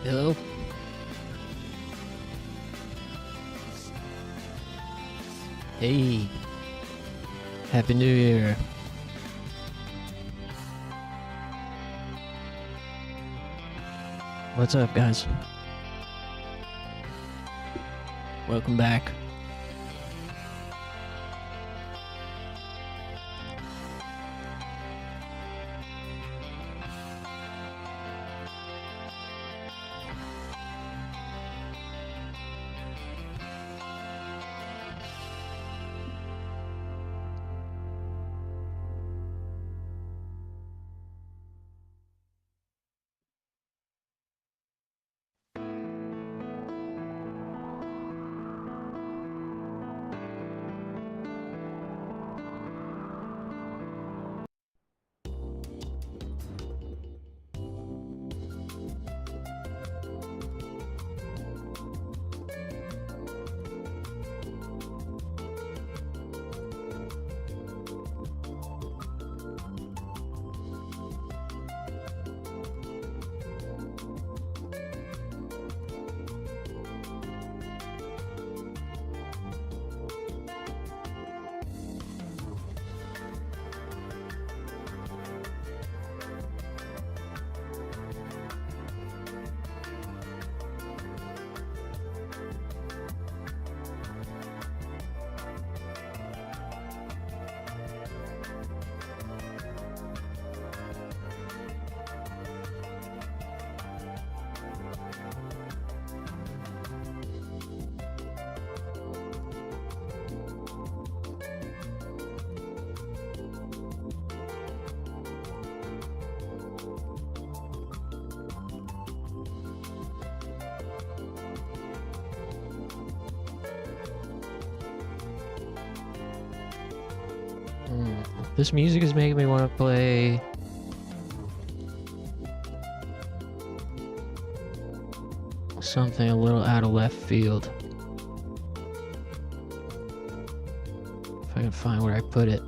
Hello? Hey. Happy New Year. What's up, guys? Welcome back. This music is making me want to play something a little out of left field. If I can find where I put it.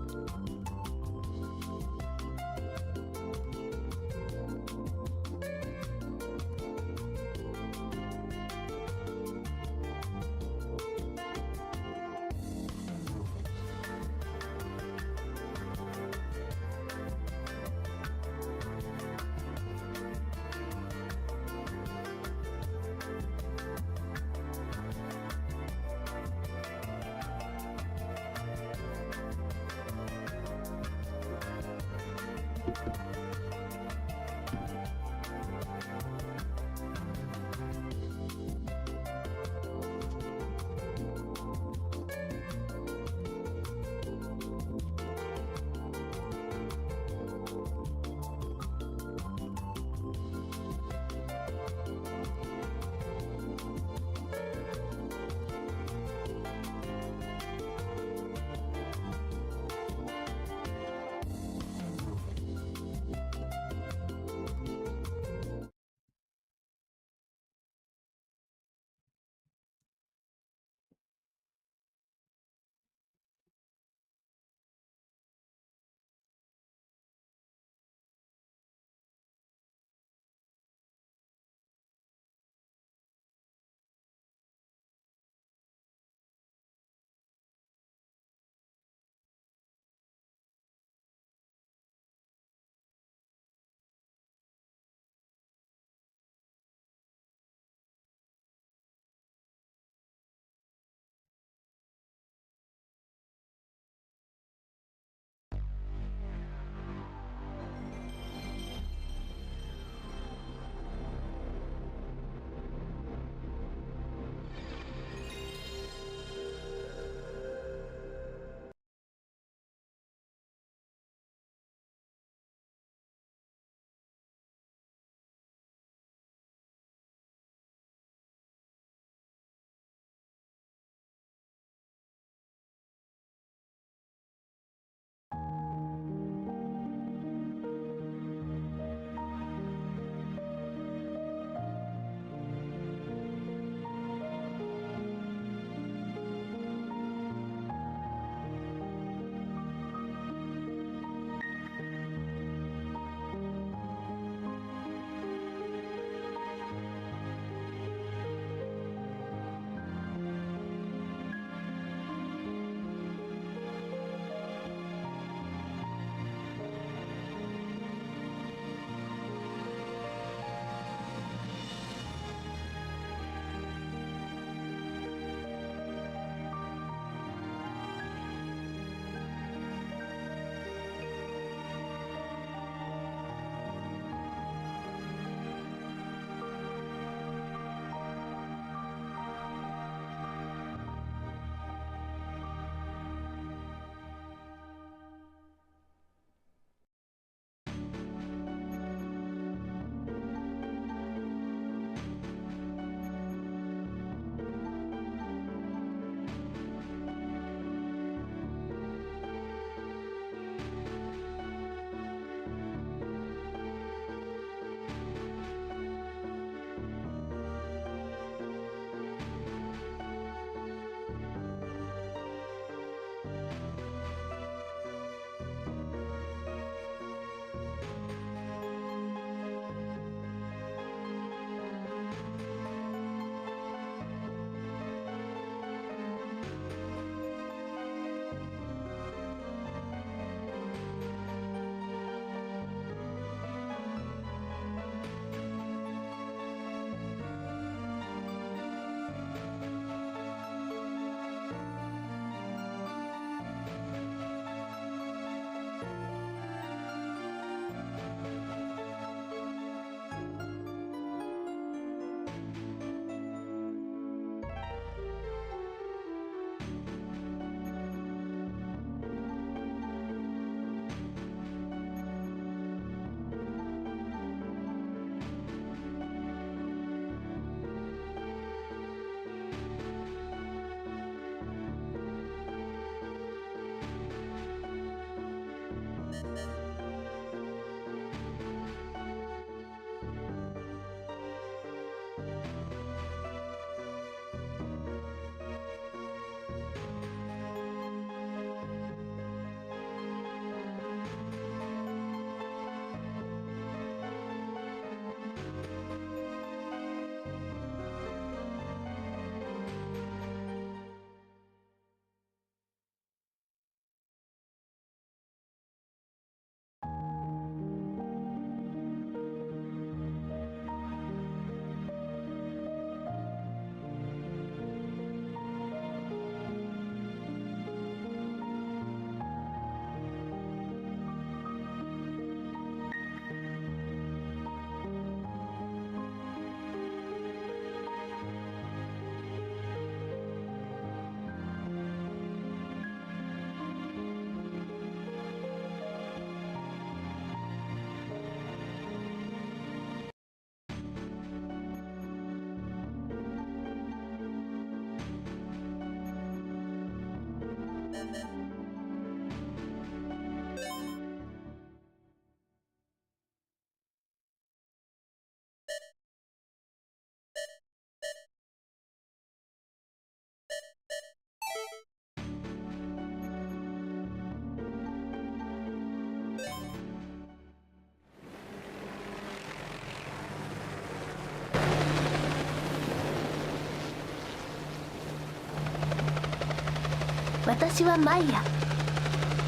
私はマイヤ。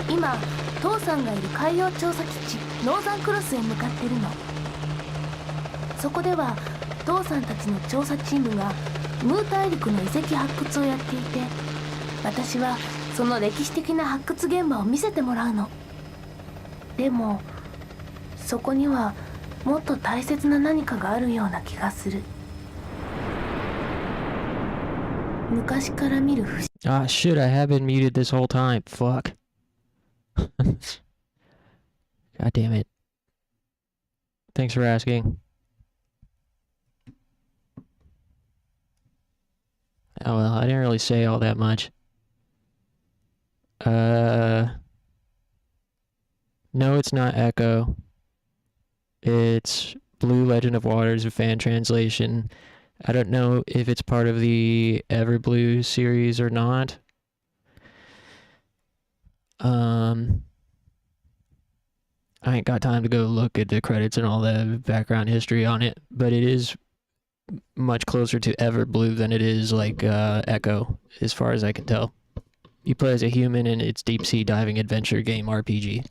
今父さんがいる海洋調査基地ノーザンクロスへ向かってるの。そこでは父さんたちの調査チームがムー大陸の遺跡発掘をやっていて、私はその歴史的な発掘現場を見せてもらうの。でもそこにはもっと大切な何かがあるような気がする。昔から見る不思議。Ah, shit, I have been muted this whole time. Fuck. God damn it. Thanks for asking. Oh well, I didn't really say all that much. No, it's not Echo. It's Blue Legend of Waters, a fan translation. I don't know if it's part of the Everblue series or not. I ain't got time to go look at the credits and all the background history on it, but it is much closer to Everblue than it is like Echo, as far as I can tell. You play as a human and it's deep sea diving adventure game RPG.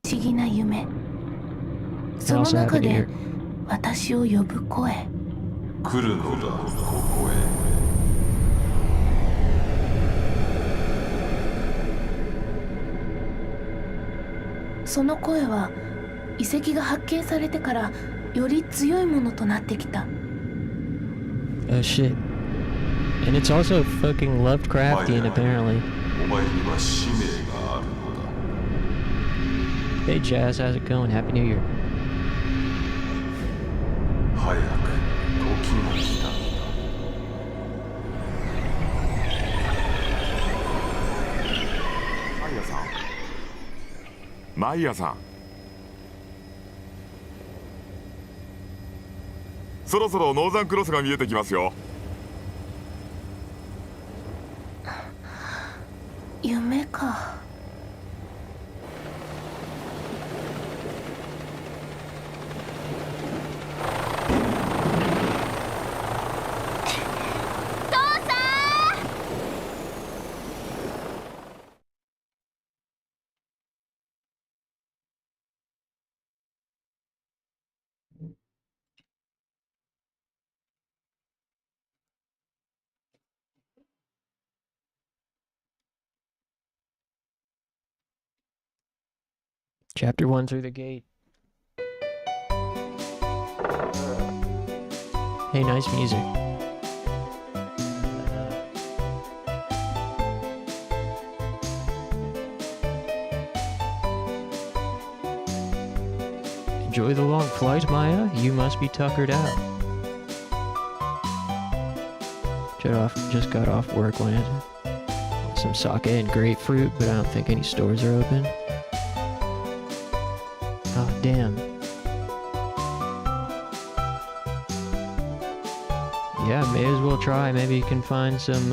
不思議な夢。その中で私を呼ぶ声。来るのだ、ここへ。その声は遺跡が発見されてからより強いものとなってきた。Oh shit. And it's also fucking Lovecraftian apparently. お前には使命があるのだ。Hey Jazz, how's it going? Happy New Year. 早く時が来た。マイヤさん。マイヤさん。そろそろノーザンクロスが見えてきますよ。夢か。Chapter 1 through the gate. Hey, nice music. Enjoy the long flight, Maya? You must be tuckered out. Just got off work, went some sake and grapefruit, but I don't think any stores are open. Oh, damn. Yeah, may as well try. Maybe you can find some,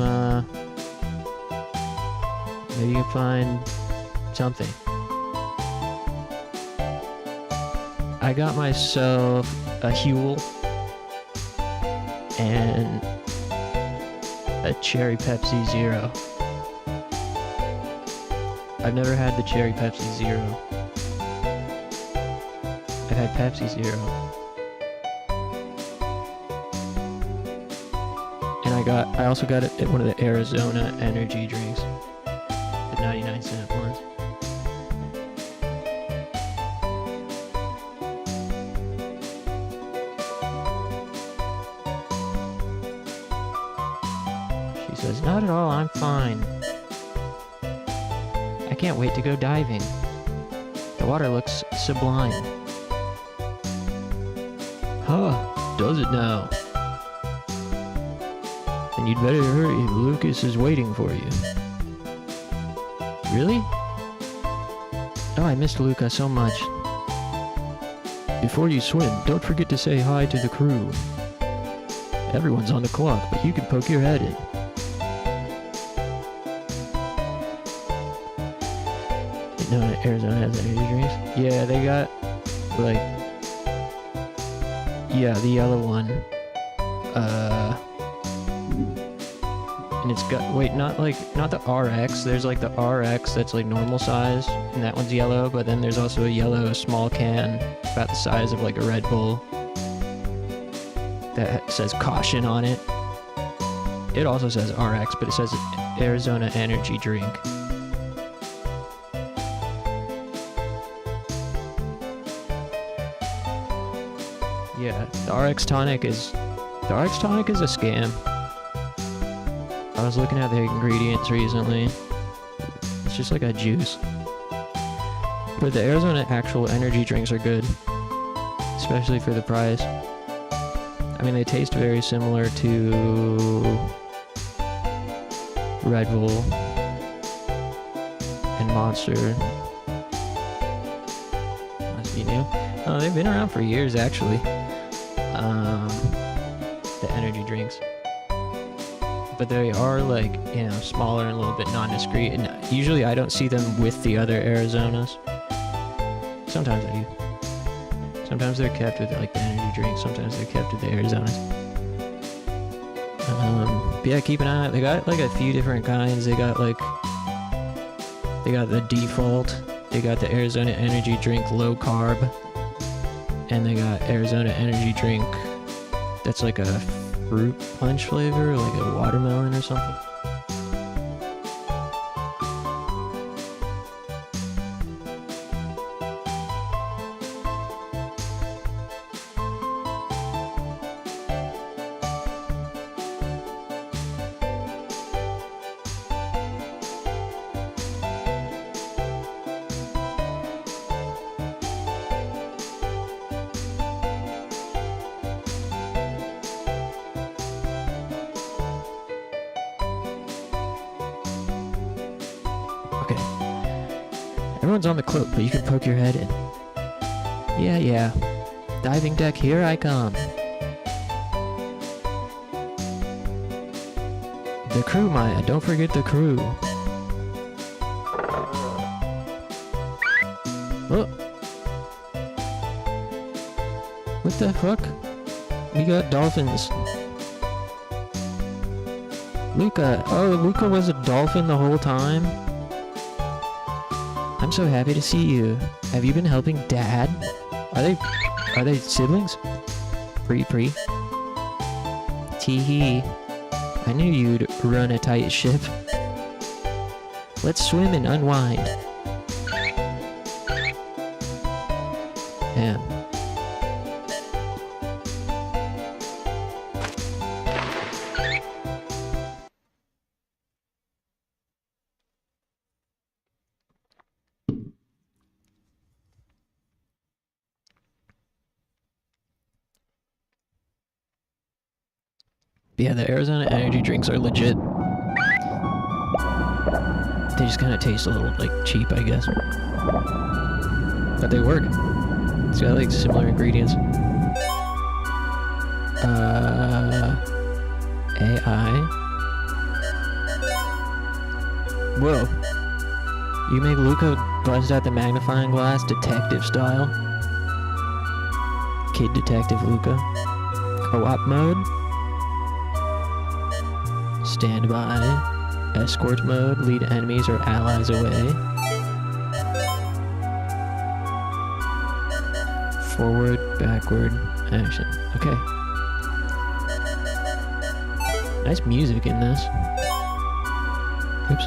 maybe you can find something. I got myself a Huel and a Cherry Pepsi Zero. I've never had the Cherry Pepsi Zero. I've had Pepsi Zero. And I also got it at one of the Arizona energy drinks. The 99-cent ones. She says, not at all, I'm fine. I can't wait to go diving. The water looks sublime. Huh, does it now? Then you'd better hurry, Lucas is waiting for you. Really? Oh, I missed Luca so much. Before you swim, don't forget to say hi to the crew. Everyone's on the clock, but you can poke your head in. You know Arizona has energy drinks? Yeah, they got, like, yeah, the yellow one. And it's got, wait, not the RX. There's like the RX that's like normal size, and that one's yellow, but then there's also a yellow small can about the size of like a Red Bull that says caution on it. It also says RX, but it says Arizona Energy Drink. Yeah, the RX tonic is a scam. I was looking at the ingredients recently. It's just like a juice. But the Arizona actual energy drinks are good, especially for the price. I mean, they taste very similar to Red Bull and Monster. Must be new. Oh, they've been around for years, actually. The energy drinks. But they are like, you know, smaller and a little bit non-discreet, and usually I don't see them with the other Arizonas. Sometimes I do. Sometimes they're kept with like the energy drinks, sometimes they're kept with the Arizonas. But yeah, keep an eye out. They got like a few different kinds. They got the default, they got the Arizona energy drink low carb, and they got Arizona energy drink that's like a fruit punch flavor, like a watermelon or something. Okay. Everyone's on the cloak, but you can poke your head in. Yeah. Diving deck, here I come. The crew, Maya. Don't forget the crew. Oh. What the fuck? We got dolphins. Luca. Oh, Luca was a dolphin the whole time? I'm so happy to see you. Have you been helping Dad? Are they siblings? Pre. Tee-hee. I knew you'd run a tight ship. Let's swim and unwind. Damn. Yeah, the Arizona energy drinks are legit. They just kind of taste a little, like, cheap, I guess. But they work. It's got, like, similar ingredients. AI. Whoa. You make Luca bust out the magnifying glass detective style? Kid Detective Luca. Co-op mode? Standby. Escort mode. Lead enemies or allies away. Forward, backward, action. Okay. Nice music in this. Oops.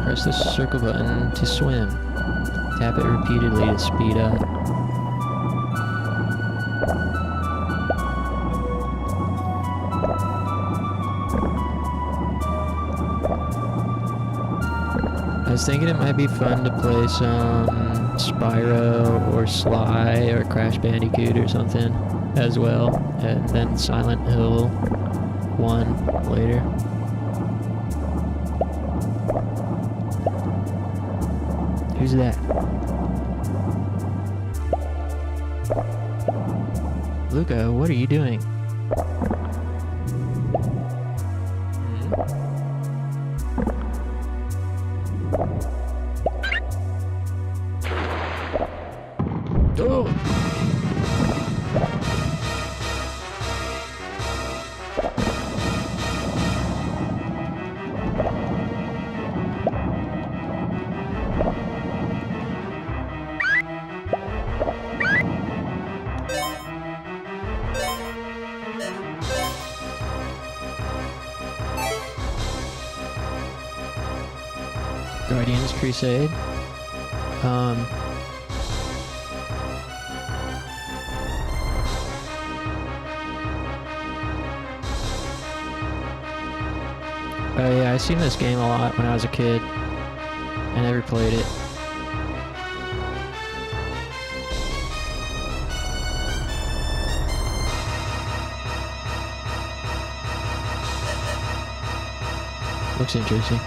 Press the circle button to swim. Tap it repeatedly to speed up. I was thinking it might be fun to play some Spyro or Sly or Crash Bandicoot or something as well, and then Silent Hill 1 later. Who's that? Luca, what are you doing? Oh! Guardians Crusade. Oh yeah, I seen this game a lot when I was a kid. I never played it. Looks interesting.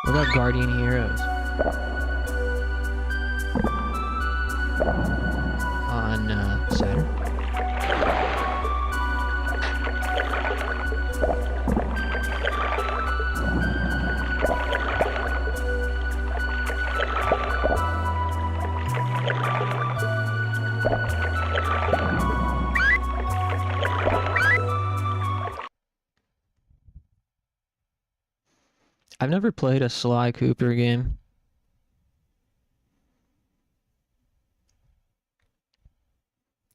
What about Guardian Heroes? On Saturn? I've never played a Sly Cooper game.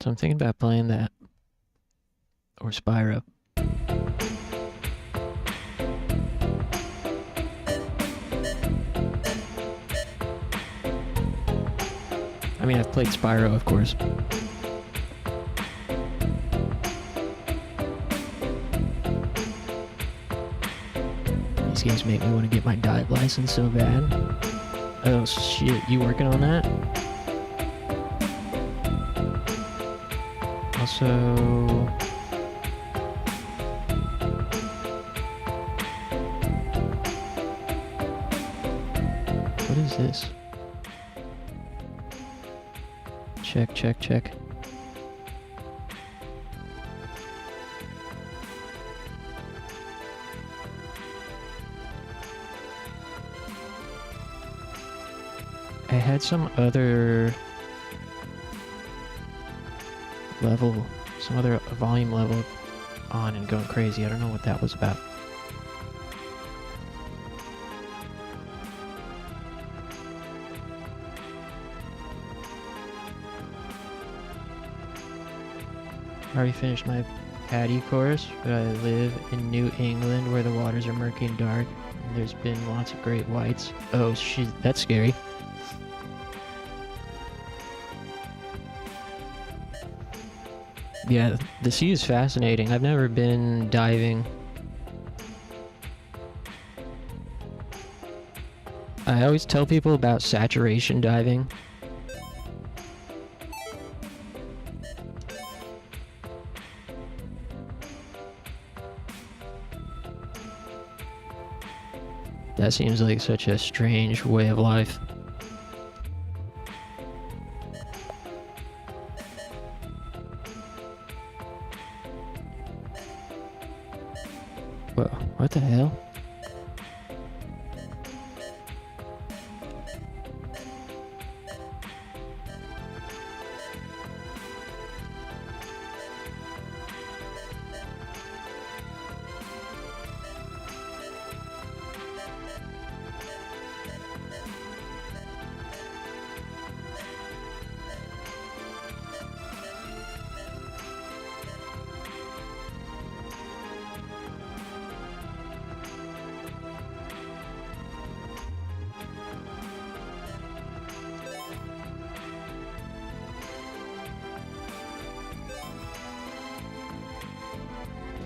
So I'm thinking about playing that. Or Spyro. I mean, I've played Spyro, of course. These games make me want to get my dive license so bad. Oh shit, you working on that? Also... what is this? Check, check, check. I had some other level, some other volume level on and going crazy. I don't know what that was about. I already finished my Patty course, but I live in New England where the waters are murky and dark, and there's been lots of great whites. Oh shit, that's scary. Yeah, the sea is fascinating. I've never been diving. I always tell people about saturation diving. That seems like such a strange way of life. Whoa, what the hell?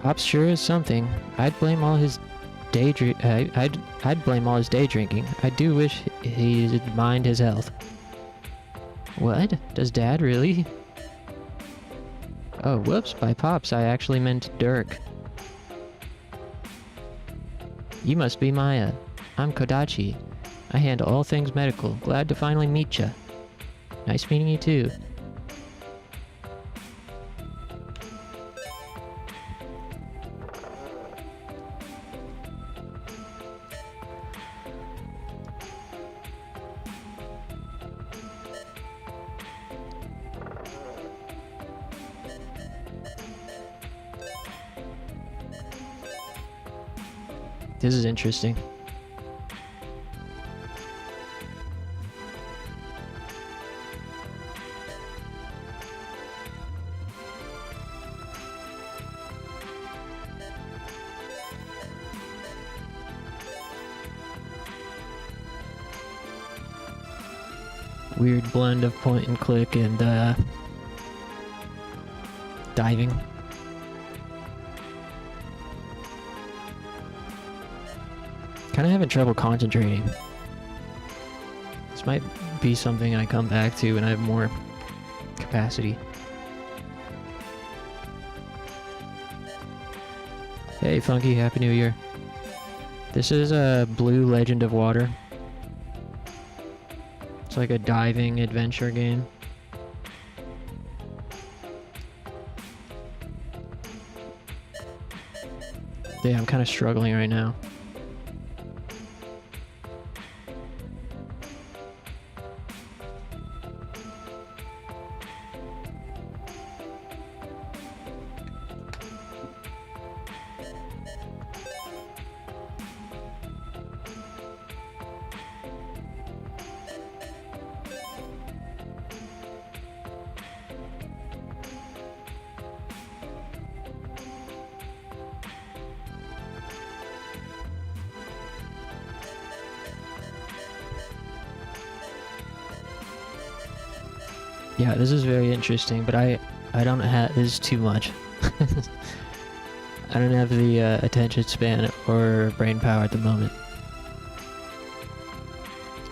Pops sure is something. I'd blame all his I'd blame all his day drinking. I do wish he'd mind his health. What? Does Dad really? Oh, whoops, by Pops I actually meant Dirk. You must be Maya. I'm Kodachi. I handle all things medical. Glad to finally meet ya. Nice meeting you too. This is interesting. Weird blend of point and click and diving. Kind of having trouble concentrating. This might be something I come back to when I have more capacity. Hey Funky, Happy New Year. This is a Blue Legend of Water. It's like a diving adventure game. Yeah, I'm kind of struggling right now. Yeah, this is very interesting, but I don't have, this is too much. I don't have the attention span or brain power at the moment.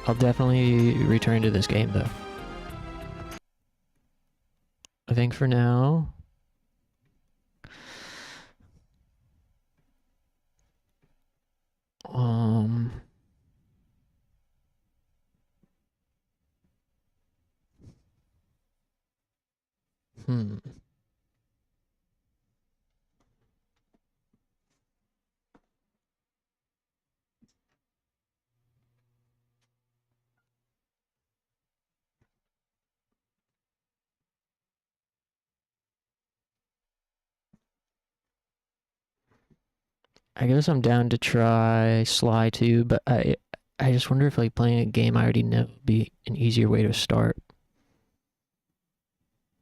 I'll definitely return to this game though. I think for now... I guess I'm down to try Sly 2, but I just wonder if like playing a game I already know would be an easier way to start.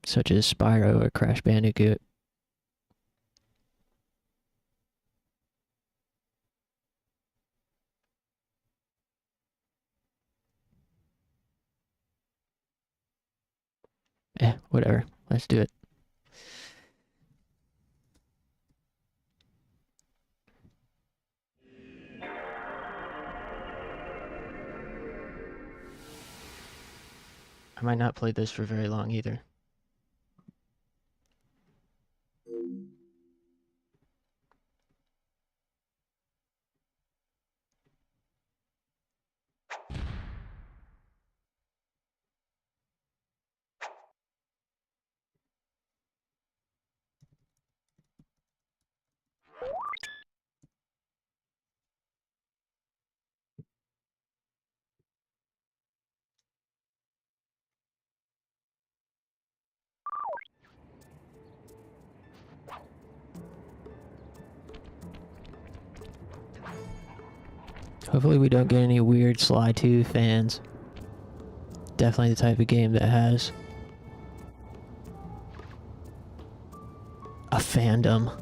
Such as Spyro or Crash Bandicoot. Whatever. Let's do it. I might not play this for very long either. Hopefully we don't get any weird Sly 2 fans. Definitely the type of game that has a fandom.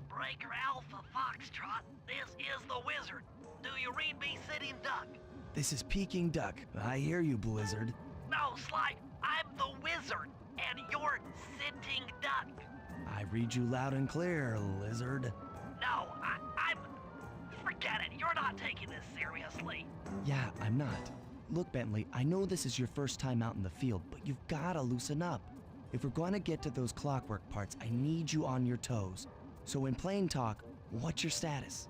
Breaker Alpha Foxtrot, this is the Wizard. Do you read me, Sitting Duck? This is Peking Duck. I hear you, Blizzard. No, Sly, I'm the Wizard, and you're Sitting Duck. I read you loud and clear, Lizard. No, I'm... Forget it, you're not taking this serious. asleep. Yeah, I'm not. Look, Bentley, I know this is your first time out in the field, but you've gotta loosen up. If we're gonna get to those clockwork parts, I need you on your toes. So in plain talk, what's your status?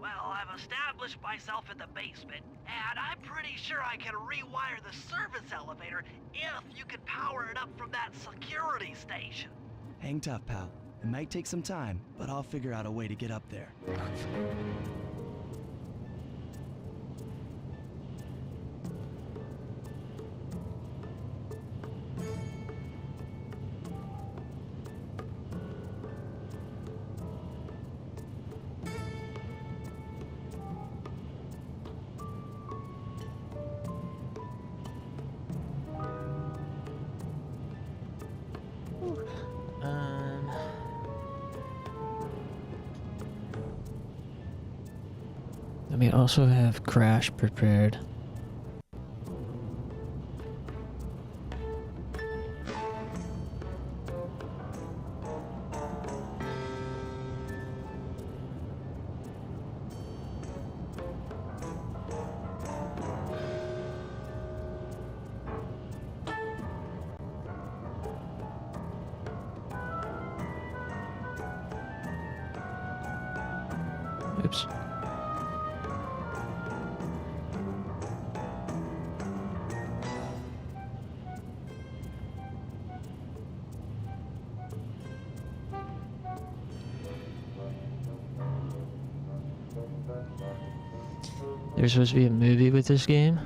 Well, I've established myself in the basement, and I'm pretty sure I can rewire the service elevator if you can power it up from that security station. Hang tough, pal. It might take some time, but I'll figure out a way to get up there. Let me also have Crash prepared. Oops. There's supposed to be a movie with this game.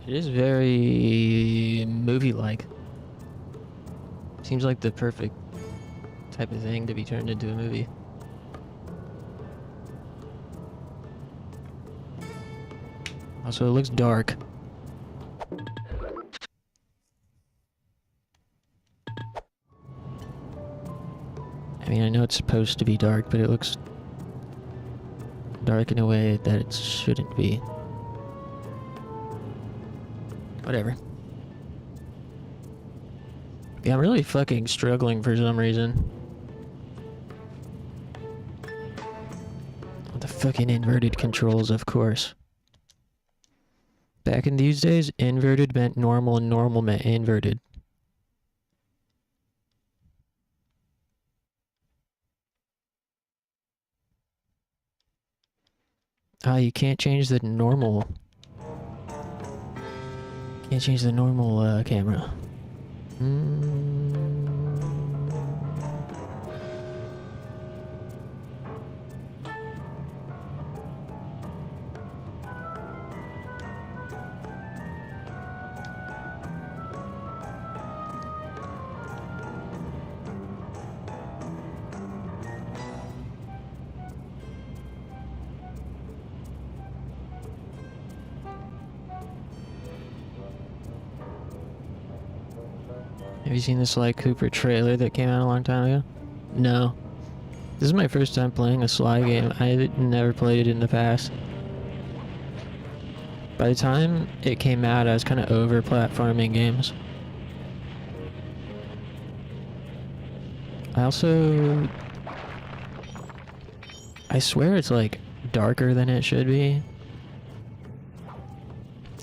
It is very movie-like. Seems like the perfect type of thing to be turned into a movie. Also, it looks dark. I mean, I know it's supposed to be dark, but it looks dark in a way that it shouldn't be. Whatever. Yeah, I'm really fucking struggling for some reason. The fucking inverted controls, of course. Back in these days, inverted meant normal and normal meant inverted. Ah, you can't change the normal. Can't change the normal camera. Have you seen the Sly Cooper trailer that came out a long time ago? No. This is my first time playing a Sly game. I never played it in the past. By the time it came out, I was kind of over platforming games. I swear it's like darker than it should be.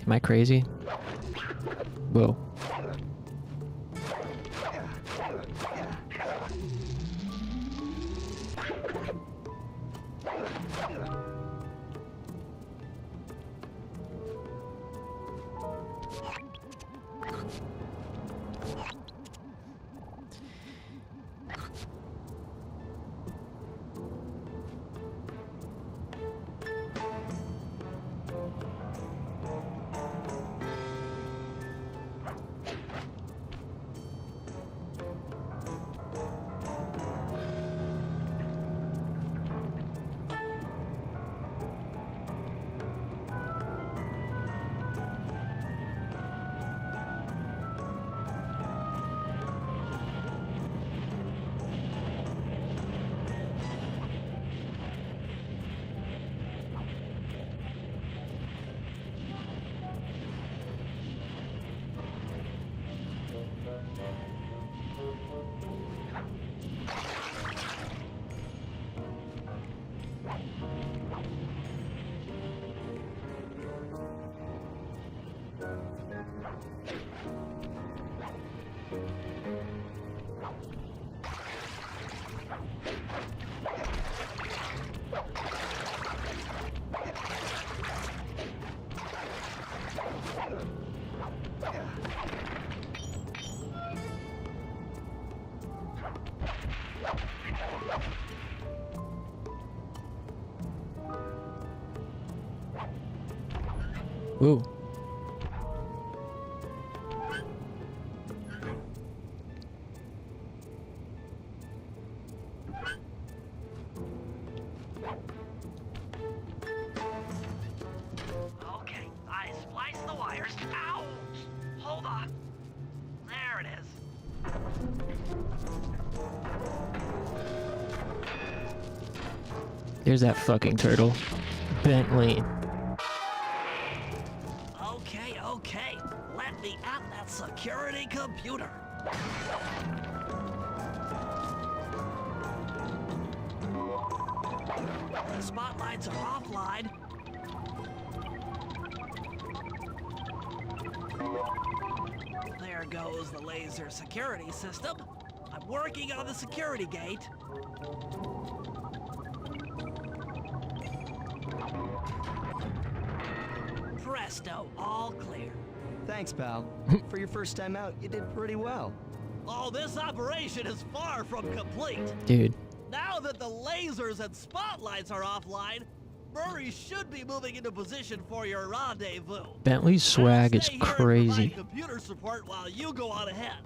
Am I crazy? Whoa. Ooh. Okay, I spliced the wires. Ow! Hold on. There it is. There's that fucking turtle. Bentley. Okay, okay. Let me at that security computer. The spotlights are offline. There goes the laser security system. I'm working on the security gate. Presto, all clear. Thanks, pal. For your first time out, you did pretty well. Oh, this operation is far from complete. Dude. Now that the lasers and spotlights are offline, Murray should be moving into position for your rendezvous. Bentley's swag is Stay here and crazy. provide computer support while you go on ahead.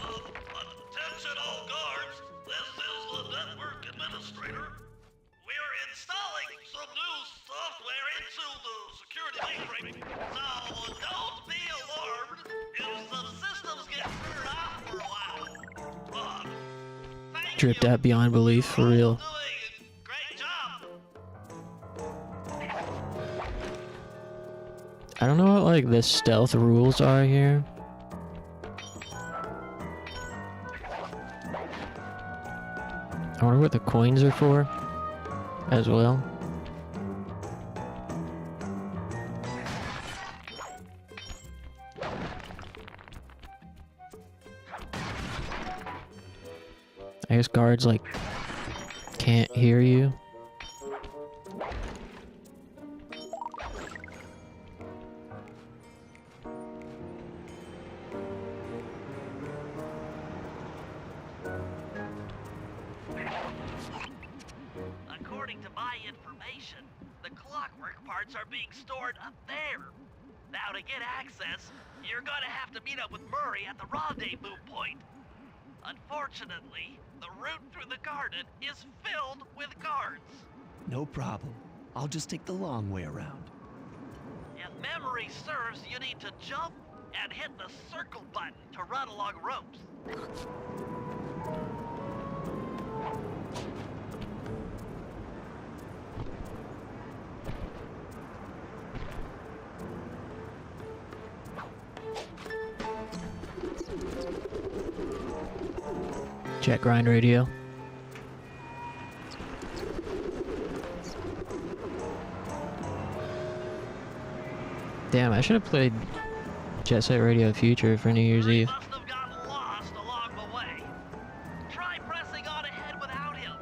Attention all guards, this is the network administrator. We're installing some new software into the security mainframe, so don't be alarmed if the systems get turned off for a while. Thank Dripped you. out beyond belief, for real. Doing a great job. I don't know what like the stealth rules are here. I wonder what the coins are for as well. I guess guards like can't hear you. According to my information, the clockwork parts are being stored up there. Now to get access, you're gonna have to meet up with Murray at the rendezvous point. Unfortunately, the route through the garden is filled with guards. No problem. I'll just take the long way around. If memory serves, you need to jump and hit the circle button to run along ropes. Check grind radio. Damn, I should have played Jet Set Radio Future for New Year's Eve. Must have gotten lost along the way. Try pressing on ahead without him.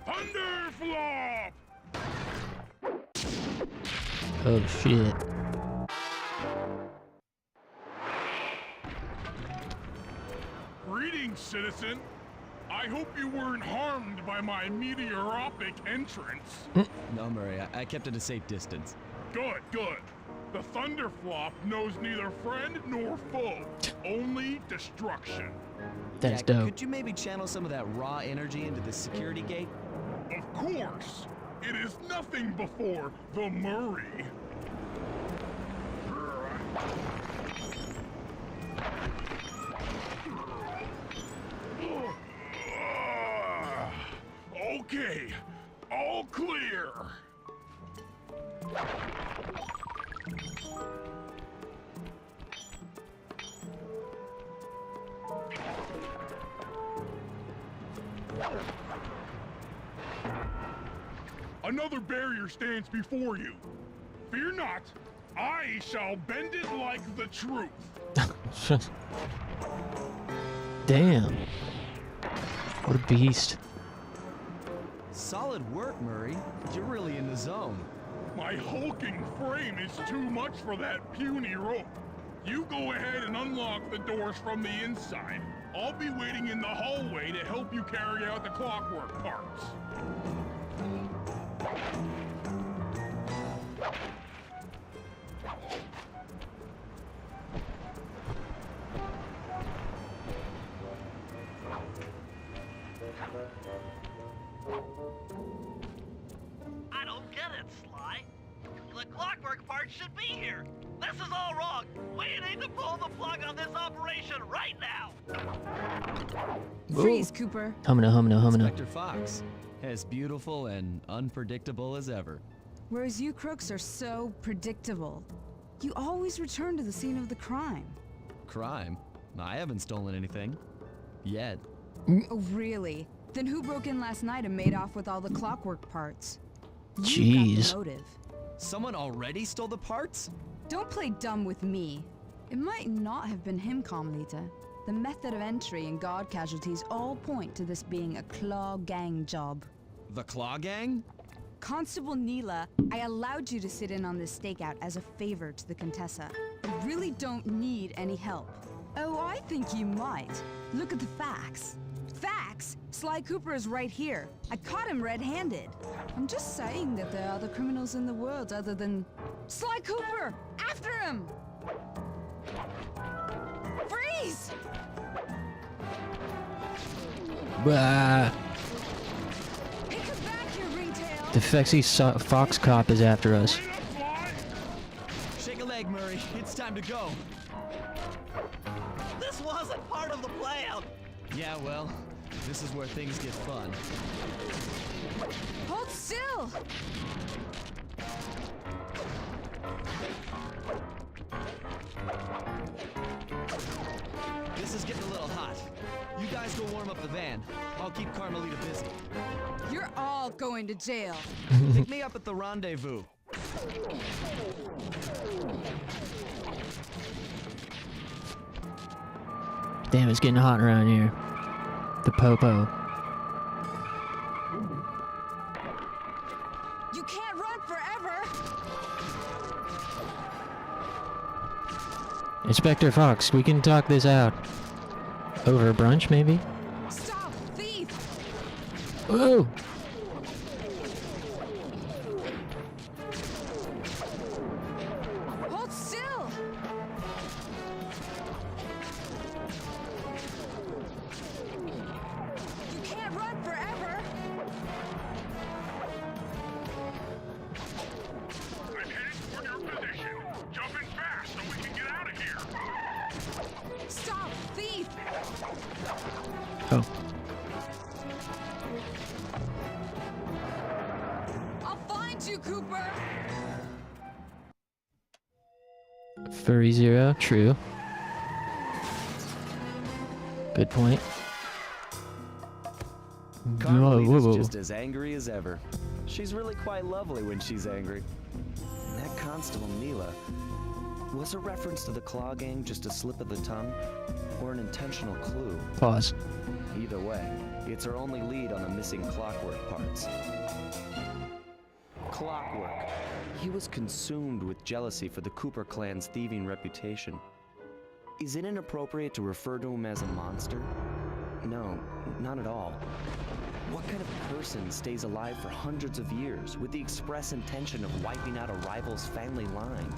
Thunderflop! Oh shit. Greetings, citizen. I hope you weren't harmed by my meteoropic entrance. No, Murray, I kept at a safe distance. Good, good. The Thunderflop knows neither friend nor foe, only destruction. That's Yeah, dope. Could you maybe channel some of that raw energy into the security gate? Of course, it is nothing before the Murray. Okay, all clear. Another barrier stands before you. Fear not, I shall bend it like the truth. Damn. What a beast. Solid work, Murray. You're really in the zone. My hulking frame is too much for that puny rope. You go ahead and unlock the doors from the inside. I'll be waiting in the hallway to help you carry out the clockwork parts. I don't get it, Sly. The clockwork part should be here. This is all wrong. We need to pull the plug on this operation right now. Freeze, Cooper. Humana. Inspector Fox, as beautiful and unpredictable as ever. Whereas you crooks are so predictable. You always return to the scene of the crime. Crime? I haven't stolen anything. Yet. Oh, really? Then who broke in last night and made off with all the clockwork parts? You got Jeez. the motive. Someone already stole the parts? Don't play dumb with me. It might not have been him, Carmelita. The method of entry and guard casualties all point to this being a Claw Gang job. The Claw Gang? Constable Neela, I allowed you to sit in on this stakeout as a favor to the Contessa. I really don't need any help. Oh, I think you might. Look at the facts. Facts? Sly Cooper is right here. I caught him red-handed. I'm just saying that there are other criminals in the world other than... Sly Cooper! After him! Freeze! Bah. Hey, come back here, Ringtail! The Fexy Fox Cop is after us. Wait up, Fly! Shake a leg, Murray. It's time to go. This wasn't part of the plan. Yeah, well, this is where things get fun. Hold still! This is getting a little hot. You guys go warm up the van. I'll keep Carmelita busy. You're all going to jail. Pick me up at the rendezvous. Damn, it's getting hot around here. The popo. You can't run forever! Inspector Fox, we can talk this out. Over brunch, maybe? Stop, thief! Whoa! Hold still! You can't run forever! I'm headed toward your position. Jumping fast so we can get out of here. Stop, thief! Oh. I'll find you, Cooper! Furry Zero, true. Good point. Carmelita's just as angry as ever. She's really quite lovely when she's angry. And that Constable Neela, was a reference to the Claw Gang just a slip of the tongue, or an intentional clue? Pause. Either way, it's her only lead on the missing clockwork parts. Clockwork. He was consumed with jealousy for the Cooper clan's thieving reputation. Is it inappropriate to refer to him as a monster? No, not at all. What kind of person stays alive for hundreds of years with the express intention of wiping out a rival's family line?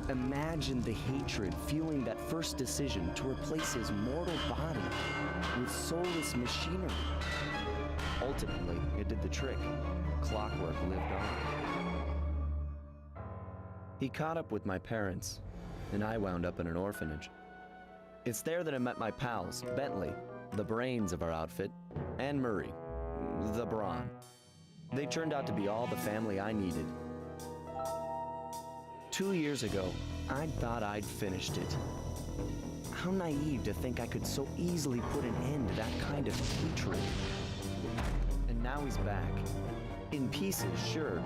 Imagine the hatred fueling that first decision to replace his mortal body with soulless machinery. Ultimately, it did the trick. Clockwork lived on. He caught up with my parents, and I wound up in an orphanage. It's there that I met my pals, Bentley, the brains of our outfit, and Murray, the brawn. They turned out to be all the family I needed. 2 years ago, I thought I'd finished it. How naive to think I could so easily put an end to that kind of hatred. And now he's back. In pieces, sure,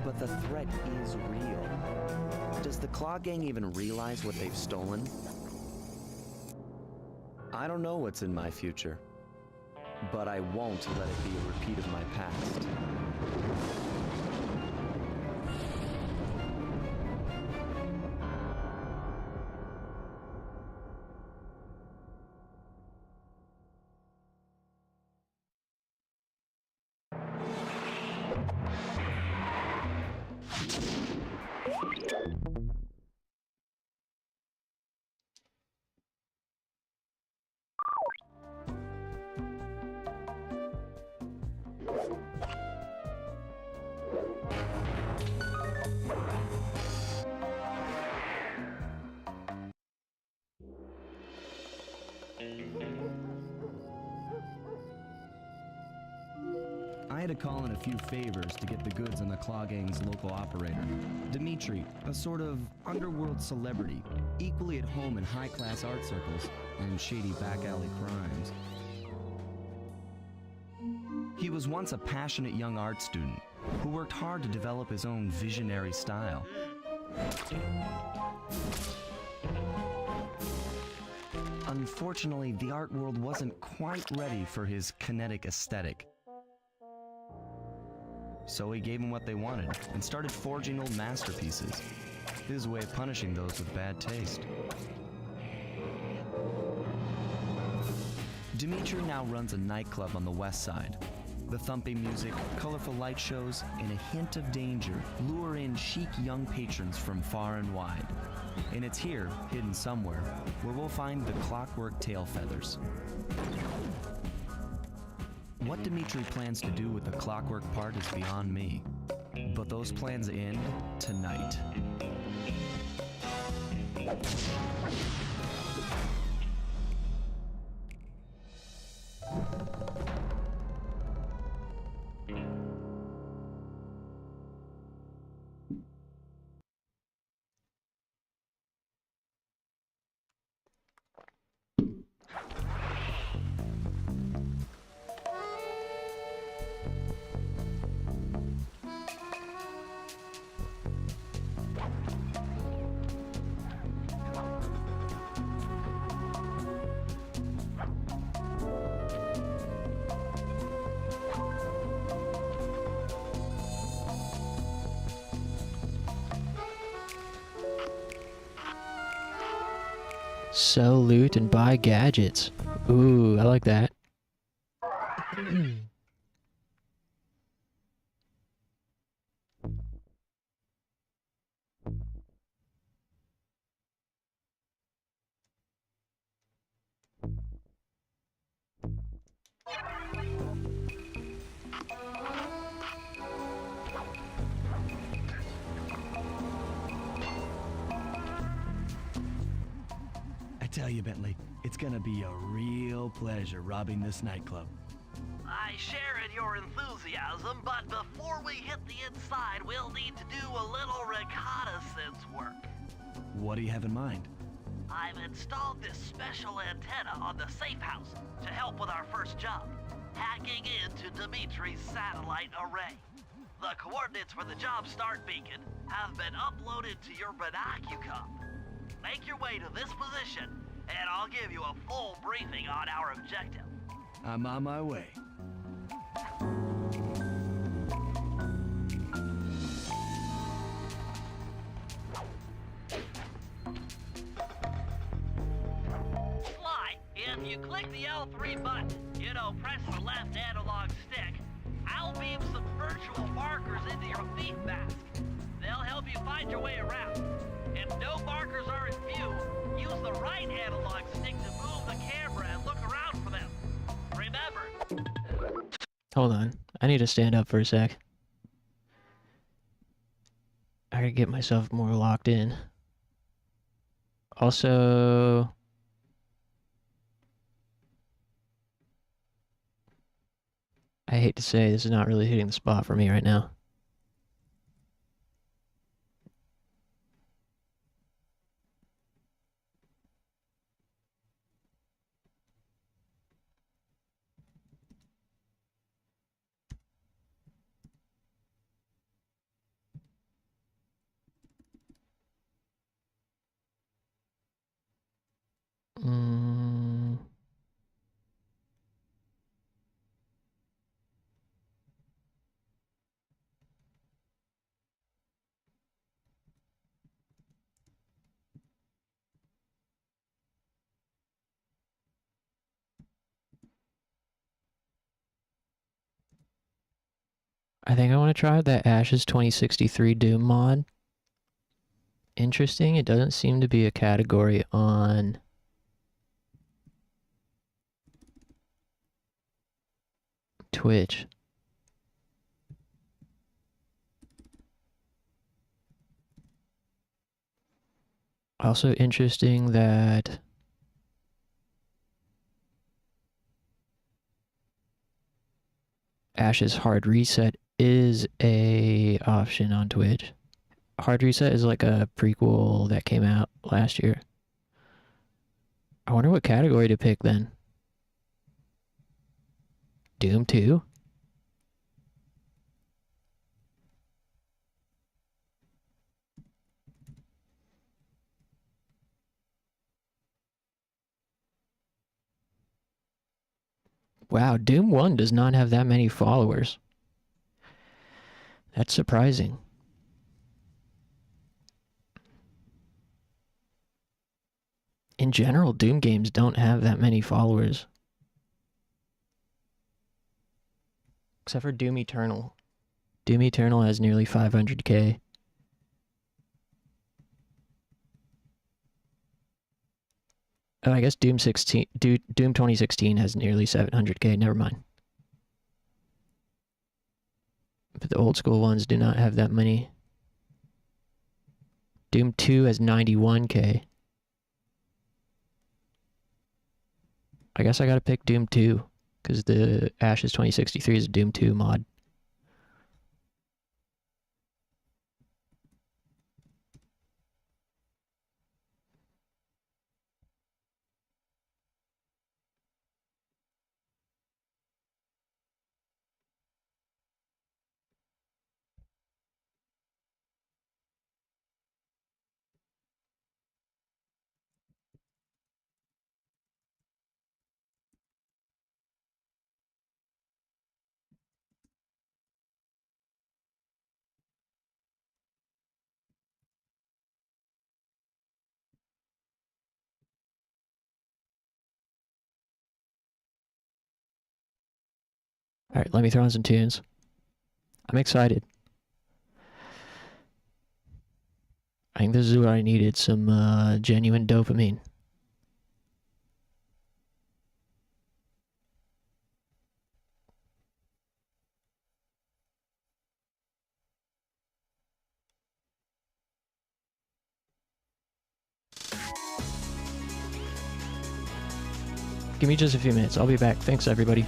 but the threat is real. Does the Claw Gang even realize what they've stolen? I don't know what's in my future, but I won't let it be a repeat of my past. I had to call in a few favors to get the goods on the Claw Gang's local operator, Dimitri, a sort of underworld celebrity, equally at home in high-class art circles and shady back-alley crimes. He was once a passionate young art student who worked hard to develop his own visionary style. Unfortunately, the art world wasn't quite ready for his kinetic aesthetic. So he gave them what they wanted and started forging old masterpieces. His way of punishing those with bad taste. Dimitri now runs a nightclub on the west side. The thumping music, colorful light shows, and a hint of danger lure in chic young patrons from far and wide. And it's here, hidden somewhere, where we'll find the clockwork tail feathers. What Dimitri plans to do with the clockwork part is beyond me. But those plans end tonight. Sell loot and buy gadgets. Ooh, I like that. I tell you, Bentley, it's gonna be a real pleasure robbing this nightclub. I share in your enthusiasm, but before we hit the inside, we'll need to do a little reconnaissance work. What do you have in mind? I've installed this special antenna on the safe house to help with our first job, hacking into Dimitri's satellite array. The coordinates for the job start beacon have been uploaded to your binocucom. Make your way to this position, and I'll give you a full briefing on our objective. I'm on my way. Sly, if you click the L3 button, press the left analog stick, I'll beam some virtual markers into your thief mask. They'll help you find your way around. If no markers are in view, use the right analog stick to move the camera and look around for them. Remember. Hold on. I need to stand up for a sec. I gotta get myself more locked in. Also... I hate to say, this is not really hitting the spot for me right now. I think I want to try that Ashes 2063 Doom mod. Interesting. It doesn't seem to be a category on Twitch. Also interesting that Ash's Hard Reset is a option on Twitch. Hard Reset is like a prequel that came out last year. I wonder what category to pick then. Doom 2? Wow, Doom 1 does not have that many followers. That's surprising. In general, Doom games don't have that many followers. Except for Doom Eternal. Doom Eternal has nearly 500k. Oh, I guess Doom 2016 has nearly 700k. Never mind. But the old school ones do not have that many. Doom 2 has 91k. I guess I gotta pick Doom 2, because the Ashes 2063 is a Doom 2 mod. Alright, let me throw in some tunes. I'm excited. I think this is what I needed, some genuine dopamine. Give me just a few minutes. I'll be back. Thanks, everybody.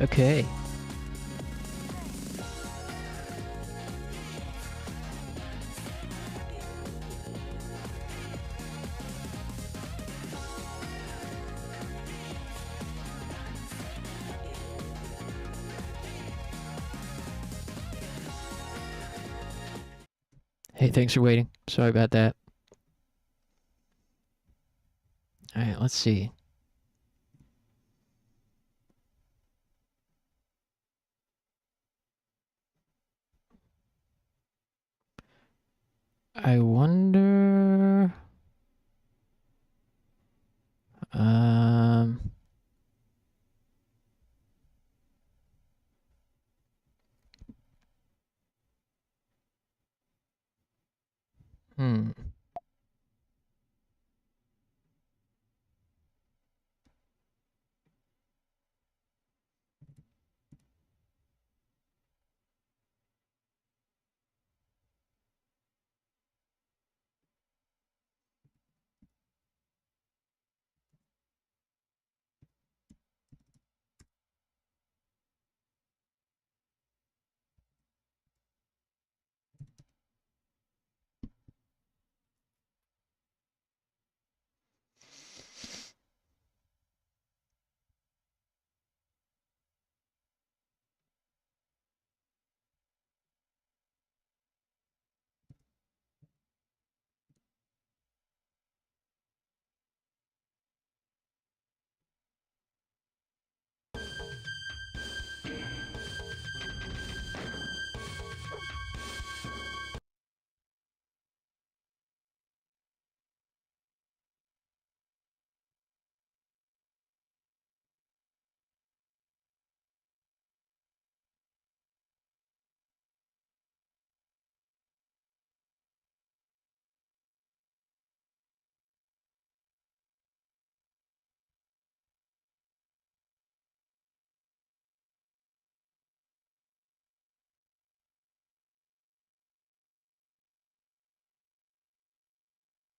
Okay. Hey, thanks for waiting. Sorry about that. Alright, let's see. I wonder... Um... Hmm.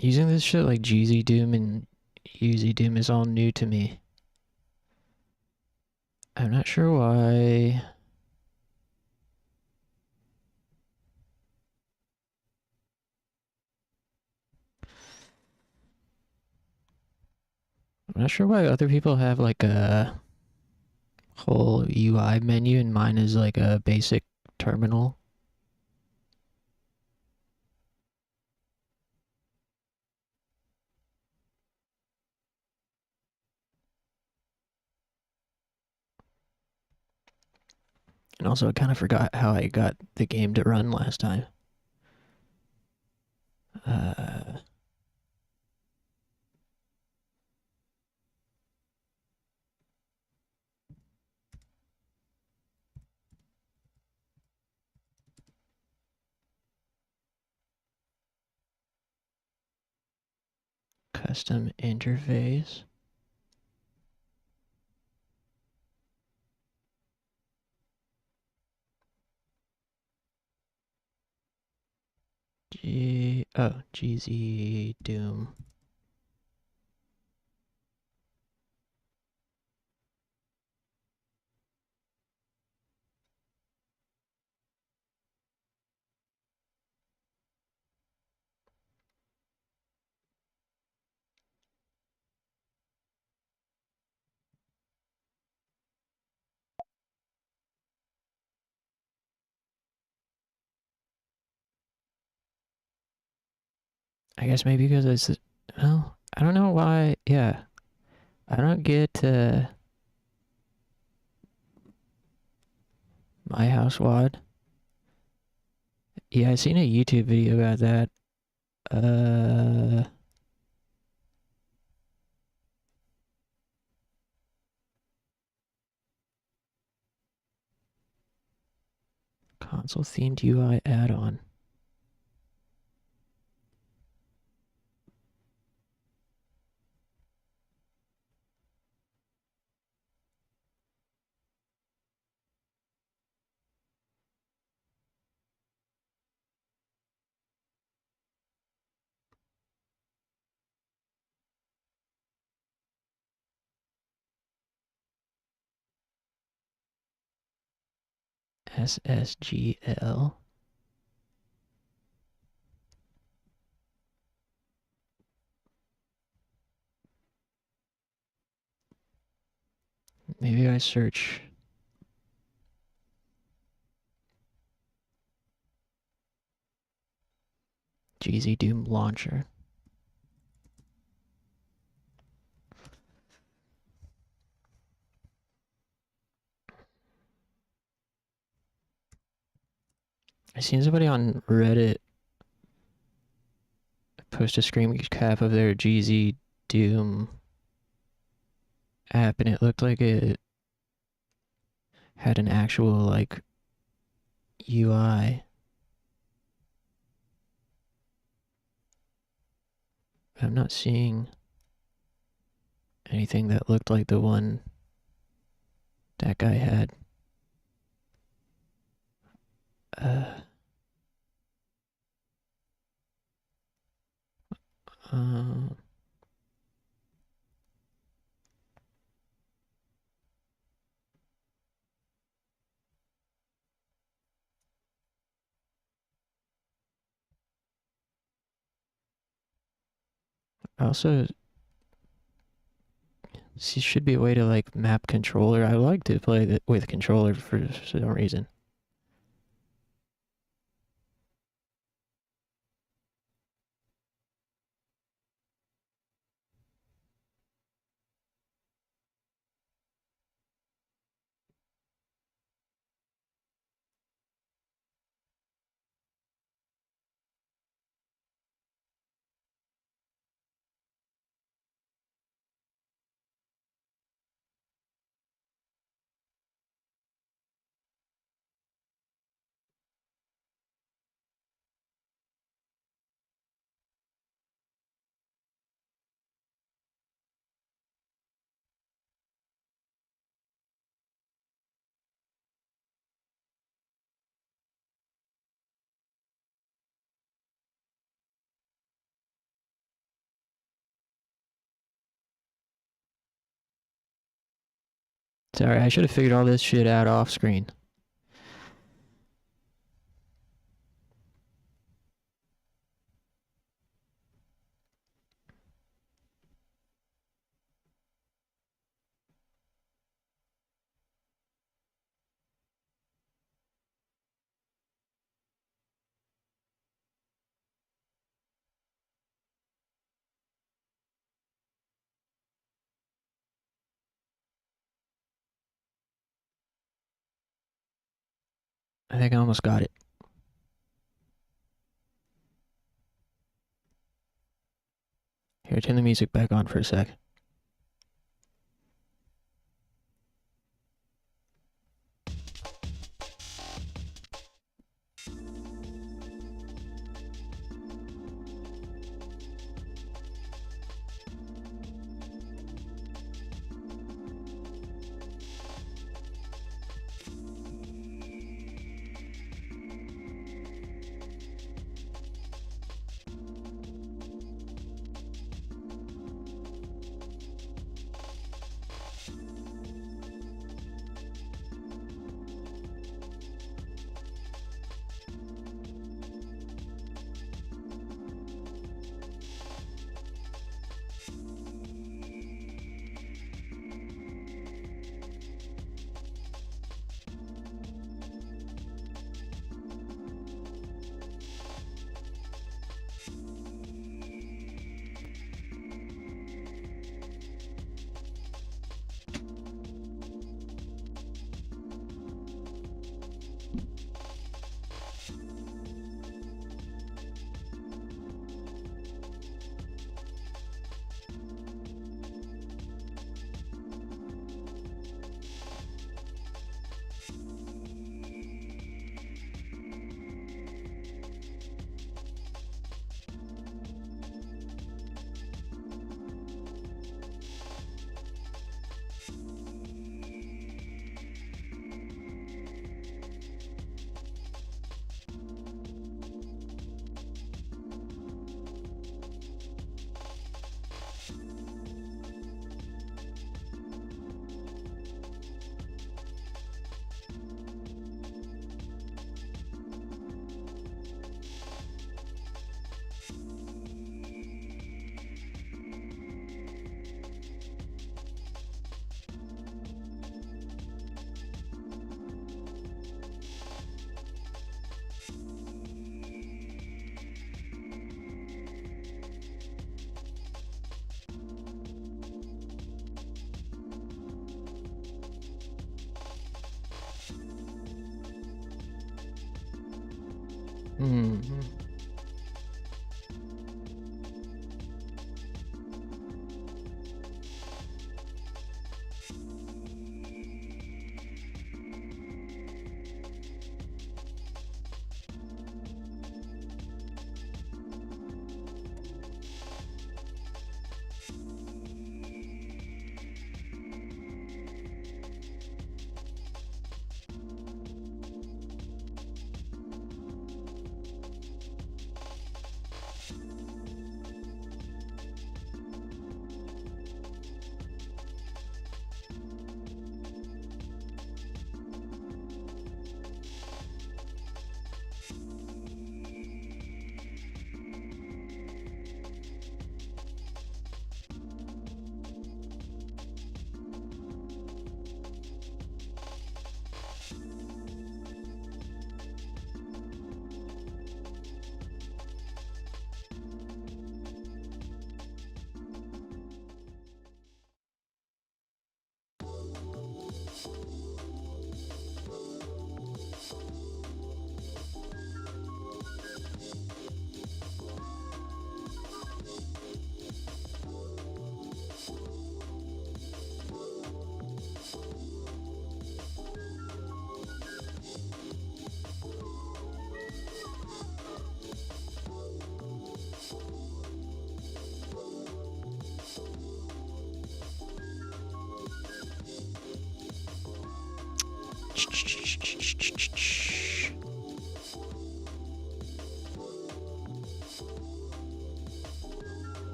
Using this shit like GZ Doom and UZ Doom is all new to me. I'm not sure why. I'm not sure why other people have like a whole UI menu and mine is like a basic terminal. And also, I kind of forgot how I got the game to run last time. Custom interface. GZ Doom. I guess maybe because it's, well, I don't know why. Yeah, I don't get my house WOD. Yeah, I seen a YouTube video about that. Console themed UI add-on. SSGL. Maybe I search GZ Doom Launcher. I seen somebody on Reddit post a screen cap of their GZ Doom app, and it looked like it had an actual, like, UI. I'm not seeing anything that looked like the one that guy had. Um, also, should be a way to, like, map controller. I like to play with controller for some reason. Sorry, I should have figured all this shit out off screen. I think I almost got it. Here, turn the music back on for a sec. Hmm.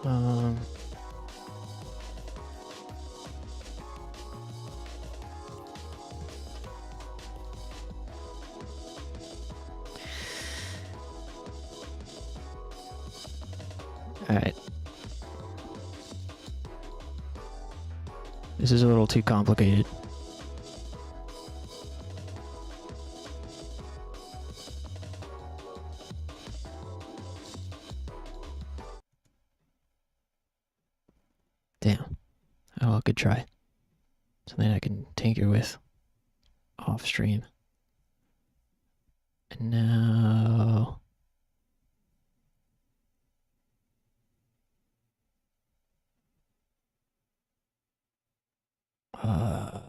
Um. All right. This is a little too complicated. Damn. Oh, well, good try. Something I can tinker with off stream. And now. Uh.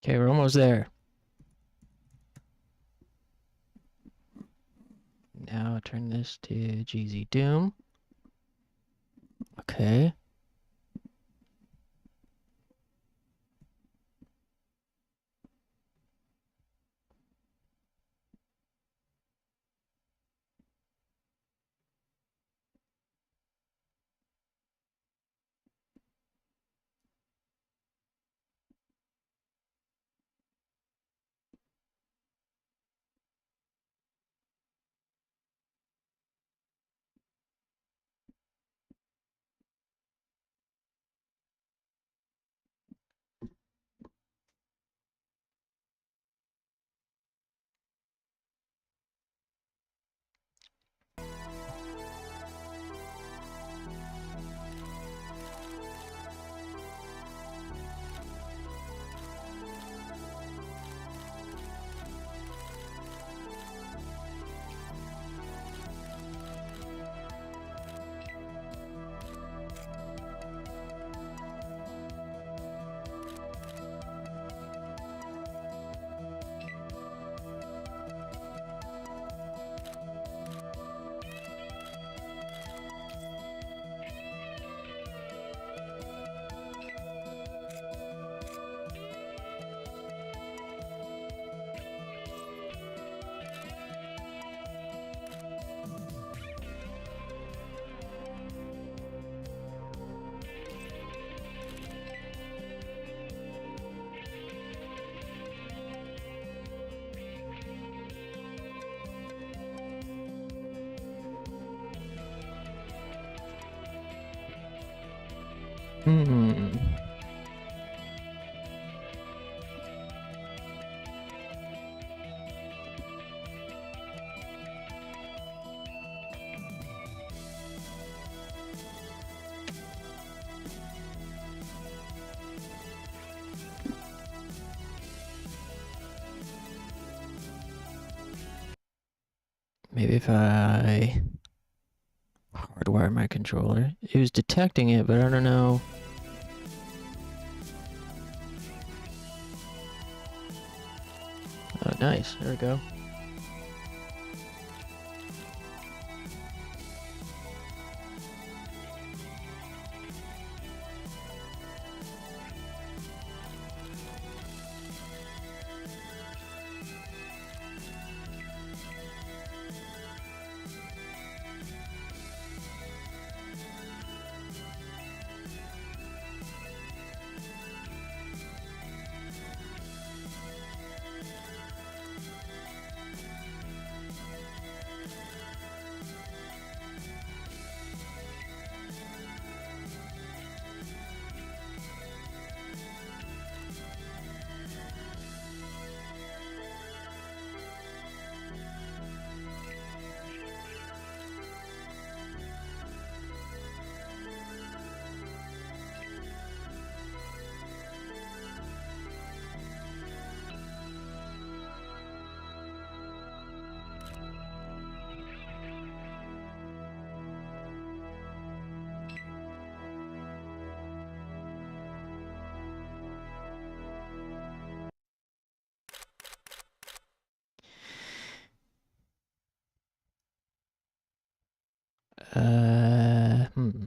Okay, we're almost there. Now turn this to GZ Doom. Okay. Hmm. Maybe if I hardwire my controller. It was detecting it, but I don't know. Oh, nice. There we go. Hmm.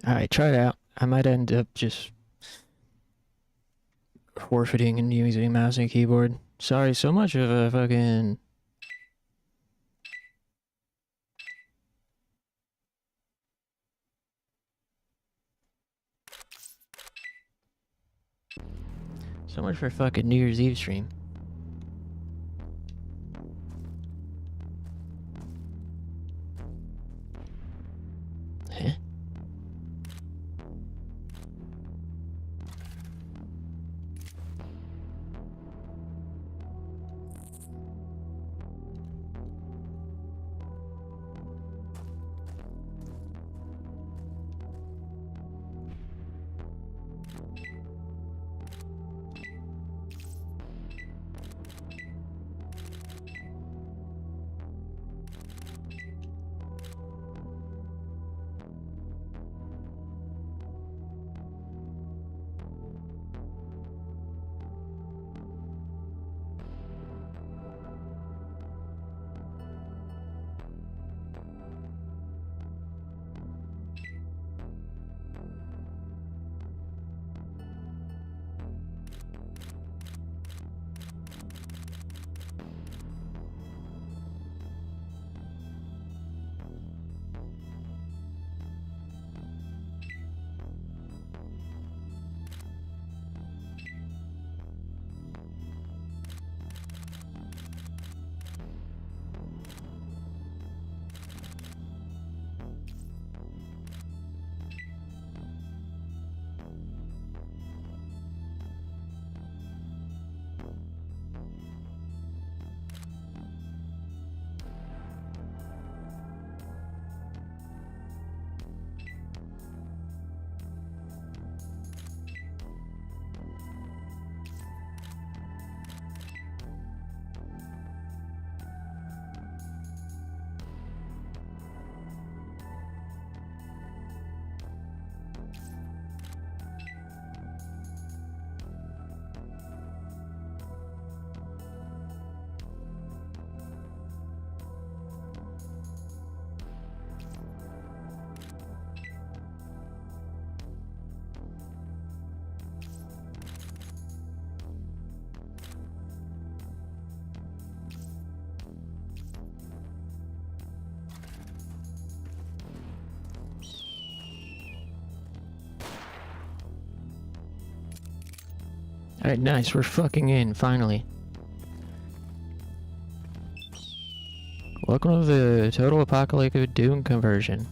Alright, try it out. I might end up just forfeiting and using mouse and keyboard. Sorry, so much of a fucking... So much for fucking New Year's Eve stream. Huh? Alright, nice. We're fucking in, finally. Welcome to the Total Apocalyptic Doom conversion.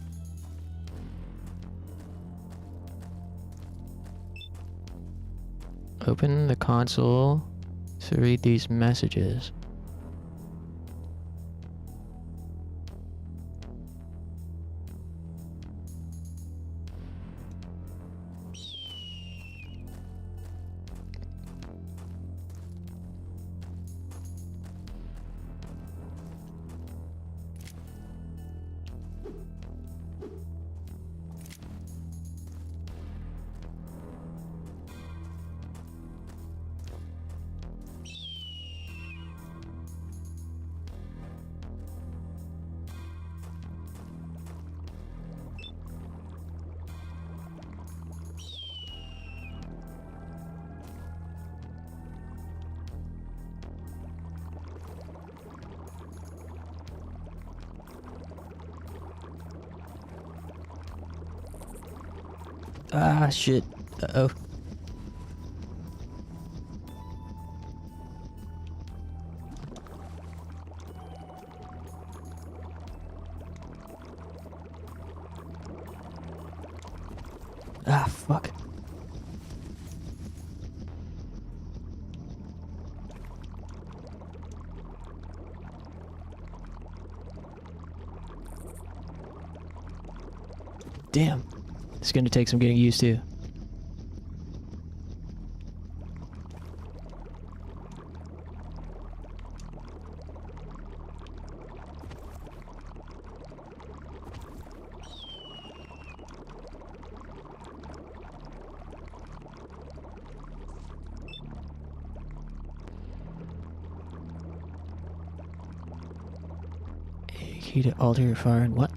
Open the console to read these messages. Ah, shit. Uh-oh. Ah, fuck. Damn. It's gonna take some getting used to. Key to alter your fire and what?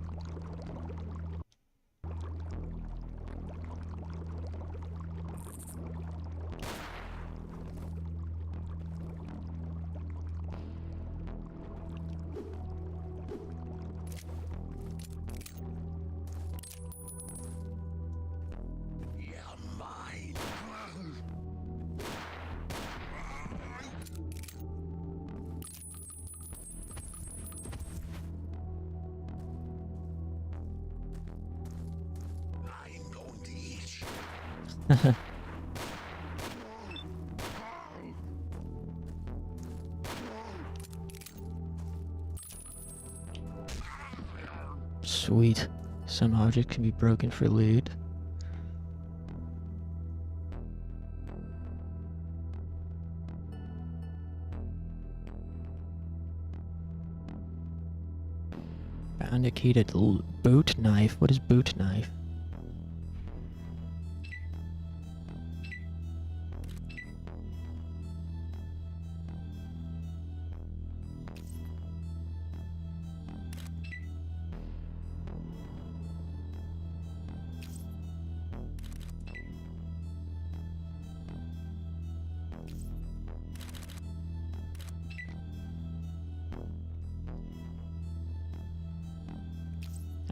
Sweet. Some object can be broken for loot. Found a key to boot knife. What is boot knife?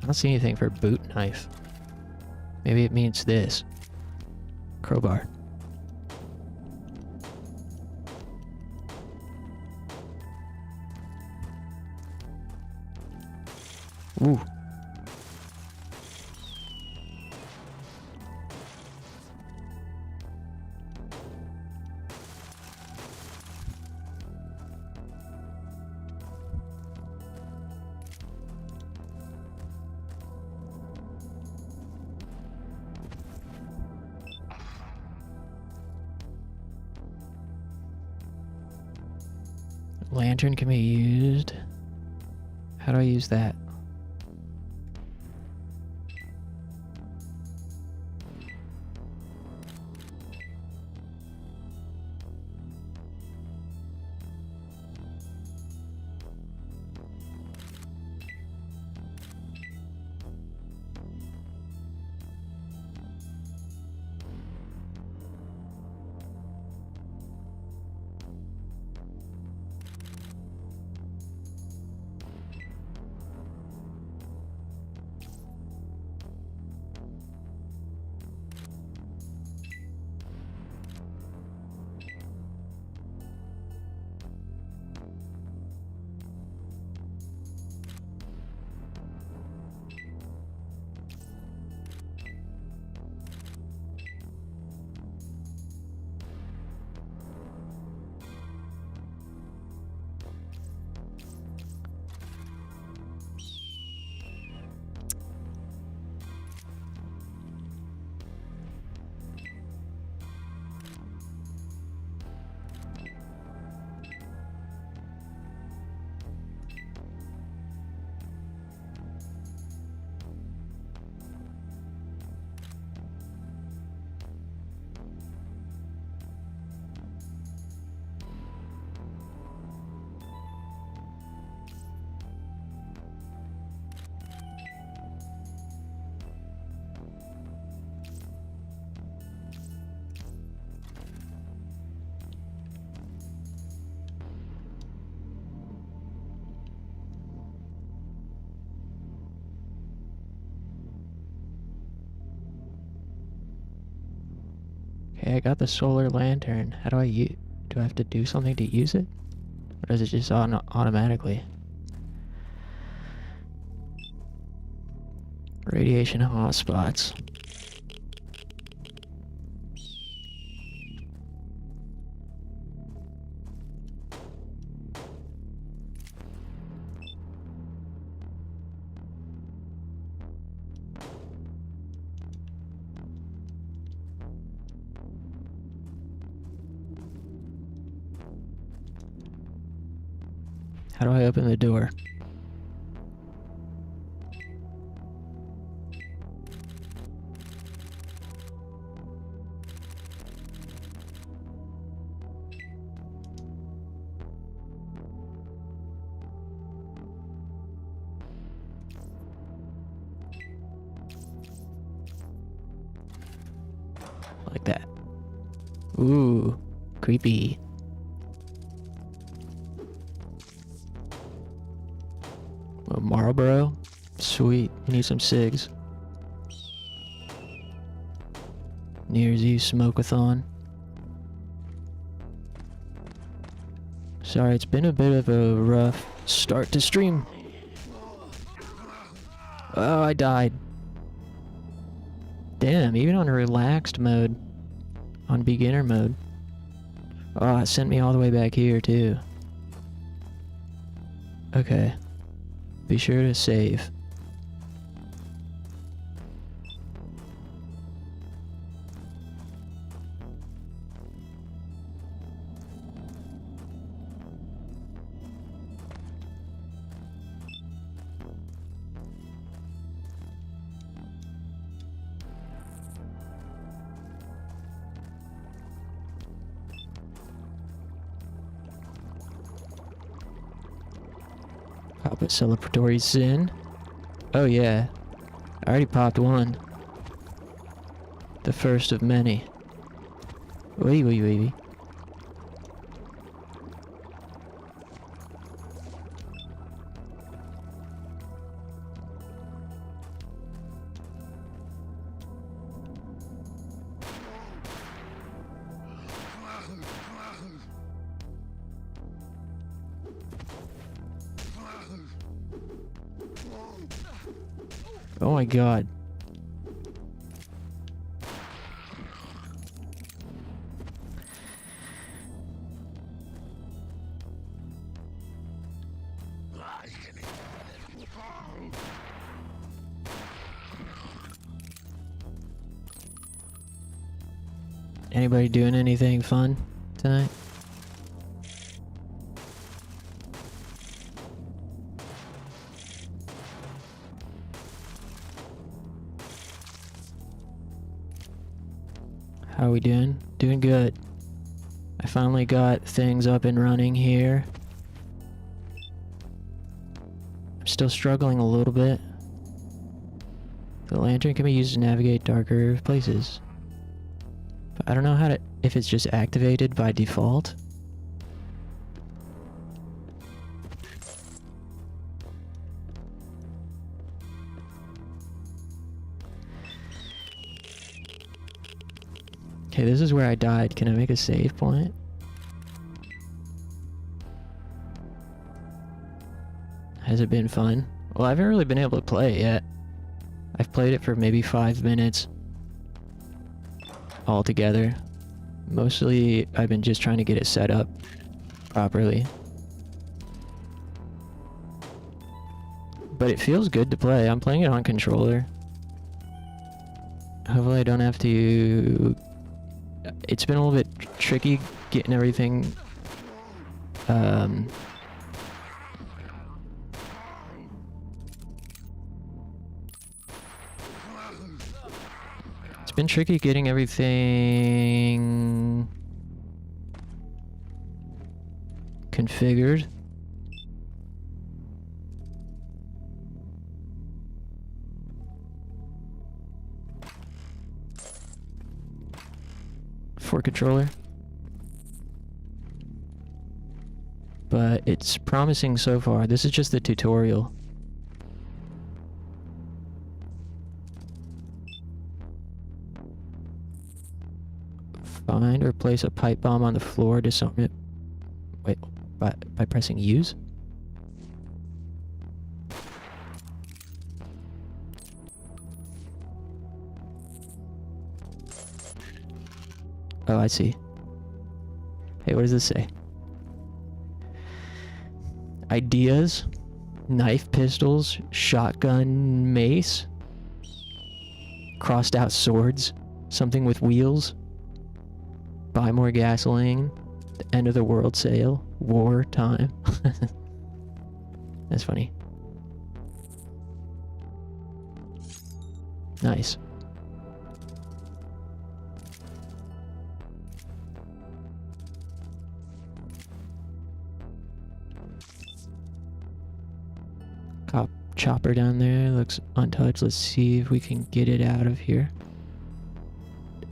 I don't see anything for boot knife. Maybe it means this. Crowbar. Ooh. Lantern can be used. How do I use that? Okay, I got the solar lantern. How do I use? Do I have to do something to use it? Or does it just on automatically? Radiation hotspots. How do I open the door? Like that. Ooh, creepy. A Marlboro? Sweet. You need some cigs. New Year's Eve smoke-a-thon. Sorry, it's been a bit of a rough start to stream. Oh, I died. Damn, even on relaxed mode. On beginner mode. Oh, it sent me all the way back here, too. Okay. Be sure to save. Pop a celebratory Zin. Oh yeah, I already popped one. The first of many. Wee wee wee wee. Oh my god. Anybody doing anything fun tonight? How are we doing? Doing good. I finally got things up and running here. I'm still struggling a little bit. The lantern can be used to navigate darker places. But I don't know how to, if it's just activated by default. Okay, this is where I died. Can I make a save point? Has it been fun? Well, I haven't really been able to play it yet. I've played it for maybe 5 minutes altogether. Mostly, I've been just trying to get it set up properly. But it feels good to play. I'm playing it on controller. Hopefully I don't have to... It's been a little bit tricky getting everything it's been tricky getting everything configured. For controller, but it's promising so far. This is just the tutorial. Find or place a pipe bomb on the floor, disarm it. Wait, by pressing use? Oh, I see. Hey, what does this say? Ideas, knife pistols, shotgun mace, crossed out swords, something with wheels, buy more gasoline, the end of the world sale, war time. That's funny. Nice. Chopper down there looks untouched. Let's see if we can get it out of here.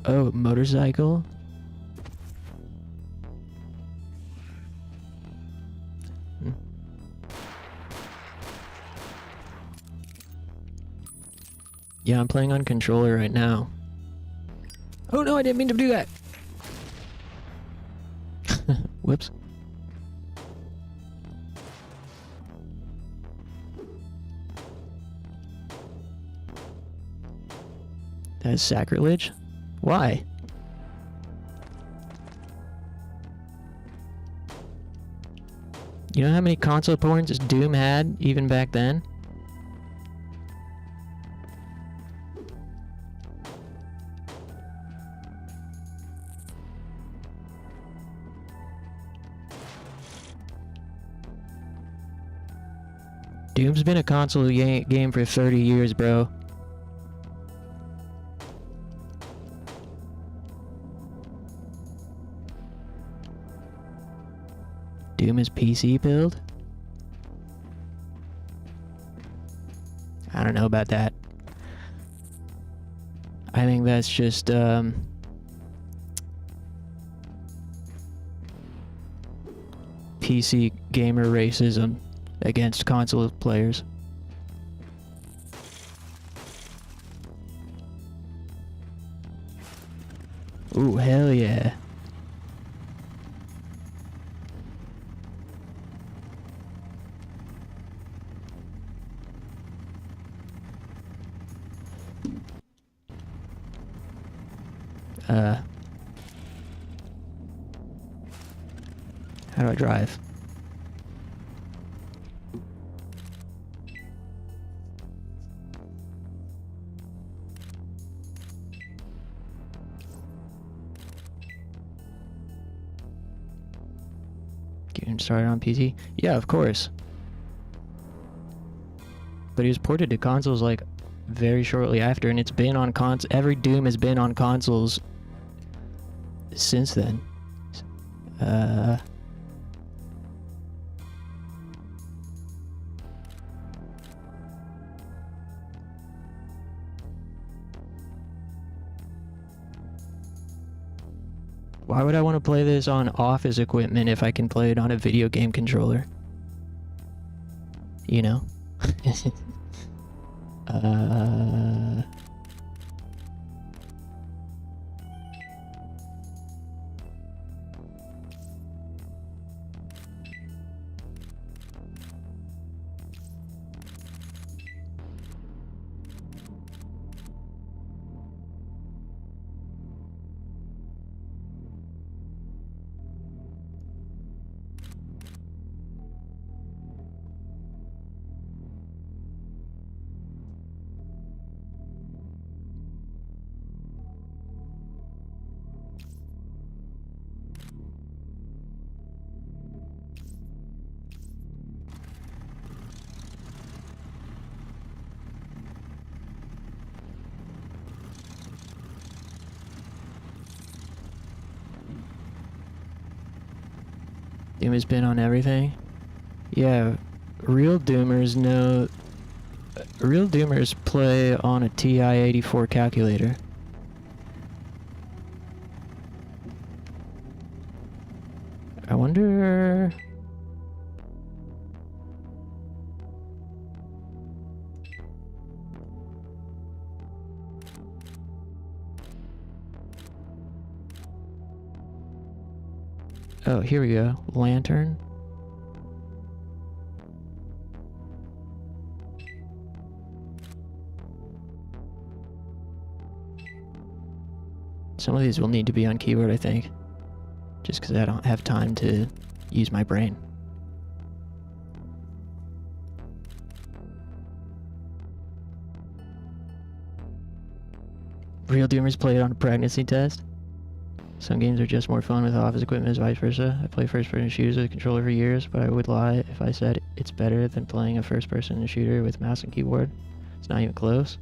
Oh, motorcycle. Yeah, I'm playing on controller right now. Oh no, I didn't mean to do that. Whoops. That is sacrilege? Why? You know how many console ports Doom had even back then? Doom's been a console game for 30 years, bro. Doom is PC build? I don't know about that. I think that's just PC gamer racism against console players. Ooh, hell yeah. How do I drive? Getting started on PC? Yeah, of course. But he was ported to consoles like very shortly after, and it's been on every Doom has been on consoles since then. Why would I want to play this on office equipment if I can play it on a video game controller? You know? Doom has been on everything. Yeah, real Doomers know. Real Doomers play on a TI-84 calculator. I wonder. Oh, here we go. Lantern. Some of these will need to be on keyboard, I think. Just because I don't have time to use my brain. Real Doomers play it on a pregnancy test. Some games are just more fun with office equipment as vice versa. I play first-person shooters with a controller for years, but I would lie if I said it's better than playing a first-person shooter with mouse and keyboard. It's not even close.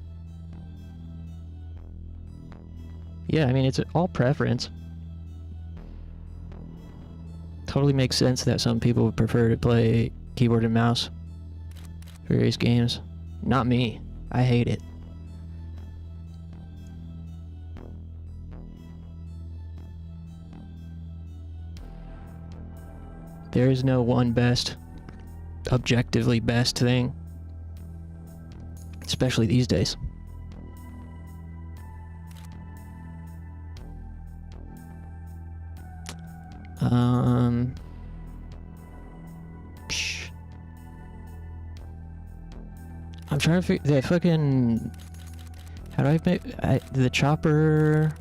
Yeah, I mean, it's all preference. Totally makes sense that some people would prefer to play keyboard and mouse for various games. Not me. I hate it. There is no one best, objectively best thing. Especially these days. I'm trying to figure that fucking. How do I make the chopper?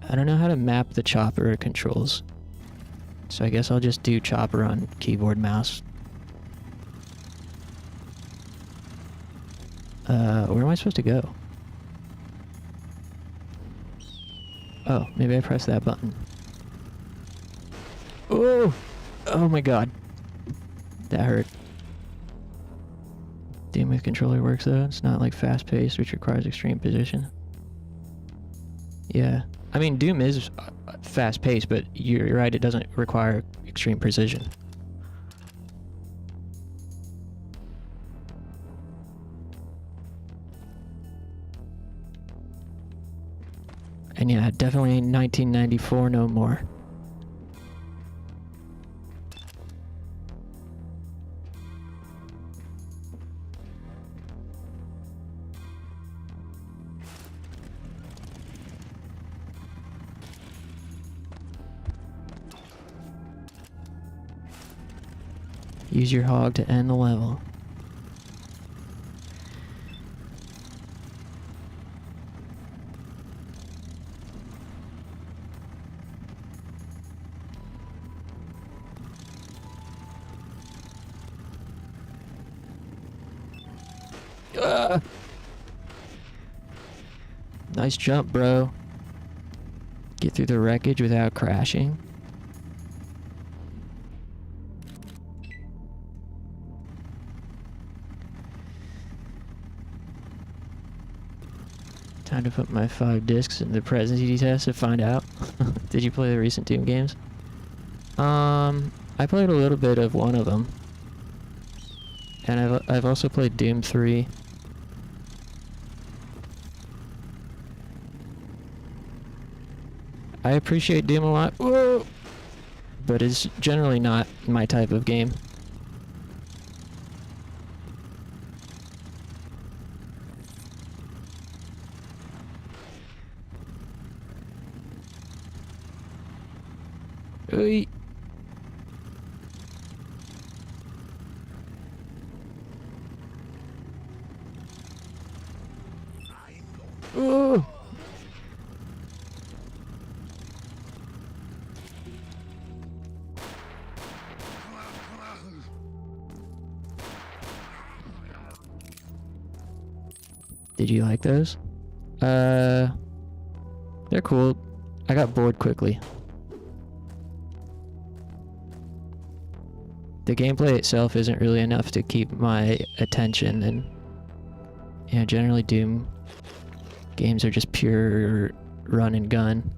I don't know how to map the chopper controls. So I guess I'll just do chopper on keyboard mouse. Where am I supposed to go? Oh, maybe I press that button. Oh! Oh my god. That hurt. Doom with controller works though. It's not like fast paced, which requires extreme position. Yeah. I mean, Doom is fast paced, but you're right, it doesn't require extreme precision. And yeah, definitely ain't 1994 no more. Use your hog to end the level. Nice jump, bro. Get through the wreckage without crashing. Time to put my 5 discs in the presidency test to find out. Did you play the recent Doom games? I played a little bit of one of them. And I've also played Doom 3. I appreciate Doom a lot. Whoa! But it's generally not my type of game. Oy. Oh. Did you like those? They're cool. I got bored quickly. The gameplay itself isn't really enough to keep my attention, and yeah, generally Doom games are just pure run and gun.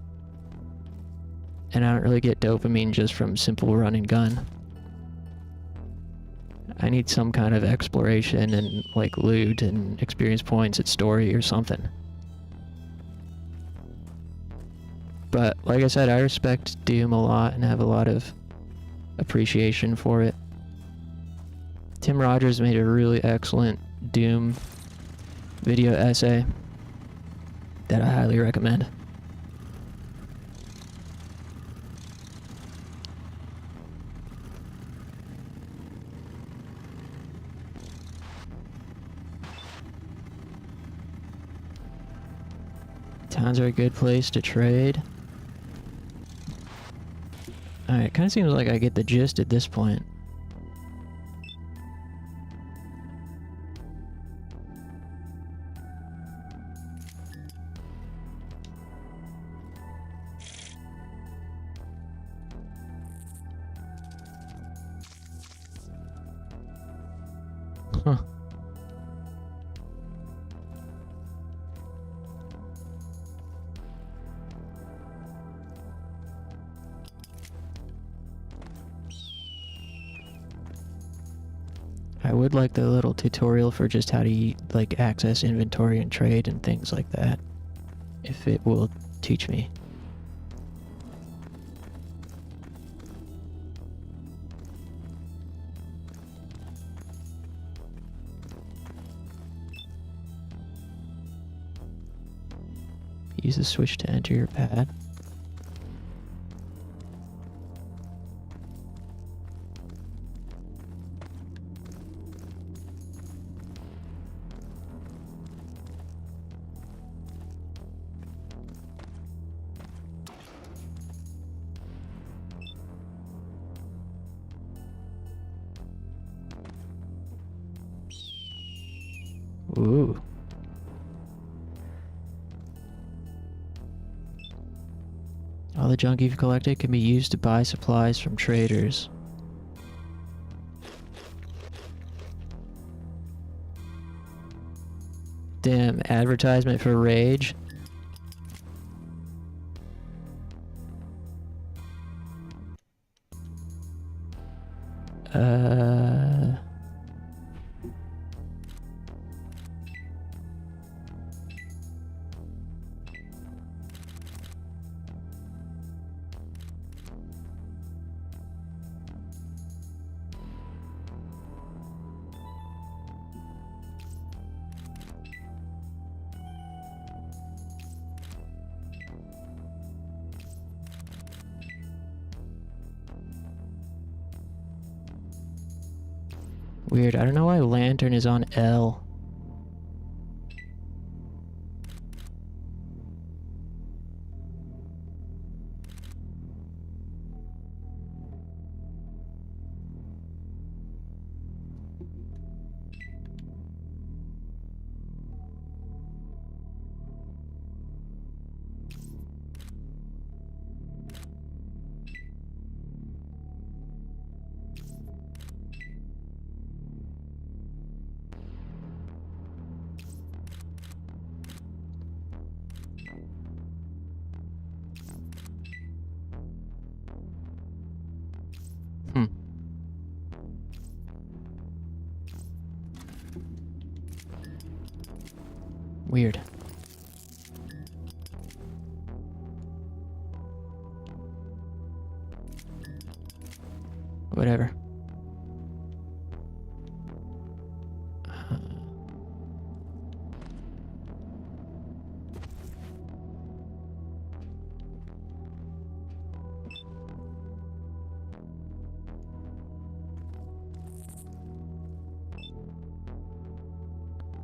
And I don't really get dopamine just from simple run and gun. I need some kind of exploration and like loot and experience points at story or something. But like I said, I respect Doom a lot and have a lot of appreciation for it. Tim Rogers made a really excellent Doom video essay that I highly recommend. Towns are a good place to trade. Alright, it kind of seems like I get the gist at this point. Huh. I would like the little tutorial for just how to like access inventory and trade and things like that, if it will teach me. Use the switch to enter your pad. Ooh. All the junk you've collected can be used to buy supplies from traders. Damn, advertisement for Rage. Weird, I don't know why Lantern is on L. Weird. Whatever.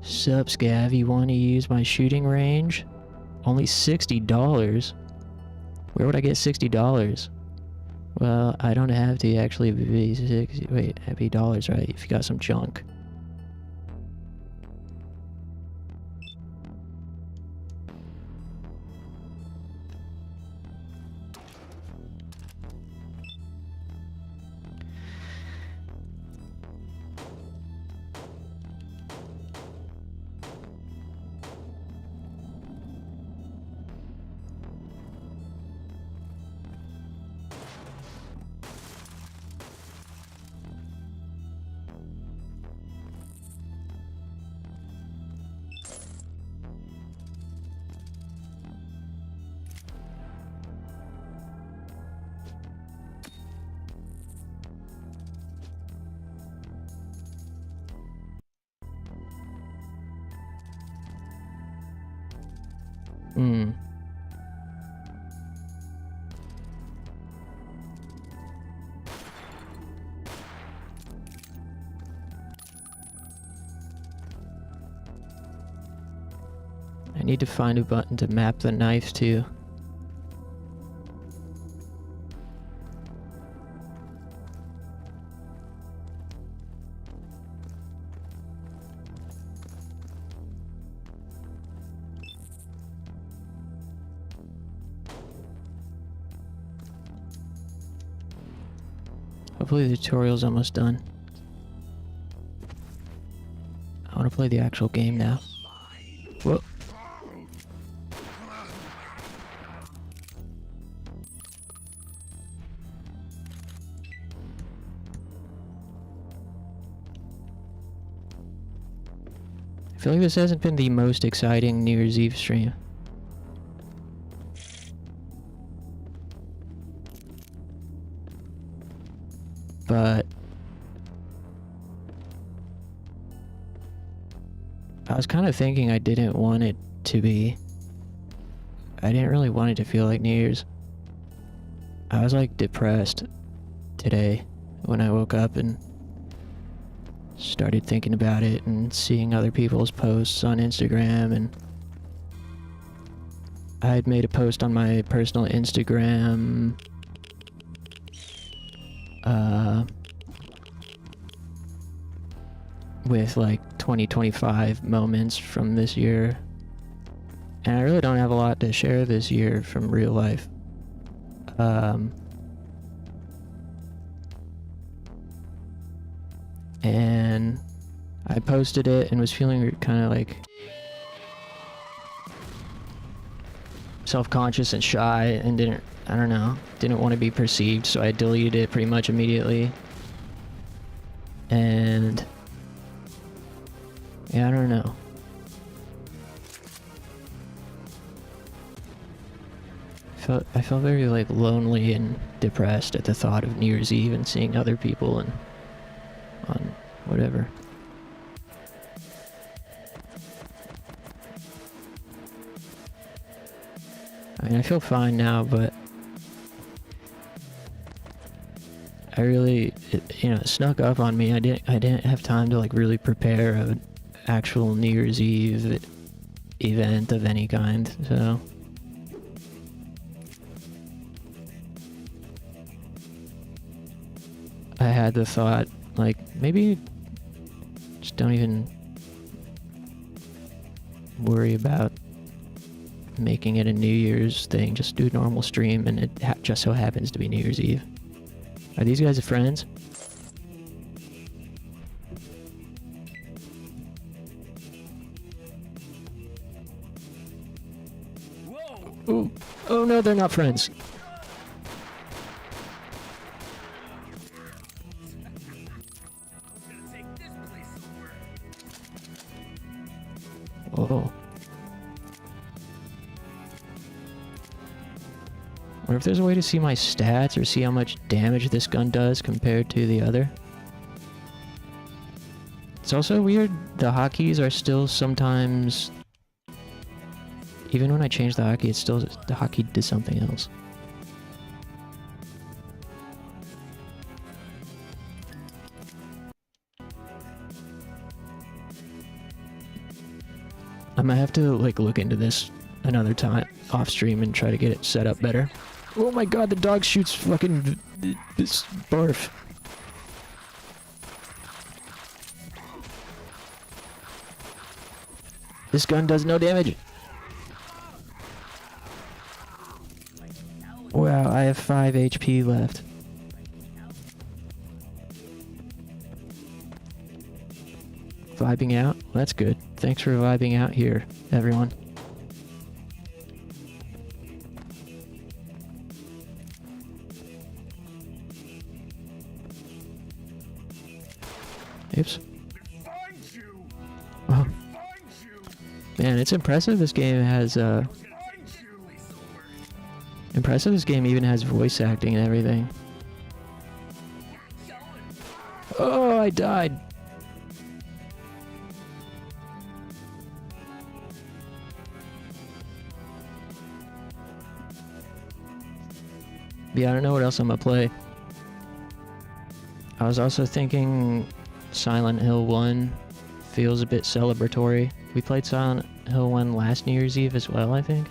Sup, Scav, you want to use my shooting range? Only $60? Where would I get $60? Well, I don't have to actually be 60. Wait, it'd be dollars, right? If you got some junk. Hmm. I need to find a button to map the knife to. Hopefully the tutorial's almost done. I want to play the actual game now. Whoa. I feel like this hasn't been the most exciting New Year's Eve stream. But I was kind of thinking I didn't want it to be. I didn't really want it to feel like New Year's. I was like depressed today when I woke up and started thinking about it and seeing other people's posts on Instagram, and I had made a post on my personal Instagram with like 2025 moments from this year, and I really don't have a lot to share this year from real life. And I posted it and was feeling kind of like self-conscious and shy, and didn't want to be perceived, so I deleted it pretty much immediately. And yeah, I don't know. I felt very like lonely and depressed at the thought of New Year's Eve and seeing other people and on whatever. I mean, I feel fine now, but I really, it snuck up on me. I didn't have time to like really prepare an actual New Year's Eve event of any kind, so I had the thought, like, maybe just don't even worry about making it a New Year's thing. Just do a normal stream, and it just so happens to be New Year's Eve. Are these guys friends? Whoa! Ooh. Oh no, they're not friends. Oh. Wonder if there's a way to see my stats or see how much damage this gun does compared to the other. It's also weird, the hotkeys are still sometimes... Even when I change the hotkey, it's still... the hotkey did something else. I might have to like look into this another time off stream and try to get it set up better. Oh my god, the dog shoots fucking this barf. This gun does no damage. Wow, I have 5 HP left. Vibing out? That's good. Thanks for vibing out here, everyone. Oops. Oh. Man, it's impressive this game has, impressive this game even has voice acting and everything. Oh, I died. Yeah, I don't know what else I'm gonna play. I was also thinking Silent Hill 1 feels a bit celebratory. We played Silent Hill 1 last New Year's Eve as well, I think.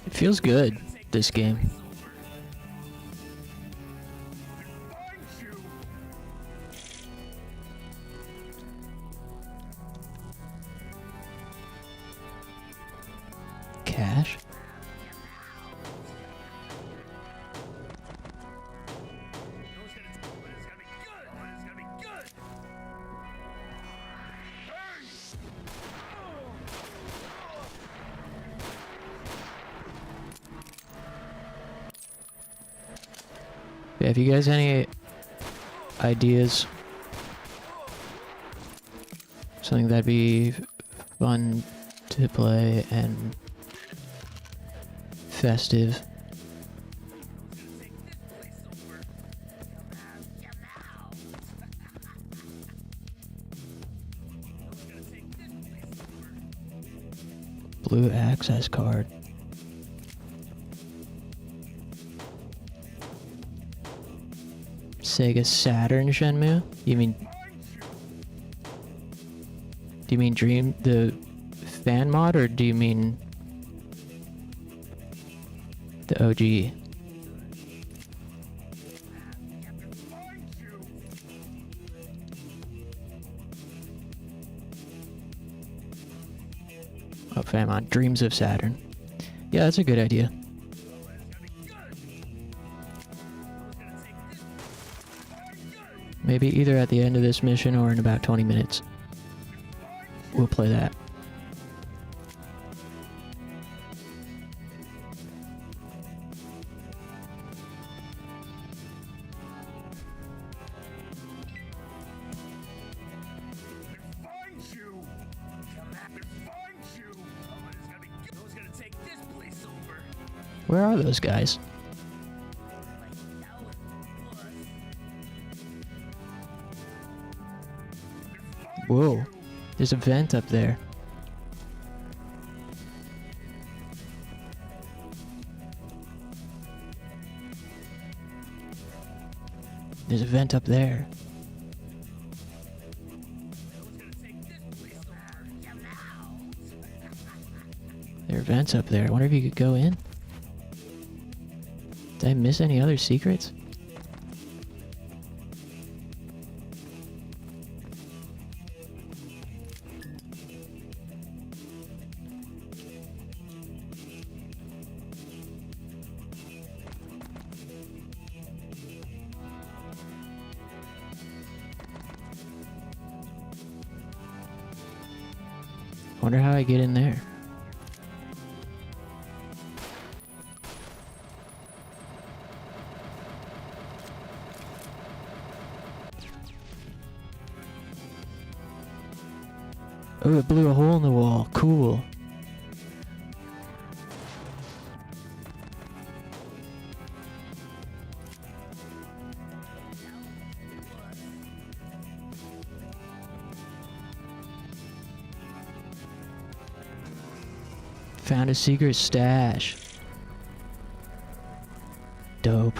It feels good, this game. Cash? Yeah, have you guys any ideas? Something that'd be fun to play and festive. Blue access card. Sega Saturn Shenmue? You mean... Do you mean Dream, the fan mod, or do you mean the OG? Oh, fan mod. Dreams of Saturn. Yeah, that's a good idea. Maybe either at the end of this mission or in about 20 minutes. We'll play that. Where are those guys? Whoa, there's a vent up there. There's a vent up there. There are vents up there. I wonder if you could go in. Did I miss any other secrets? Wonder how I get in there. blew a hole in the wall. Cool. Found a secret stash. Dope.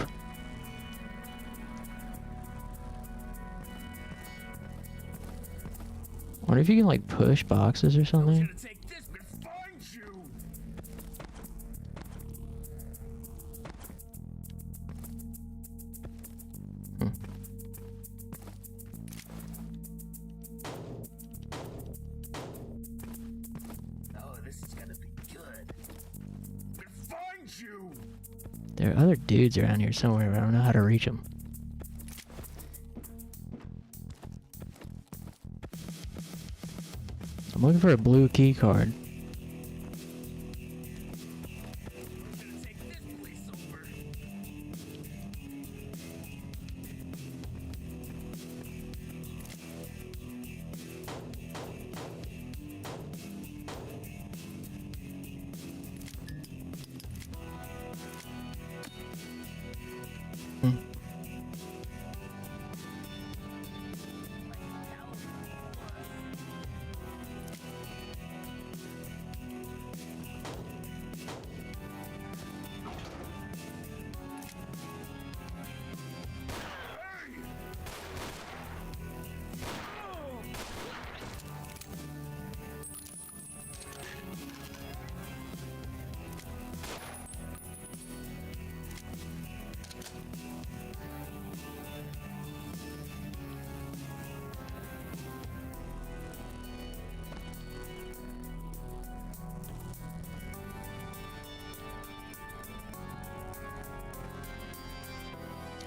Wonder if you can like push boxes or something. There are other dudes around here somewhere, but I don't know how to reach them. I'm looking for a blue key card.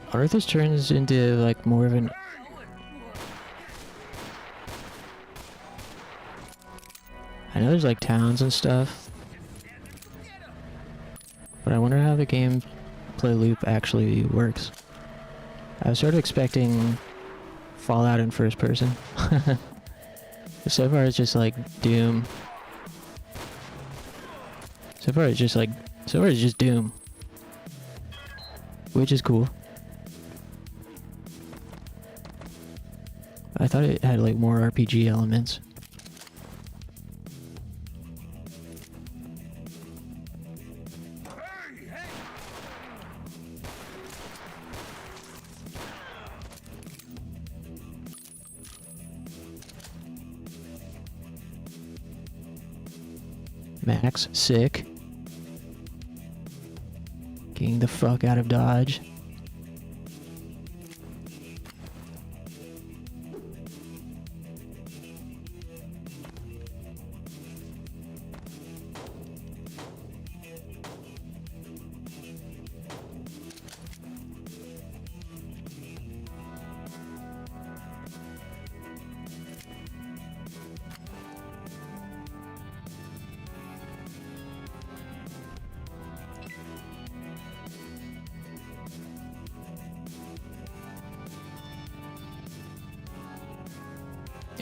I wonder if this turns into like more of an... I know there's like towns and stuff, but I wonder how the gameplay loop actually works. I was sort of expecting Fallout in first person. So far it's just like Doom. So far it's just Doom. Which is cool. I thought it had like more RPG elements. Max, sick. Getting the fuck out of Dodge.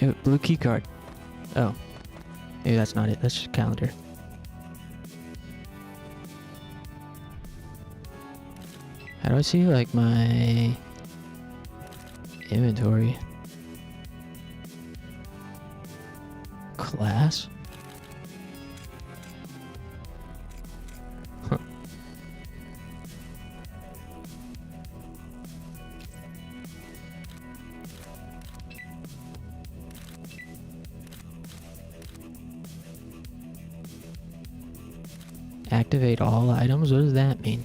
Ew, blue key card. Oh. Maybe that's not it. That's just calendar. How do I see like my inventory? Class? Huh. Activate all items? What does that mean?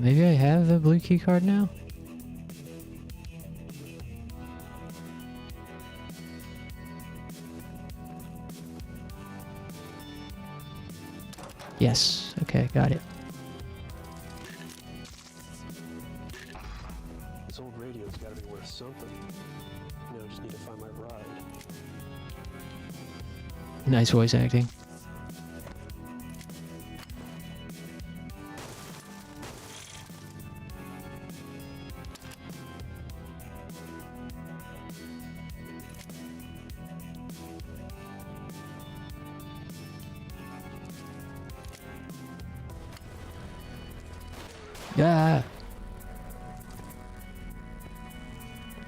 Maybe I have the blue key card now? Yes. Okay, got it. This old radio's gotta be worth something. You know, I just need to find my ride. Nice voice acting. Yeah.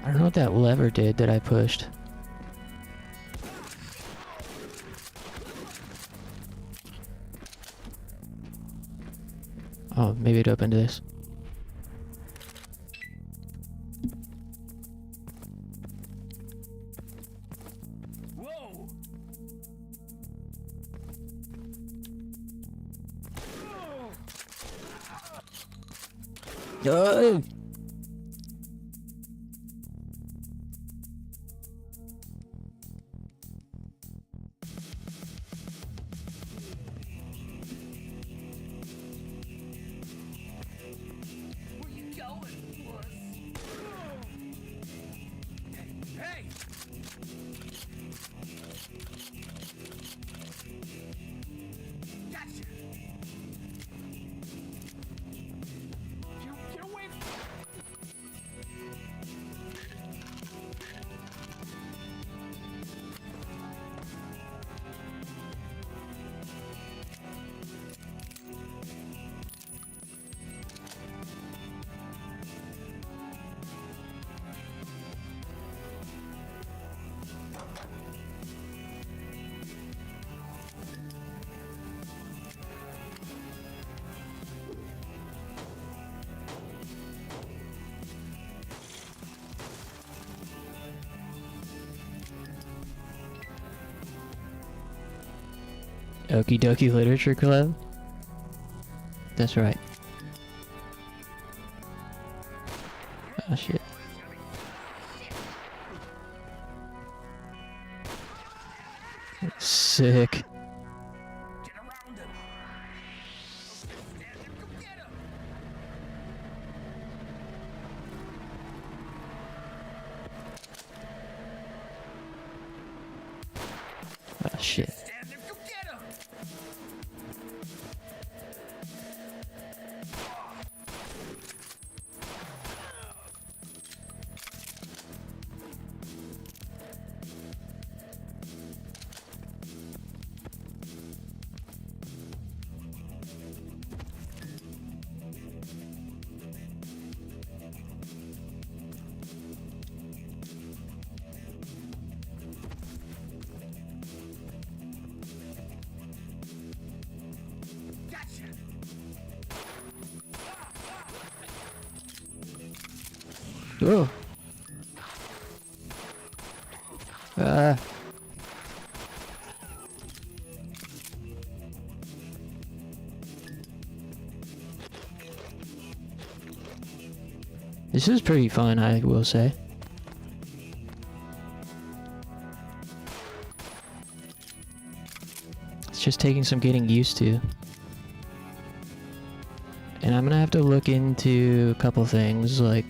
I don't know what that lever did that I pushed. Oh, maybe it opened this. Whoa! Oh! Where you going, puss? Hey! Gotcha! Get away from... Okie dokie Literature Club? That's right. Oh shit. Sick. Get around him! Stand him, go get him! Oh shit. Stand him, go get him! Gotcha! Oh. Ah. This is pretty fun, I will say. It's just taking some getting used to. And I'm gonna have to look into a couple things, like,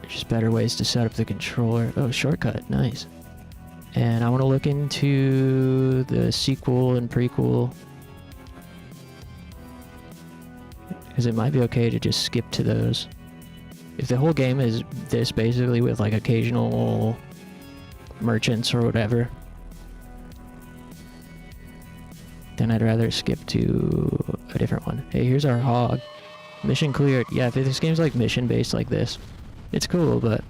just better ways to set up the controller. Oh, shortcut, nice. And I want to look into the sequel and prequel, because it might be okay to just skip to those. If the whole game is this, basically, with like occasional merchants or whatever, then I'd rather skip to a different one. Hey, here's our hog. Mission cleared. Yeah, if this game's like mission based like this, it's cool, but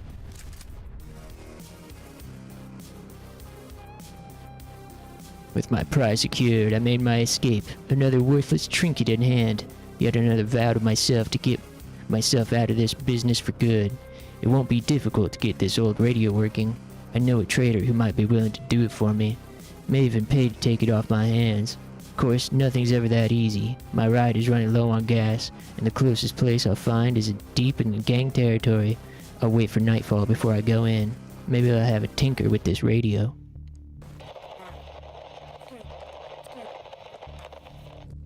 with my prize secured, I made my escape. Another worthless trinket in hand. Yet another vow to myself to get myself out of this business for good. It won't be difficult to get this old radio working. I know a trader who might be willing to do it for me. May even pay to take it off my hands. Of course, nothing's ever that easy. My ride is running low on gas, and the closest place I'll find is deep in gang territory. I'll wait for nightfall before I go in. Maybe I'll have a tinker with this radio.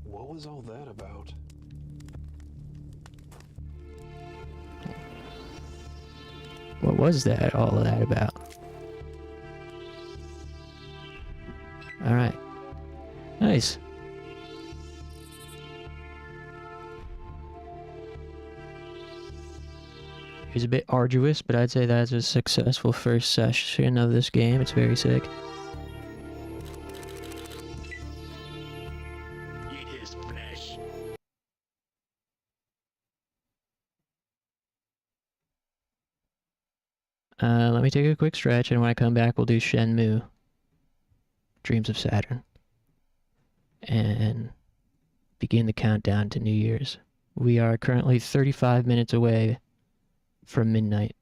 What was all that about? What was that, all of that about? Alright. Nice. It was a bit arduous, but I'd say that's a successful first session of this game. It's very sick. Eat his flesh. Let me take a quick stretch, and when I come back, we'll do Shenmue, Dreams of Saturn, and begin the countdown to New Year's. We are currently 35 minutes away from midnight.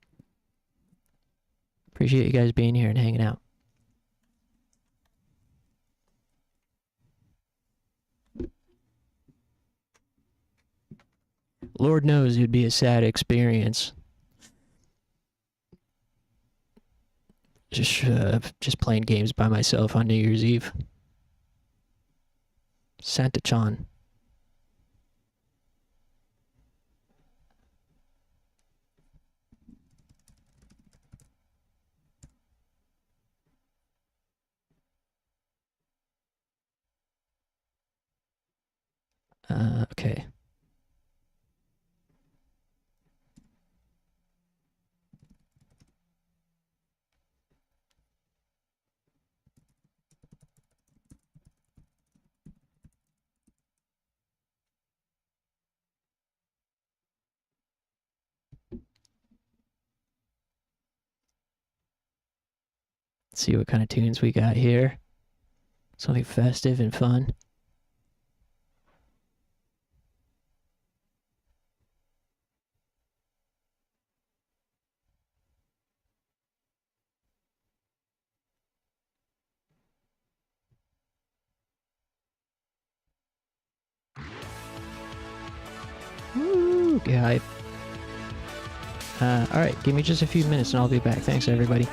Appreciate you guys being here and hanging out. Lord knows it'd be a sad experience. Just playing games by myself on New Year's Eve. Santa-chan. Okay. Let's see what kind of tunes we got here. Something festive and fun. Woo, get hype. Alright, give me just a few minutes and I'll be back. Thanks, everybody.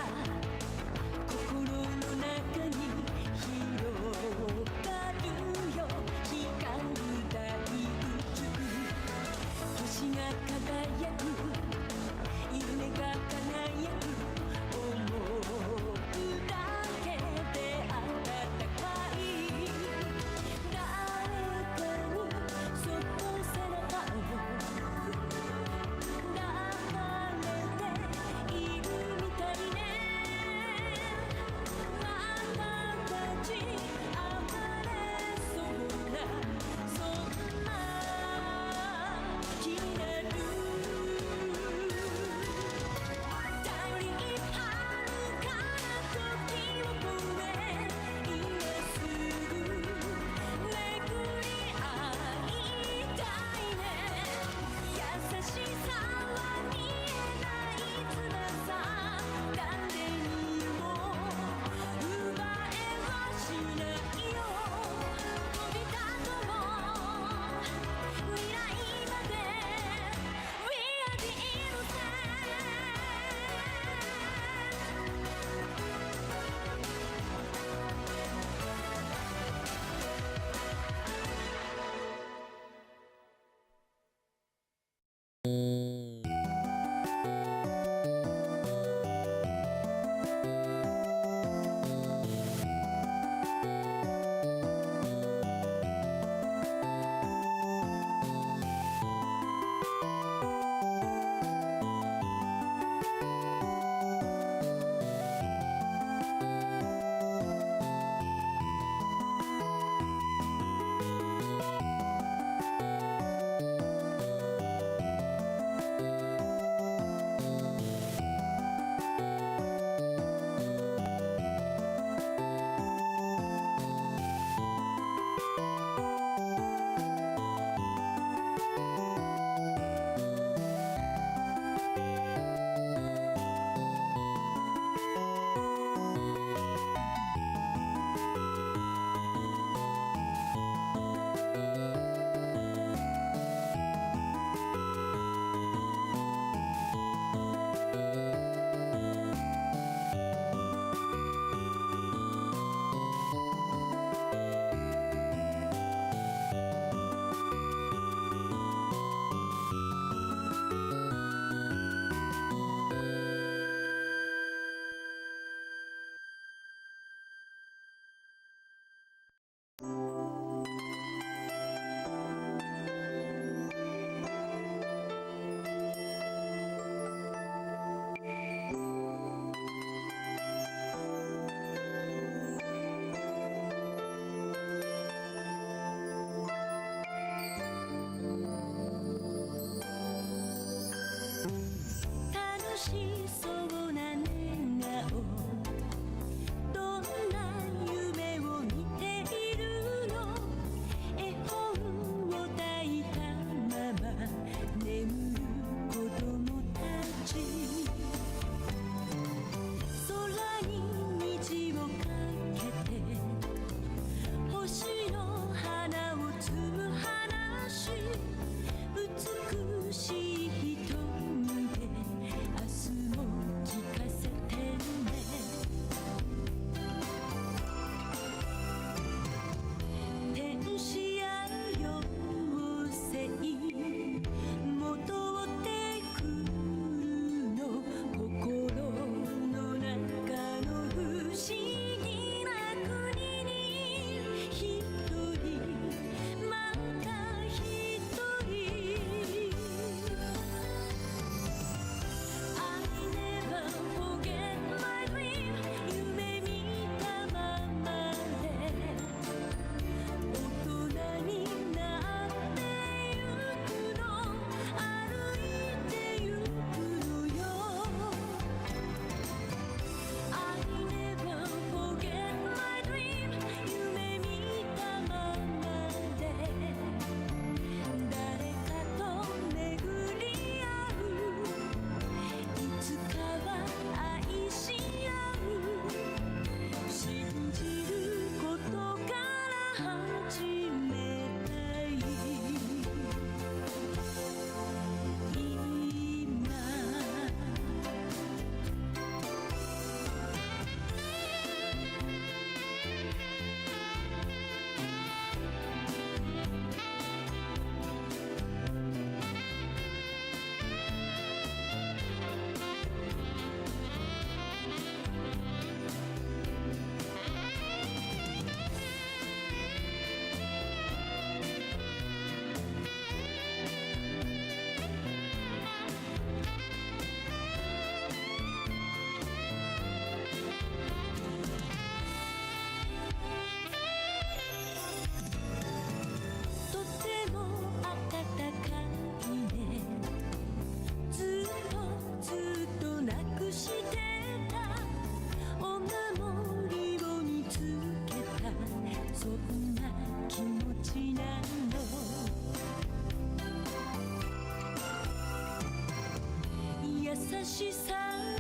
しさ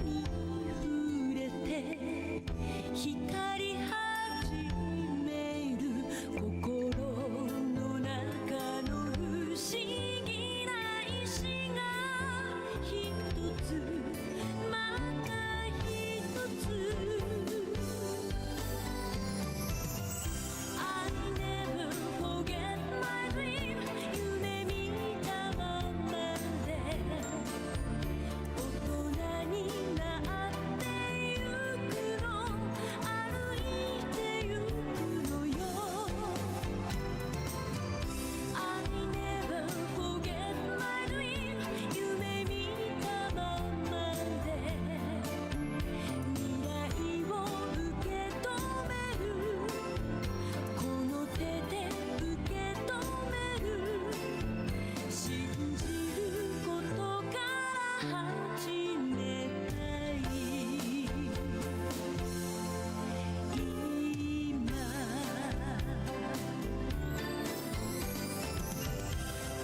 に触れて光り始める心の中の不思議な石が一つまた一つ I never forget my dream 夢見たままで大人になってゆくの歩いてゆくのよ I never forget my dream 夢見たままで未来を受け止めるこの手で受け止める信じることから始めたい今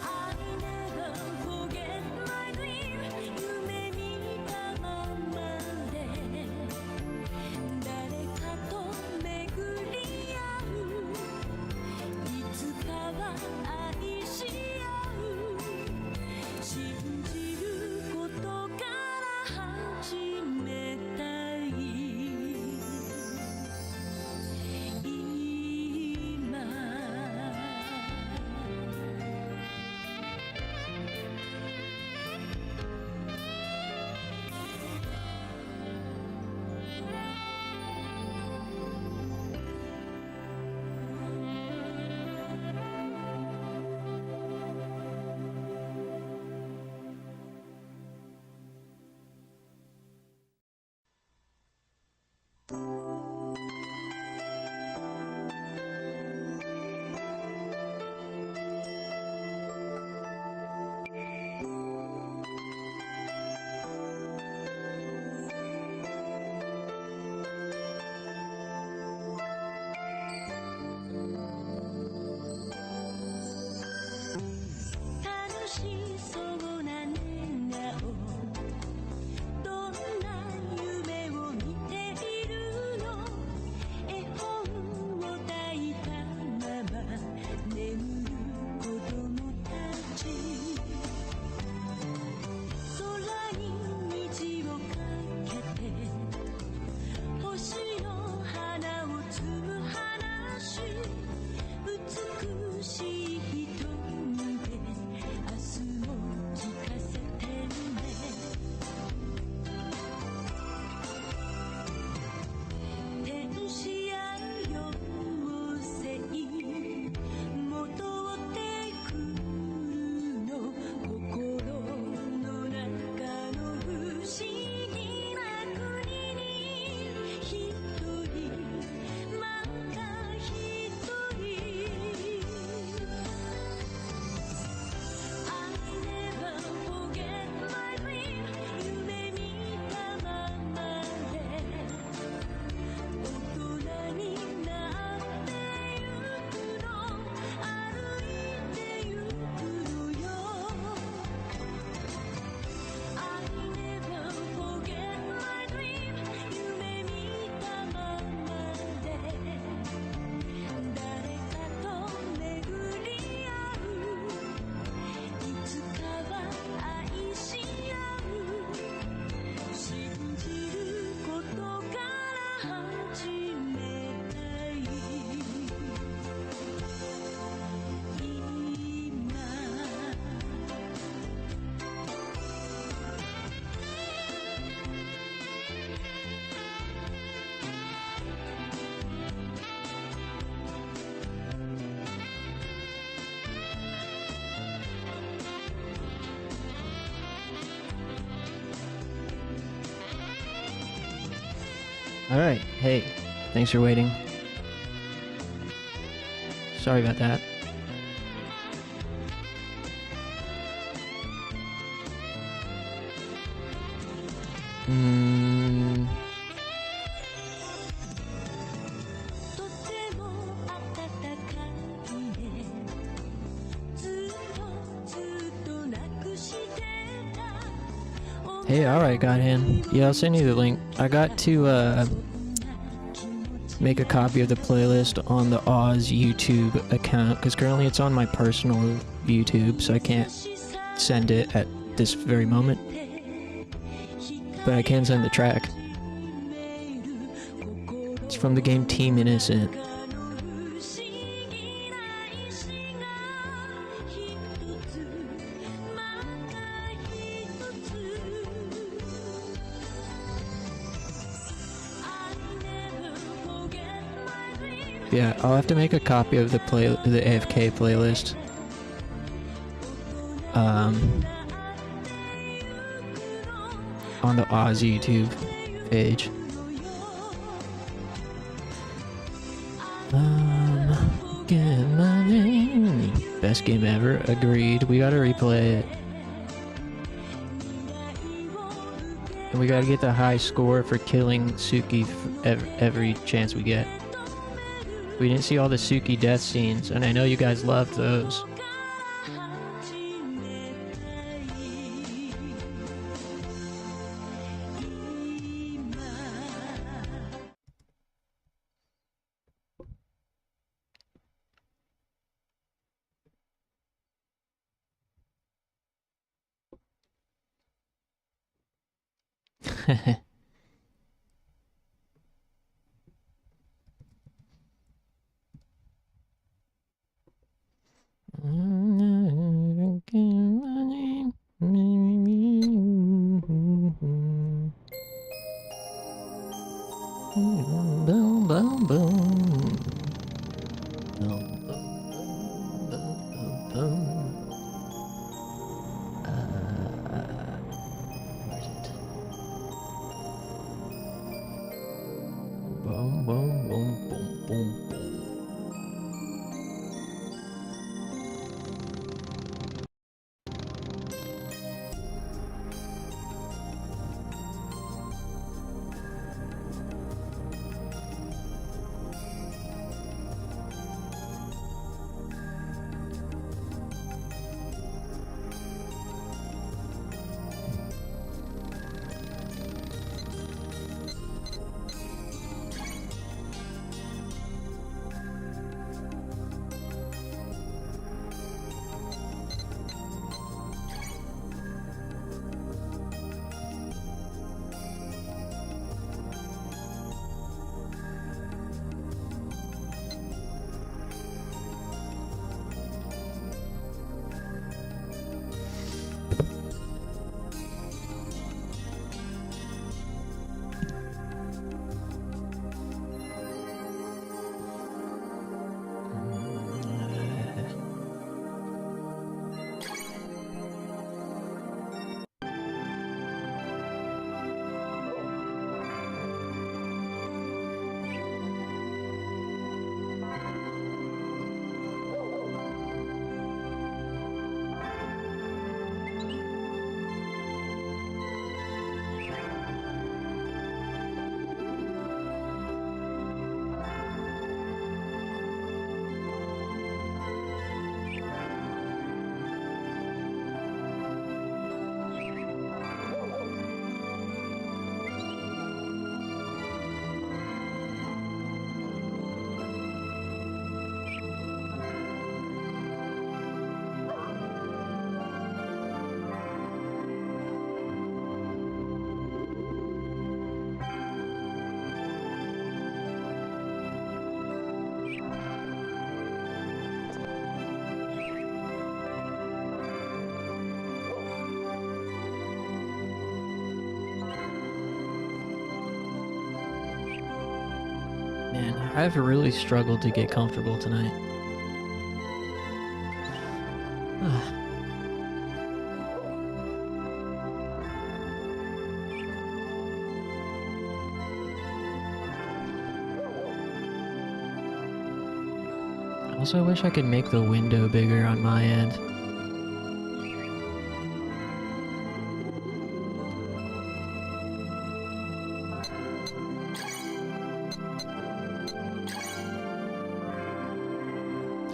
I never forget my dream 夢見たままで誰かと巡り合ういつかは愛し合う信じることから始めたい今 楽しそうな寝顔どんな夢を見ているの絵本を抱いたまま眠る子供たち空に虹をかけて星の花を摘む話美しい瞳で明日も聞かせてね天使や妖精戻ってくるの心の中の不思議な国に一人また一人 I never forget my dream 夢見たままで大人になってゆくの歩いてゆくのよ I never forget my dream 夢見たままで誰かと巡り合ういつかは愛し合う信じることから始めたい今 All right. Hey, thanks for waiting. Sorry about that. Mm. とても暖かいねずっとなくしてた思 Hey, alright, Godhand. Yeah, I'll send you the link. I got to make a copy of the playlist on the Oz YouTube account, because currently it's on my personal YouTube, so I can't send it at this very moment. But I can send the track. It's from the game Team Innocent. Yeah, I'll have to make a copy of the AFK playlist. On the Oz YouTube page. Get my name. Best game ever. Agreed. We gotta replay it. And we gotta get the high score for killing Suki every chance we get. We didn't see all the Suki death scenes, and I know you guys loved those. Boom, boom, boom. Boom, boom, boom, boom. Where's it? Boom, boom, boom, boom, boom, boom. Man, I've really struggled to get comfortable tonight. Also, I wish I could make the window bigger on my end.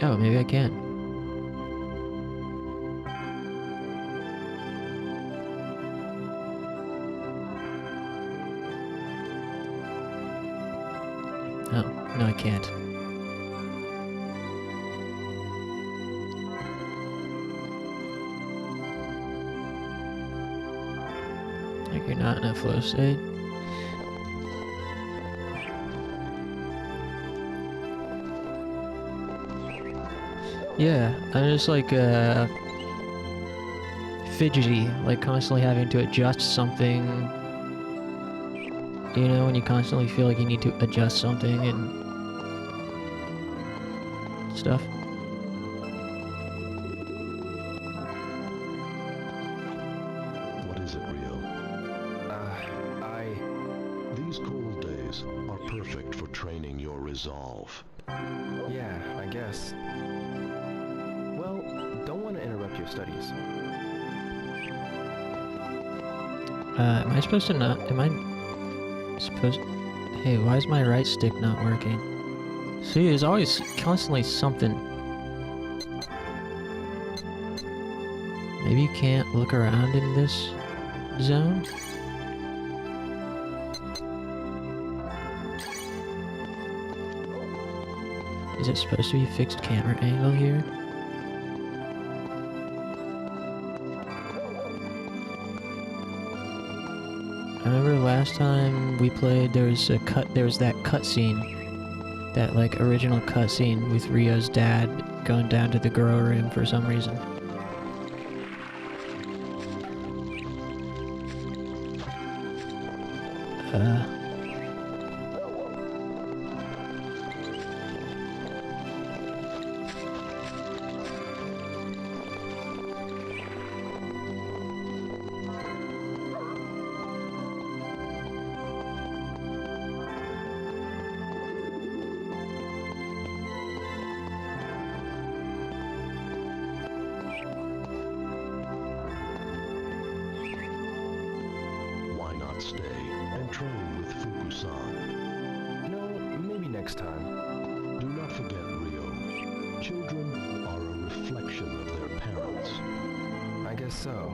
Oh, maybe I can. Oh, no, I can't. Like you're not in a flow state. Yeah, I'm just like fidgety, like constantly having to adjust something. You know, when you constantly feel like you need to adjust something and stuff. What is it, Rio? These cold days are perfect for training your resolve. Yeah, I guess. Well, don't want to interrupt your studies. Am I supposed to not? Am I supposed? Hey, why is my right stick not working? See, there's always constantly something. Maybe you can't look around in this zone? Is it supposed to be fixed camera angle here? I remember last time we played, there was that cutscene, that like original cutscene with Rio's dad going down to the grow room for some reason. Why not stay and train with Fuku-san? No, maybe next time. Do not forget, Rio. Children are a reflection of their parents. I guess so.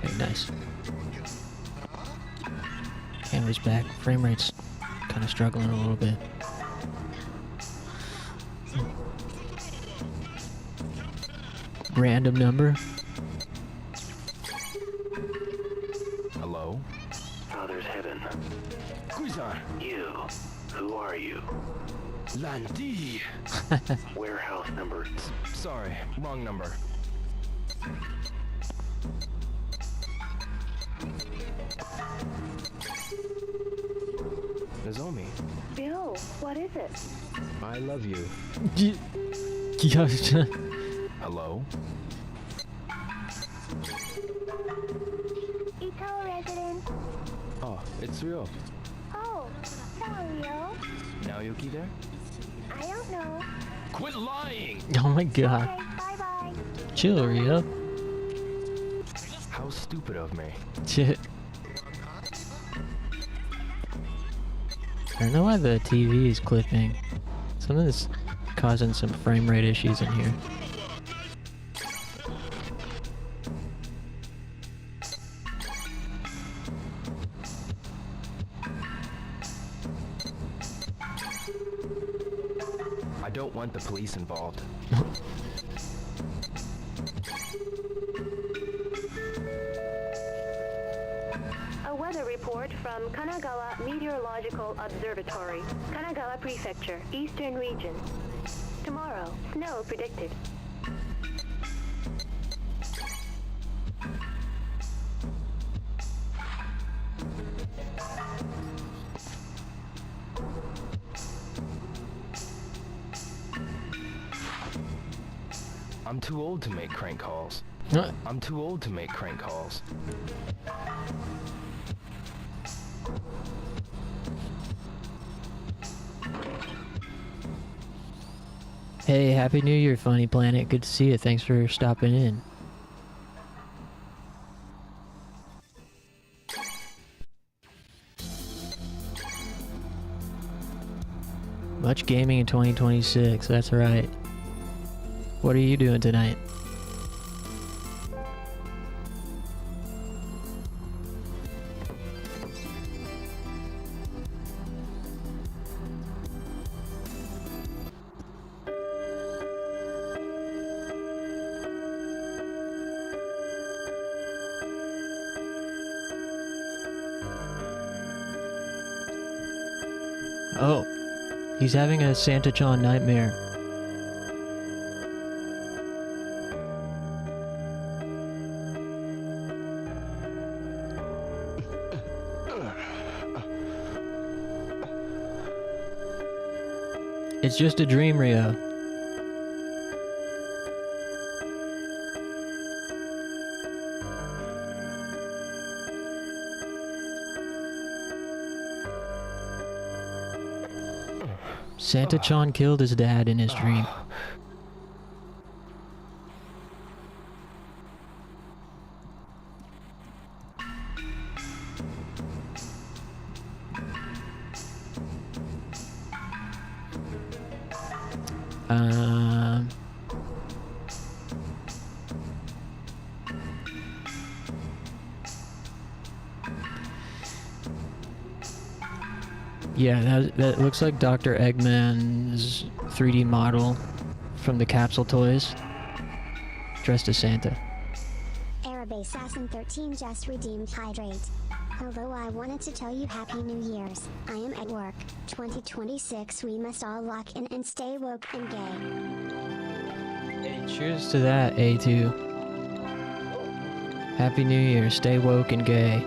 Okay, nice. Camera's back. Frame rate's kind of struggling a little bit. Random number. Hello? Father's heaven. Guizar! You. Who are you? Landy! Warehouse number. Sorry, wrong number. Nozomi, Bill, what is it? I love you. Hello? Ito resident. Oh, it's Rio. Oh, Rio. Now Yuki there? I don't know. Quit lying! Oh my god. Okay, bye-bye. Chill, Rio. How stupid of me. Shit. I don't know why the TV is clipping. Something's causing some frame rate issues in here. I don't want the police involved. A weather report from Kanagawa Meteorological Observatory, Kanagawa Prefecture, Eastern Region. Tomorrow, snow predicted. I'm too old to make crank calls. I'm too old to make crank calls. Hey, Happy New Year, Funny Planet. Good to see you. Thanks for stopping in. Much gaming in 2026, that's right. What are you doing tonight? Oh, he's having a Santa-chan nightmare. It's just a dream, Rio. Santa-chan killed his dad in his dream. Yeah, that looks like Dr. Eggman's 3D model from the Capsule Toys, dressed as Santa. Arab Assassin 13 just redeemed Hydrate. Hello, I wanted to tell you Happy New Year's. I am at work. 2026 we must all lock in and stay woke and gay. Hey, cheers to that, A2. Happy New Year, stay woke and gay.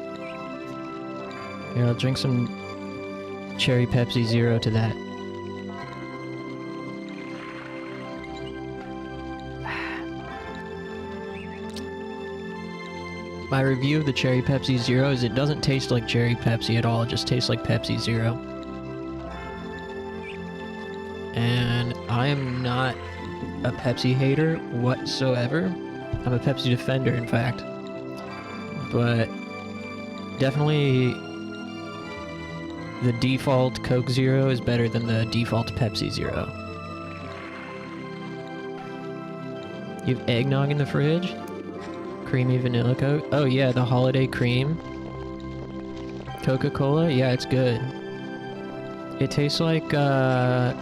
Here, I'll drink some Cherry Pepsi Zero to that. My review of the Cherry Pepsi Zero is it doesn't taste like Cherry Pepsi at all, it just tastes like Pepsi Zero. And I am not a Pepsi hater whatsoever. I'm a Pepsi defender, in fact. But definitely the default Coke Zero is better than the default Pepsi Zero. You have eggnog in the fridge? Creamy vanilla Coke? Oh yeah, the holiday cream. Coca-Cola? Yeah, it's good. It tastes like, yeah,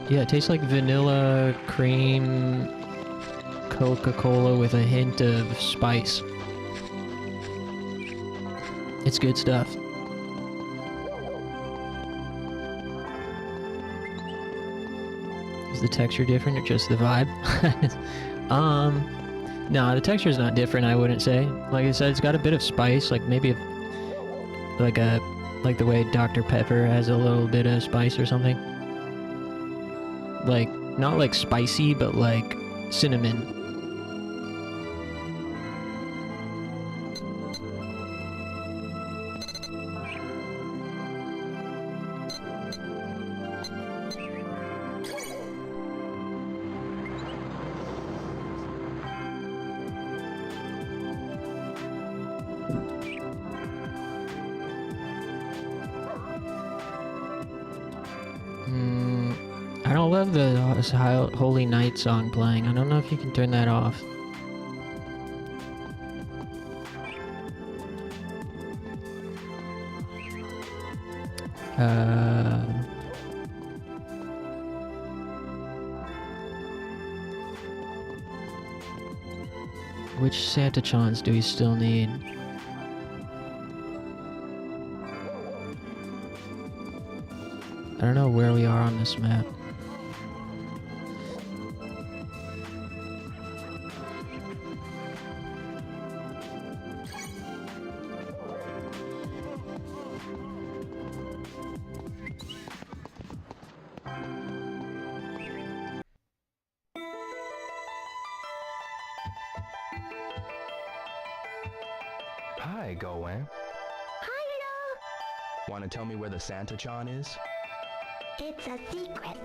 it tastes like vanilla cream Coca-Cola with a hint of spice. It's good stuff. Is the texture different or just the vibe? No, the texture is not different, I wouldn't say. Like I said, it's got a bit of spice, like maybe like the way Dr. Pepper has a little bit of spice or something. Like, not like spicy, but like cinnamon. I don't love the Holy Night song playing. I don't know if you can turn that off. Which Santa-chans do we still need? I don't know where we are on this map. Hi, Gowen. Hi, Want to tell me where the Santa-chan is? It's a secret.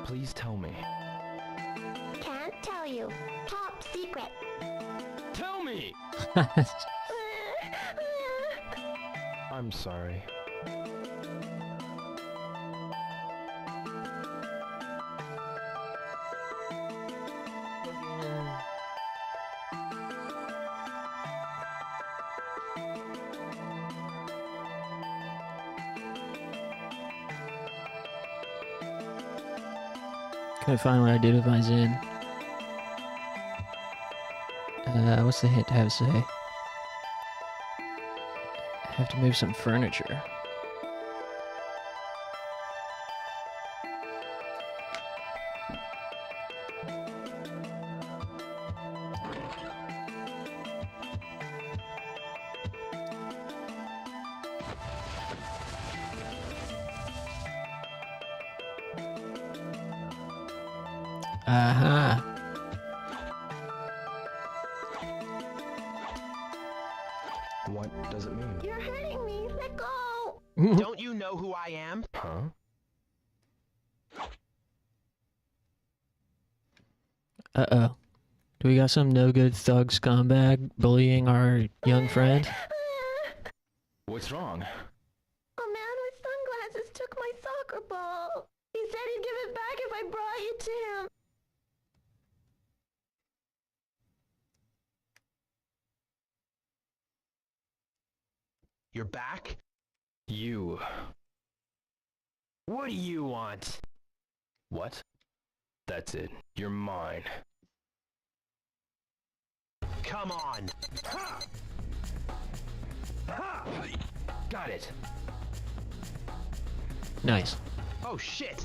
Please tell me. Can't tell you. Top secret. Tell me! I'm sorry. Couldn't find what I did with my Zen. What's the hint have to say? I have to move some furniture. Aha. What does it mean? You're hurting me. Let go. Don't you know who I am? Huh? Uh-oh. Do we got some no-good thug scumbag bullying our young friend? What's wrong? A man with sunglasses took my soccer ball. He said he'd give it back if I brought you to him. You're back? You. What do you want? What? That's it. You're mine. Come on. Ha! Ha! Got it. Nice. Oh shit!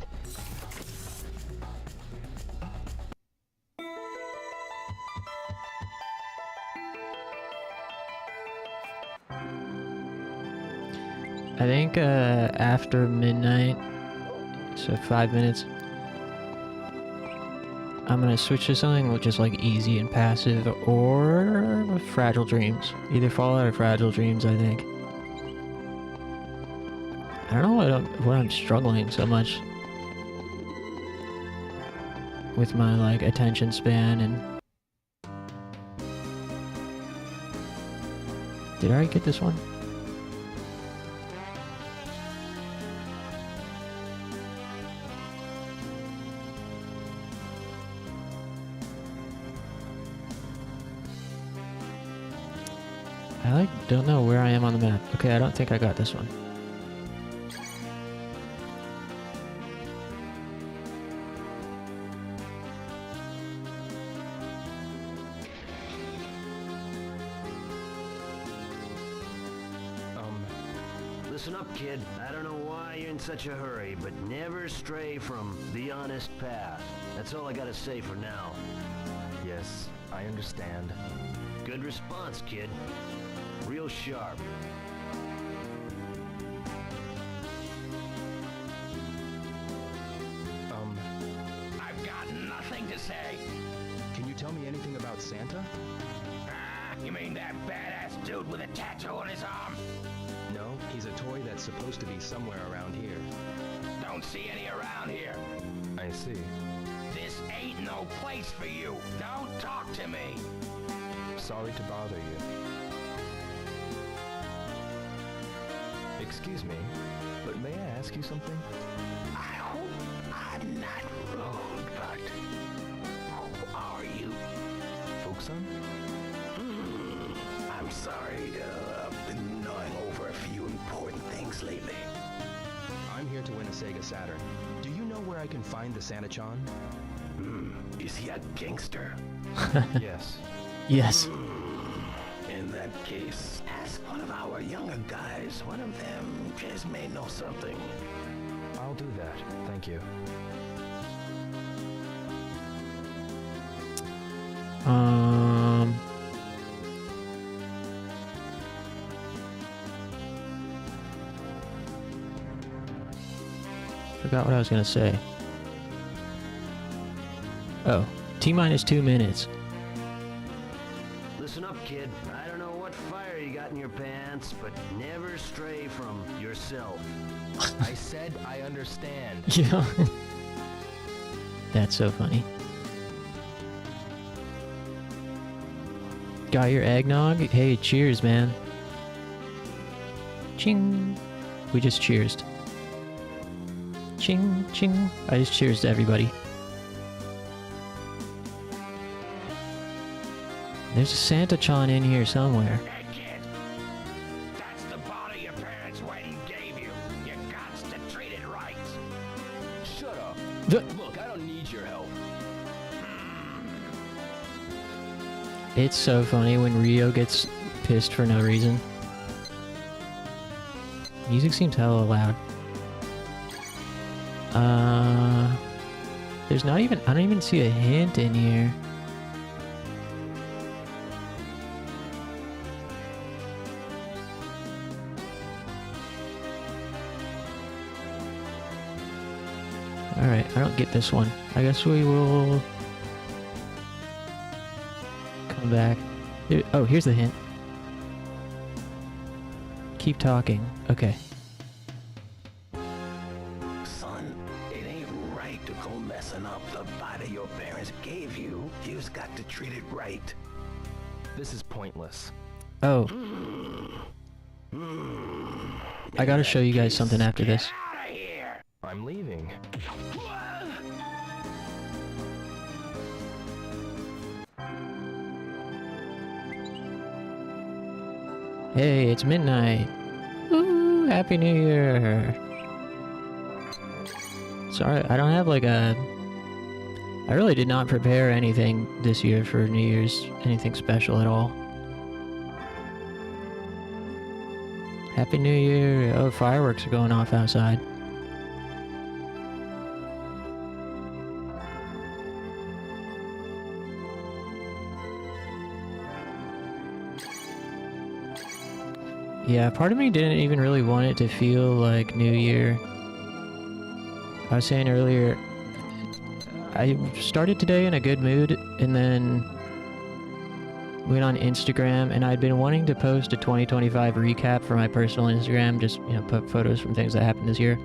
I think after midnight, so 5 minutes, I'm gonna switch to something which is like easy and passive, or Fragile Dreams. Either Fallout or Fragile Dreams, I think. I don't know what I'm struggling so much with my like attention span and. Did I already get this one? I like don't know where I am on the map. Okay, I don't think I got this one. Listen up, kid. I don't know why you're in such a hurry, but never stray from the honest path. That's all I gotta say for now. Yes, I understand. Good response, kid. Real sharp. I've got nothing to say. Can you tell me anything about Santa? You mean that badass dude with a tattoo on his arm? No, he's a toy that's supposed to be somewhere around here. Don't see any around here. I see. This ain't no place for you. Don't talk to me. Sorry to bother you. Excuse me, but may I ask you something? I hope I'm not rude, but who are you? Folkson? I'm sorry. I've been gnawing over a few important things lately. I'm here to win a Sega Saturn. Do you know where I can find the Santa-chan? Is he a gangster? Yes. Yes. In that case, ask one of our younger guys. One of them just may know something. I'll do that. Thank you. Forgot what I was gonna say. Oh, T-minus 2 minutes. Listen up, kid. I don't know what fire you got in your pants, but never stray from yourself. I said I understand. Yeah. That's so funny. Got your eggnog? Hey, cheers, man. Ching. We just cheersed. Ching, ching. I just cheers to everybody. There's a Santa-chan in here somewhere. Hey, kid. That's the body your parents' wedding gave you. You got to treat it right. Shut up. Look, I don't need your help. It's so funny when Rio gets pissed for no reason. Music seems hella loud. There's not even, I don't even see a hint in here. Alright, I don't get this one. I guess we will come back. Oh, here's the hint. Keep talking. Okay. Son, it ain't right to go messing up the body your parents gave you. You've got to treat it right. This is pointless. Oh. I gotta show you guys something after this. I'm leaving. Hey, it's midnight. Woo, Happy New Year. Sorry, I don't have like a... I really did not prepare anything this year for New Year's, anything special at all. Happy New Year. Oh, fireworks are going off outside. Yeah, part of me didn't even really want it to feel like New Year. I was saying earlier, I started today in a good mood, and then went on Instagram, and I'd been wanting to post a 2025 recap for my personal Instagram, just, you know, put photos from things that happened this year.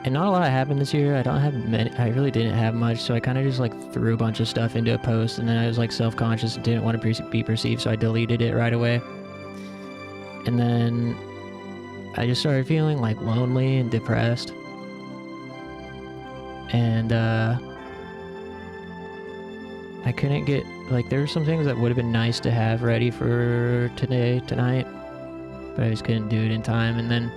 And not a lot happened this year. I really didn't have much, so I kind of just like threw a bunch of stuff into a post, and then I was like self-conscious and didn't want to be perceived, so I deleted it right away. And then I just started feeling like lonely and depressed. And I couldn't get, like, there were some things that would have been nice to have ready for tonight, but I just couldn't do it in time. And then,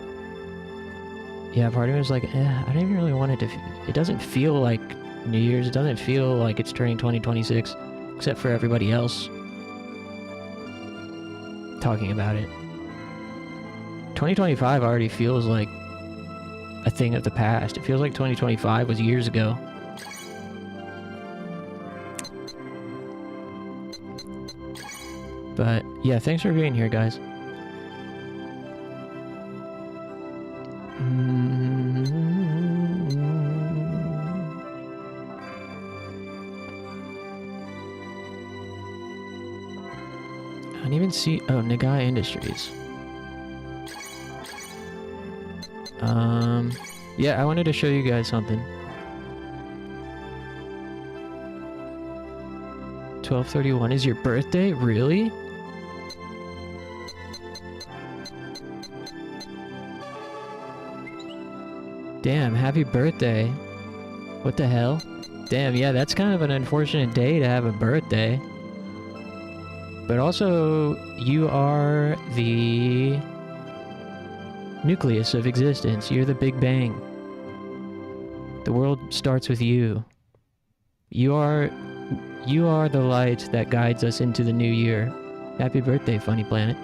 yeah, part of me was like, I don't even really want it to, it doesn't feel like New Year's, it doesn't feel like it's turning 2026, except for everybody else talking about it. 2025 already feels like a thing of the past. It feels like 2025 was years ago. But yeah, thanks for being here, guys. I didn't even see... Oh, Nagai Industries. Yeah, I wanted to show you guys something. 12/31 is your birthday? Really? Damn, happy birthday. What the hell? Damn, yeah, that's kind of an unfortunate day to have a birthday. But also, you are the nucleus of existence. You're the Big Bang. The world starts with you. You are the light that guides us into the new year. Happy birthday, Funny Planet.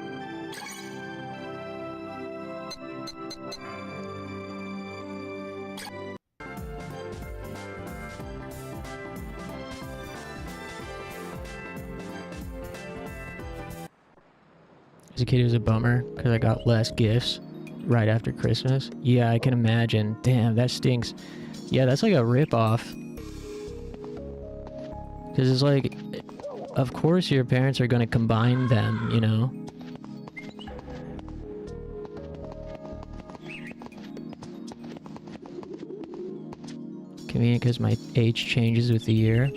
As a kid, it was a bummer because I got less gifts right after Christmas. Yeah, I can imagine. Damn, that stinks. Yeah, that's like a rip-off. Because it's like, of course your parents are going to combine them, you know? Convenient because my age changes with the year.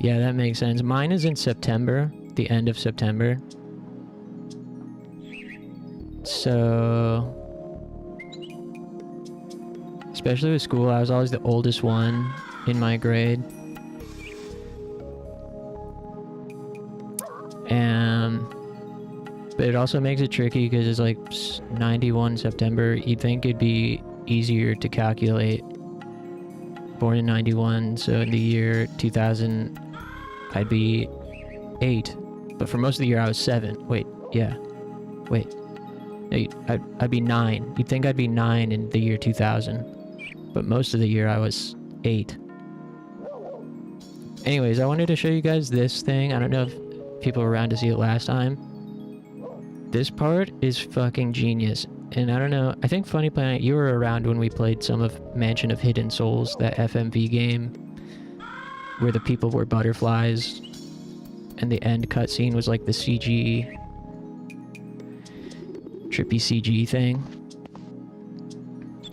Yeah, that makes sense. Mine is in September, the end of September. So, especially with school, I was always the oldest one in my grade. But it also makes it tricky because it's like 91 September. You'd think it'd be easier to calculate. Born in 91, so in the year 2000, I'd be 8. But for most of the year, I was 7. Wait, yeah. Wait. No, I'd be 9. You'd think I'd be 9 in the year 2000. But most of the year, I was 8. Anyways, I wanted to show you guys this thing. I don't know if people were around to see it last time. This part is fucking genius. And I don't know, I think Funny Planet, you were around when we played some of Mansion of Hidden Souls, that FMV game where the people were butterflies and the end cutscene was like the CG, trippy CG thing.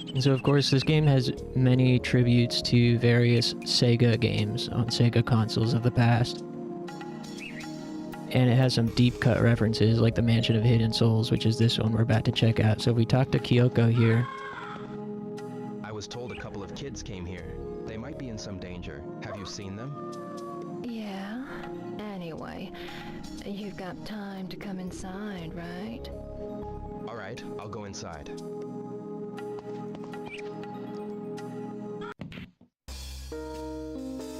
And so of course this game has many tributes to various Sega games on Sega consoles of the past. And it has some deep cut references like the Mansion of Hidden Souls, which is this one we're about to check out. So we talked to Kyoko here. I was told a couple of kids came here. They might be in some danger. Have you seen them? Yeah. Anyway, you've got time to come inside, right? All right, I'll go inside.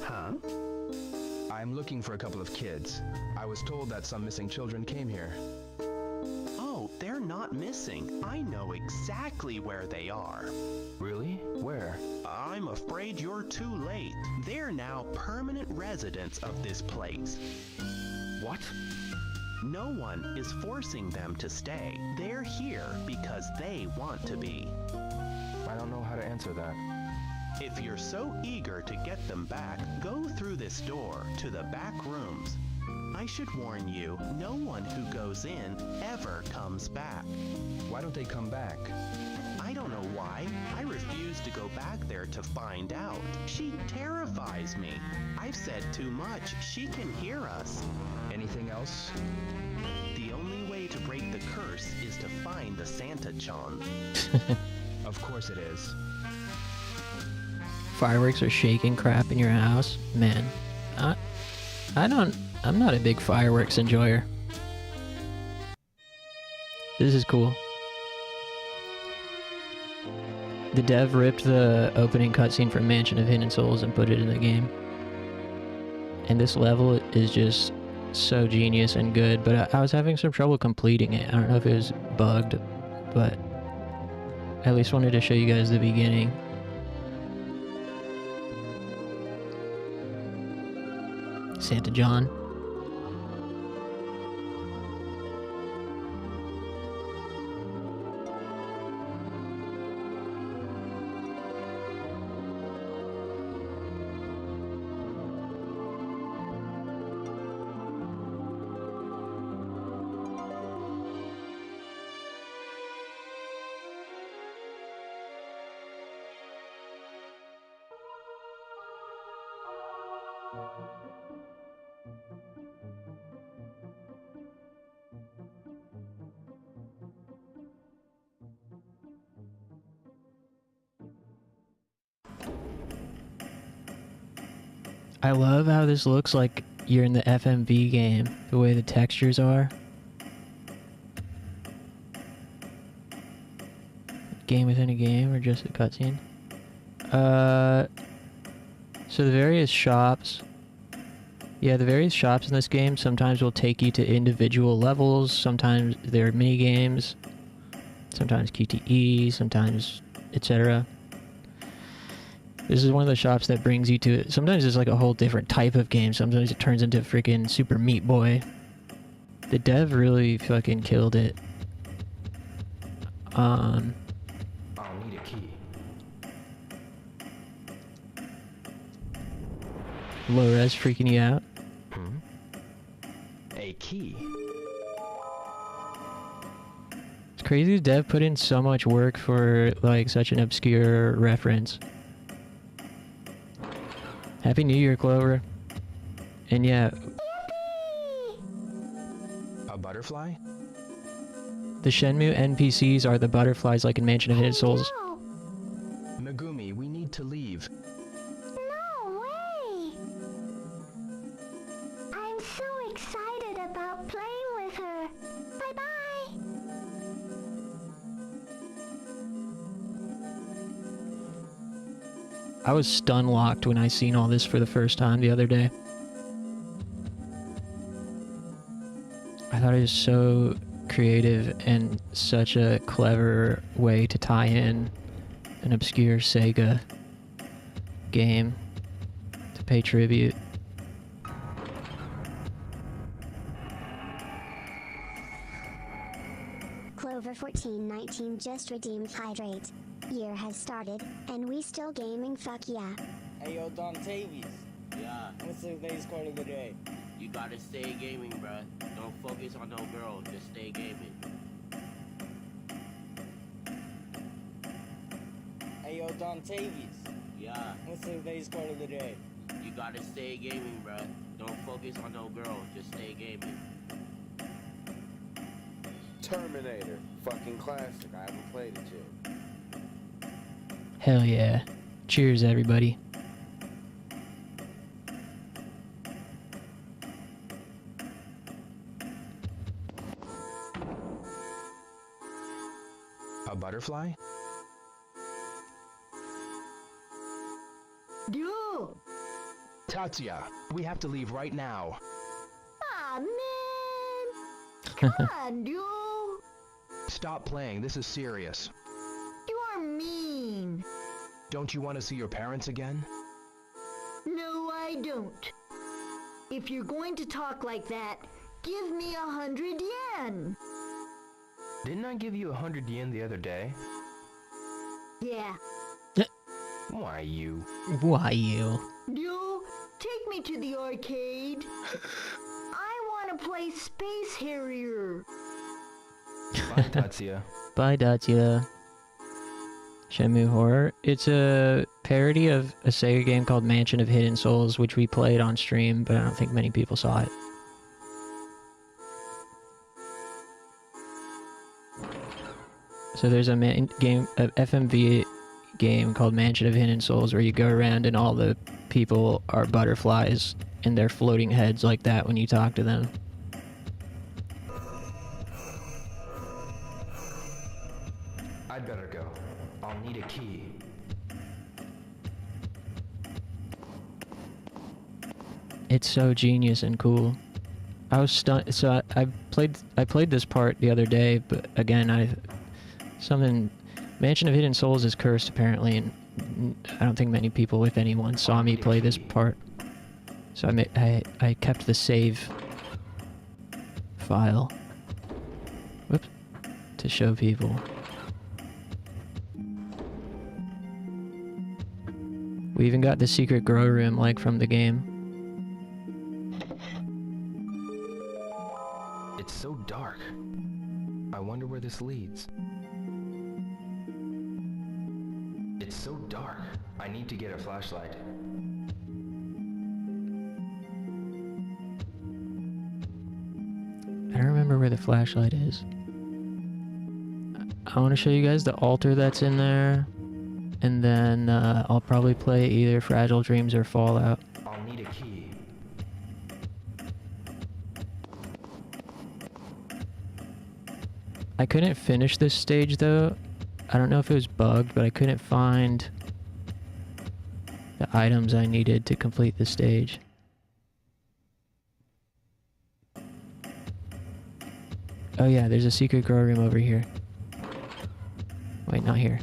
Huh? I'm looking for a couple of kids. I was told that some missing children came here. Oh, they're not missing. I know exactly where they are. Really? Where? I'm afraid you're too late. They're now permanent residents of this place. What? No one is forcing them to stay. They're here because they want to be. I don't know how to answer that. If you're so eager to get them back, go through this door to the back rooms. I should warn you, no one who goes in ever comes back. Why don't they come back? I don't know why. I refuse to go back there to find out. She terrifies me. I've said too much. She can hear us. Anything else? The only way to break the curse is to find the Santa-chan. Of course it is. Fireworks are shaking crap in your house? Man, I'm not a big fireworks enjoyer. This is cool. The dev ripped the opening cutscene from Mansion of Hidden Souls and put it in the game. And this level is just so genius and good, but I was having some trouble completing it. I don't know if it was bugged, but I at least wanted to show you guys the beginning. Santa John. I love how this looks like you're in the FMV game, the way the textures are. Game within a game or just a cutscene? So the various shops, yeah, the various shops in this game sometimes will take you to individual levels, sometimes they're mini games, sometimes QTE, sometimes etc. This is one of the shops that brings you to it. Sometimes it's like a whole different type of game. Sometimes it turns into freaking Super Meat Boy. The dev really fucking killed it. I'll need a key. Low res freaking you out? A key? It's crazy the dev put in so much work for like such an obscure reference. Happy New Year, Clover. And yeah, butterfly? The Shenmue NPCs are the butterflies like in Mansion of Hidden Souls. Megumi, we need to leave. No way! I'm so excited about playing with her. Bye-bye! I was stun locked when I seen all this for the first time the other day. I thought it was so creative and such a clever way to tie in an obscure Sega game to pay tribute. Clover 1419 just redeemed hydrate. Year has started, and we still gaming, fuck yeah. Hey yo, Don Tavies. Yeah. What's the latest card of the day? You gotta stay gaming, bruh. Don't focus on no girl, just stay gaming. Hey yo, Don Tavies. Yeah. What's the latest card of the day? You gotta stay gaming, bruh. Don't focus on no girl, just stay gaming. Terminator. Fucking classic. I haven't played it yet. Hell yeah. Cheers, everybody. A butterfly? Dude! Tatsuya, we have to leave right now. Aw, man! Come on, dude! Stop playing, this is serious. You're mean. Don't you want to see your parents again? No, I don't. If you're going to talk like that, give me 100 yen. Didn't I give you 100 yen the other day? Yeah. Why you? Why you? You take me to the arcade. I want to play Space Harrier. Bye, Tatsuya. Bye, Datya. Shenmue Horror. It's a parody of a Sega game called Mansion of Hidden Souls, which we played on stream, but I don't think many people saw it. So there's a FMV game called Mansion of Hidden Souls where you go around and all the people are butterflies and they're floating heads like that when you talk to them. I'd better go. I'll need a key. It's so genius and cool. I was stunned. So I played this part the other day, but again, Mansion of Hidden Souls is cursed apparently, and I don't think many people, if anyone, saw me play this part. So I kept the save file. Whoops. To show people. We even got the secret grow room like from the game. It's so dark. I wonder where this leads. It's so dark. I need to get a flashlight. I don't remember where the flashlight is. I want to show you guys the altar that's in there. And then I'll probably play either Fragile Dreams or Fallout. I'll need a key. I couldn't finish this stage though. I don't know if it was bugged, but I couldn't find the items I needed to complete the stage. Oh yeah, there's a secret grow room over here. Wait, not here.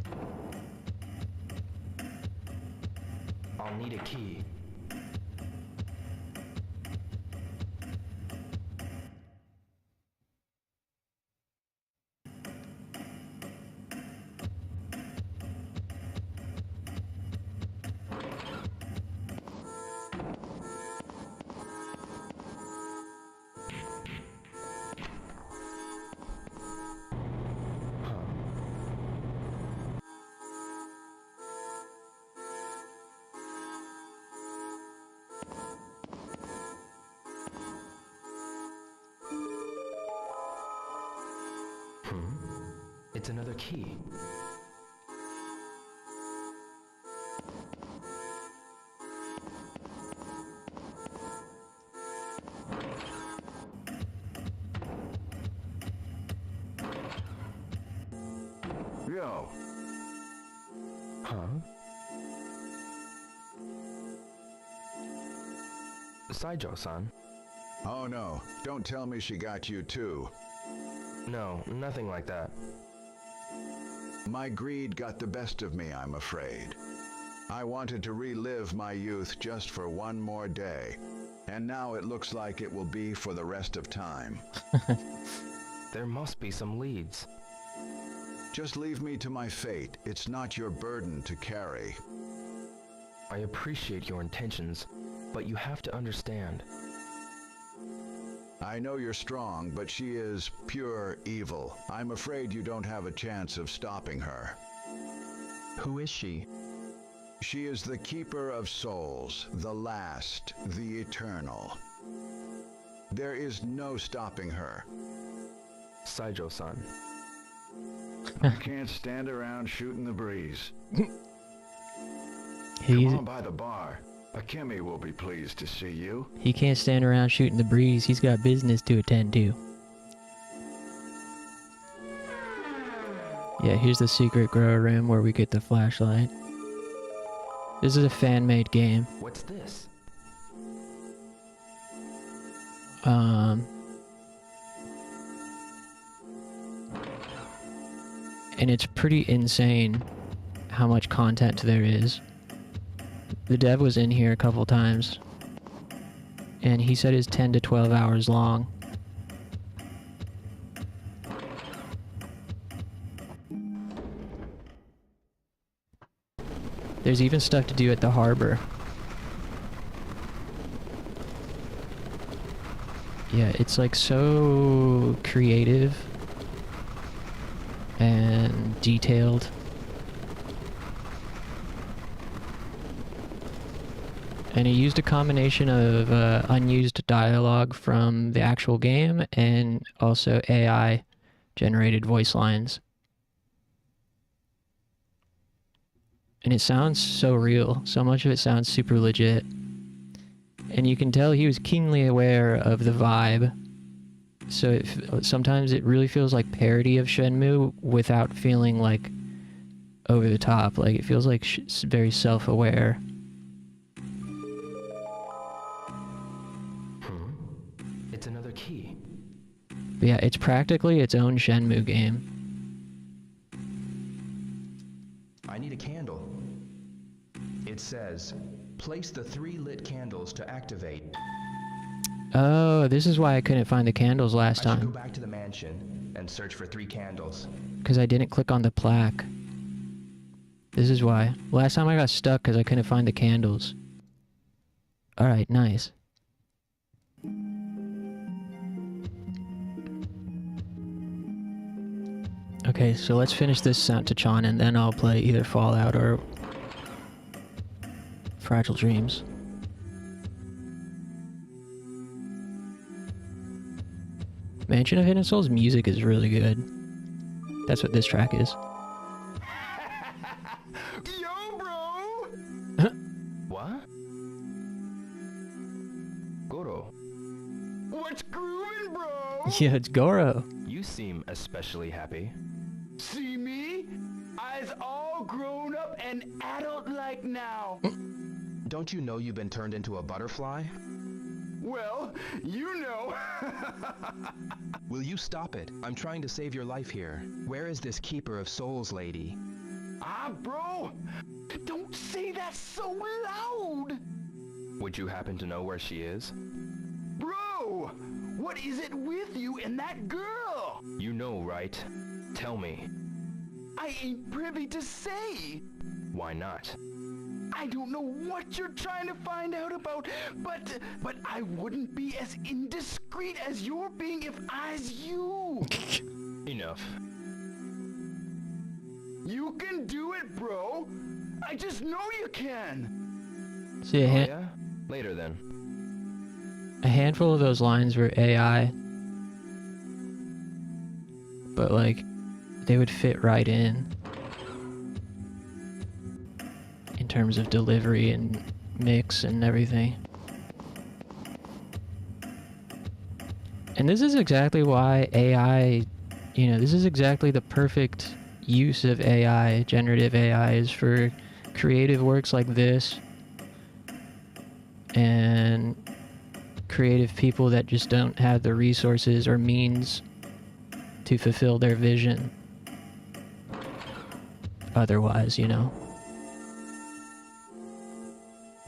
I'll need a key. It's another key. Yo. Huh? Saijo-san? Oh no, don't tell me she got you too. No, nothing like that. My greed got the best of me, I'm afraid. I wanted to relive my youth just for one more day, and now it looks like it will be for the rest of time. There must be some leads. Just leave me to my fate. It's not your burden to carry. I appreciate your intentions, but you have to understand. I know you're strong, but she is pure evil. I'm afraid you don't have a chance of stopping her. Who is she? She is the Keeper of Souls, the last, the eternal. There is no stopping her. Saijo-san. I can't stand around shooting the breeze. He's, Come on by the bar. Akemi will be pleased to see you. he can't stand around shooting the breeze. He's got business to attend to. Yeah, here's the secret grow room where we get the flashlight. This is a fan-made game. What's this? And it's pretty insane how much content there is. The dev was in here a couple times, and he said it's 10 to 12 hours long. There's even stuff to do at the harbor. Yeah, it's like so creative and detailed. And he used a combination of unused dialogue from the actual game and also AI generated voice lines. And it sounds so real. So much of it sounds super legit. And you can tell he was keenly aware of the vibe. So sometimes it really feels like parody of Shenmue without feeling like over the top. Like it feels like very self-aware. It's another key. But yeah, it's practically its own Shenmue game. I need a candle. It says, place the 3 lit candles to activate. Oh, this is why I couldn't find the candles last I should go time. back to the mansion and search for 3 candles. Because I didn't click on the plaque. This is why. Last time I got stuck because I couldn't find the candles. Alright, nice. Okay, so let's finish this Saturn and then I'll play either Fallout or Fragile Dreams. Mansion of Hidden Souls music is really good. That's what this track is. Yo, bro! What? Goro. What's grooving, bro? Yeah, it's Goro. You seem especially happy. See me? I's all grown up and adult-like now. Don't you know you've been turned into a butterfly? Well, you know. Will you stop it? I'm trying to save your life here. Where is this Keeper of Souls lady? Ah, bro! Don't say that so loud! Would you happen to know where she is? Bro! What is it with you and that girl? You know, right? Tell me. I ain't privy to say. Why not? I don't know what you're trying to find out about, but I wouldn't be as indiscreet as you're being if I's you. Enough. You can do it, bro. I just know you can. See, yeah? Later then. A handful of those lines were AI. but like they would fit right in terms of delivery and mix and everything. And this is exactly why AI, this is exactly the perfect use of AI, generative AI, is for creative works like this and creative people that just don't have the resources or means to fulfill their vision otherwise,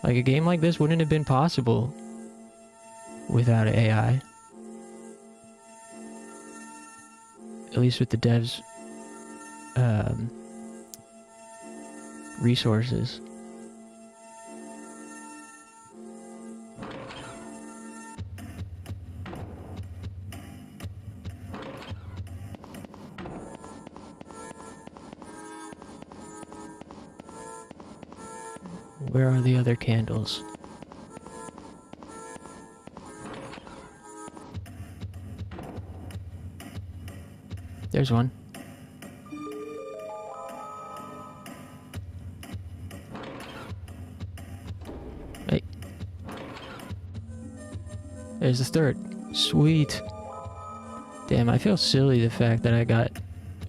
Like a game like this wouldn't have been possible without AI. At least with the devs' resources. Where are the other candles? There's one. Hey. There's the third. Sweet. Damn, I feel silly the fact that I got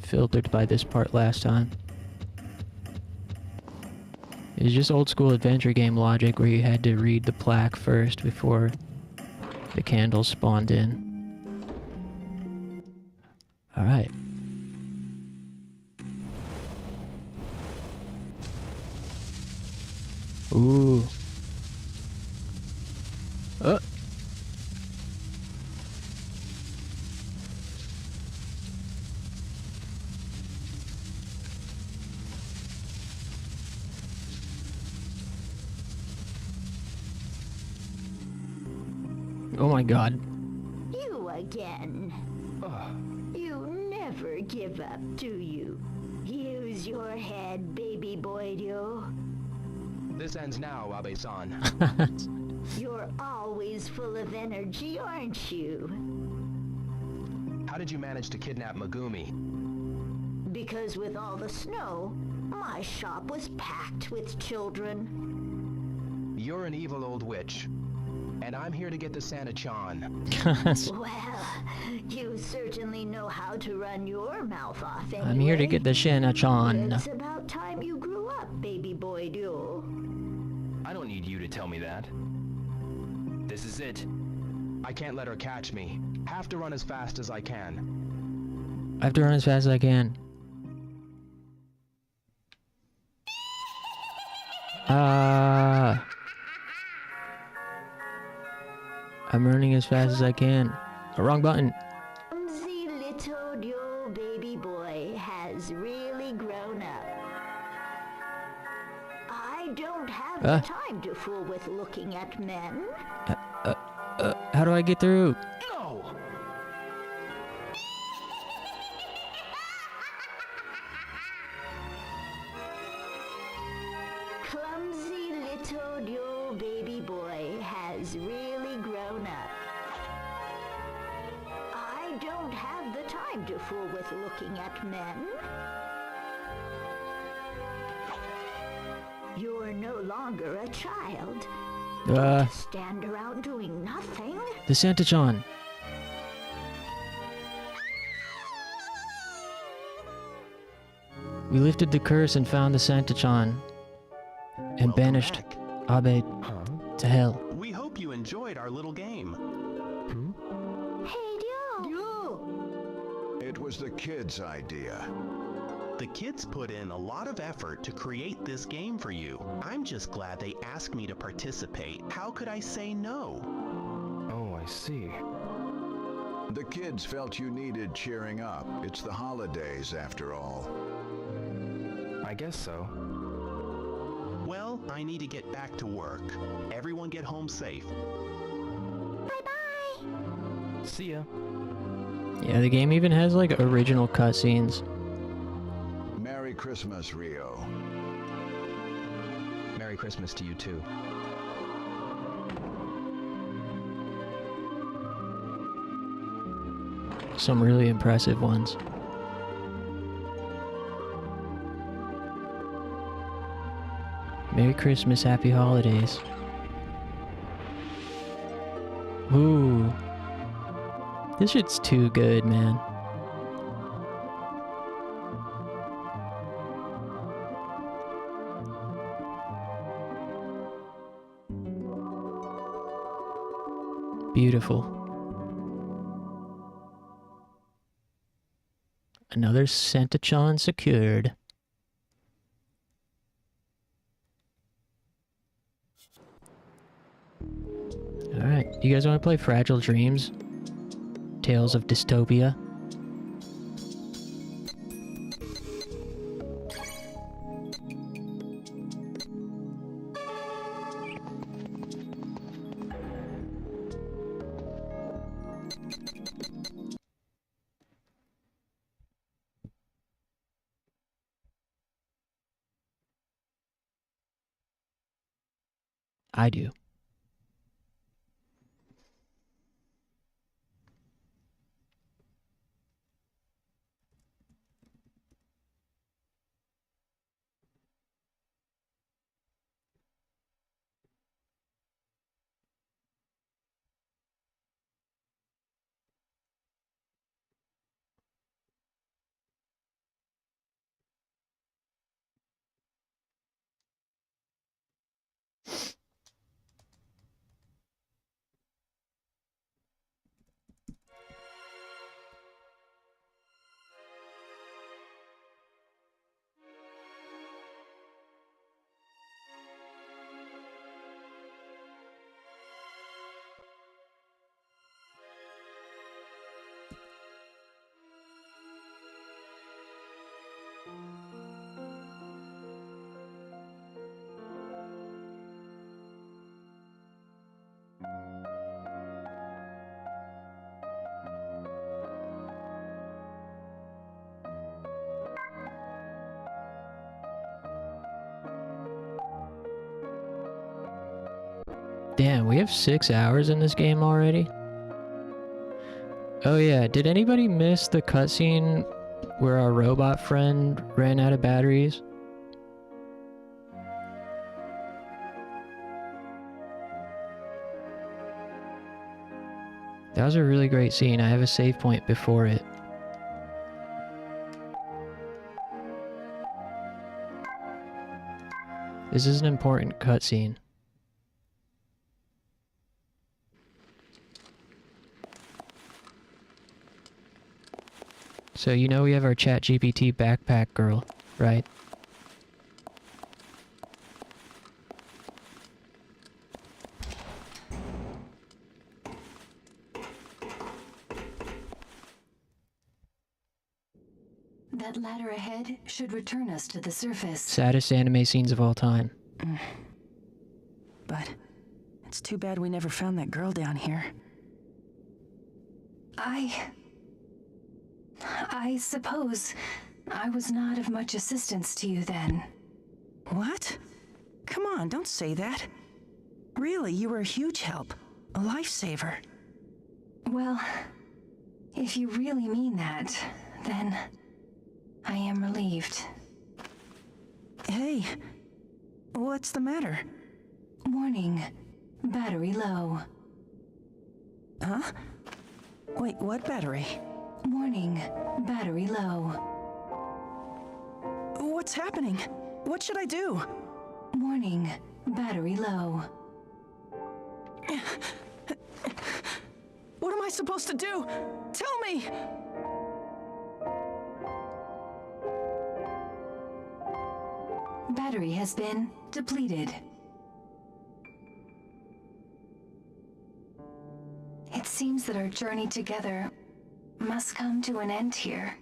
filtered by this part last time. It's just old school adventure game logic where you had to read the plaque first before the candles spawned in. Alright. Ooh. Oh my god. You again. You never give up, do you? Use your head, baby boy, This ends now, Abe-san. You're always full of energy, aren't you? How did you manage to kidnap Megumi? Because with all the snow, my shop was packed with children. You're an evil old witch. And I'm here to get the Santa-chan. Well, you certainly know how to run your mouth off anyway. I'm here to get the Shenmue-chan. It's about time you grew up, baby boy, I don't need you to tell me that. This is it. I can't let her catch me. Have to run as fast as I can. I have to run as fast as I can. I'm running as fast as I can. Wrong button. The little Dio baby boy has really grown up. I don't have the time to fool with looking at men. How do I get through? No! Clumsy little Dio baby boy has really grown up. I don't have the time to fool with looking at men. You're no longer a child. Don't stand around doing nothing. The Santa-chan. We lifted the curse and found the Santa-chan. And banished Abe to hell. We hope you enjoyed our little game. Hey, Dio! It was the kids' idea. The kids put in a lot of effort to create this game for you. I'm just glad they asked me to participate. How could I say no? Oh, I see. The kids felt you needed cheering up. It's the holidays, after all. I guess so. Well, I need to get back to work. Everyone get home safe. Bye-bye! See ya. Yeah, the game even has like original cutscenes. Merry Christmas, Rio. Merry Christmas to you too. Some really impressive ones. Merry Christmas, Happy Holidays. Ooh. This shit's too good, man. Beautiful. Another Sentachon secured. Alright, you guys want to play Fragile Dreams? Tales of Dystopia? I do. Damn, we have 6 hours in this game already? Oh yeah, did anybody miss the cutscene where our robot friend ran out of batteries? That was a really great scene. I have a save point before it. This is an important cutscene. So you know we have our ChatGPT backpack girl, right? That ladder ahead should return us to the surface. Saddest anime scenes of all time. But it's too bad we never found that girl down here. I suppose I was not of much assistance to you then. What? Come on, don't say that. Really, you were a huge help. A lifesaver. Well, if you really mean that, then I am relieved. Hey, what's the matter? Warning, battery low. Huh? Wait, what battery? Warning, battery low. What's happening? What should I do? Warning, battery low. What am I supposed to do? Tell me! Battery has been depleted. It seems that our journey together must come to an end here.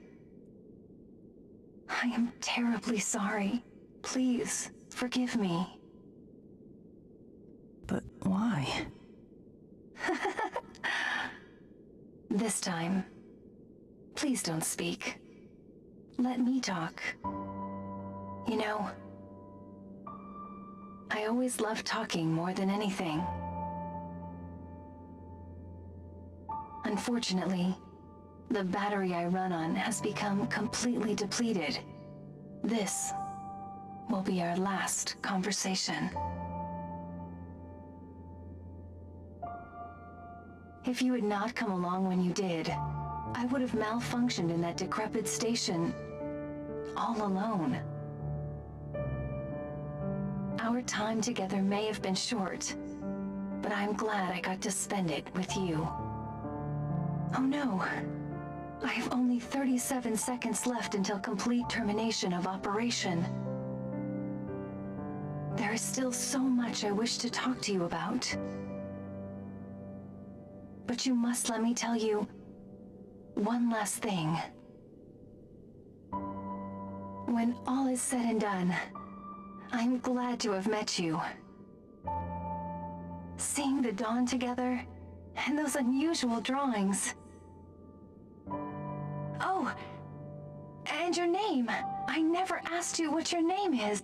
I am terribly sorry. Please, forgive me. But why? This time, please don't speak. Let me talk. You know, I always loved talking more than anything. Unfortunately, the battery I run on has become completely depleted. This will be our last conversation. If you had not come along when you did, I would have malfunctioned in that decrepit station, all alone. Our time together may have been short, but I'm glad I got to spend it with you. Oh no, I have only 37 seconds left until complete termination of operation. There is still so much I wish to talk to you about. But you must let me tell you one last thing. When all is said and done, I'm glad to have met you. Seeing the dawn together, and those unusual drawings. Oh, and your name. I never asked you what your name is.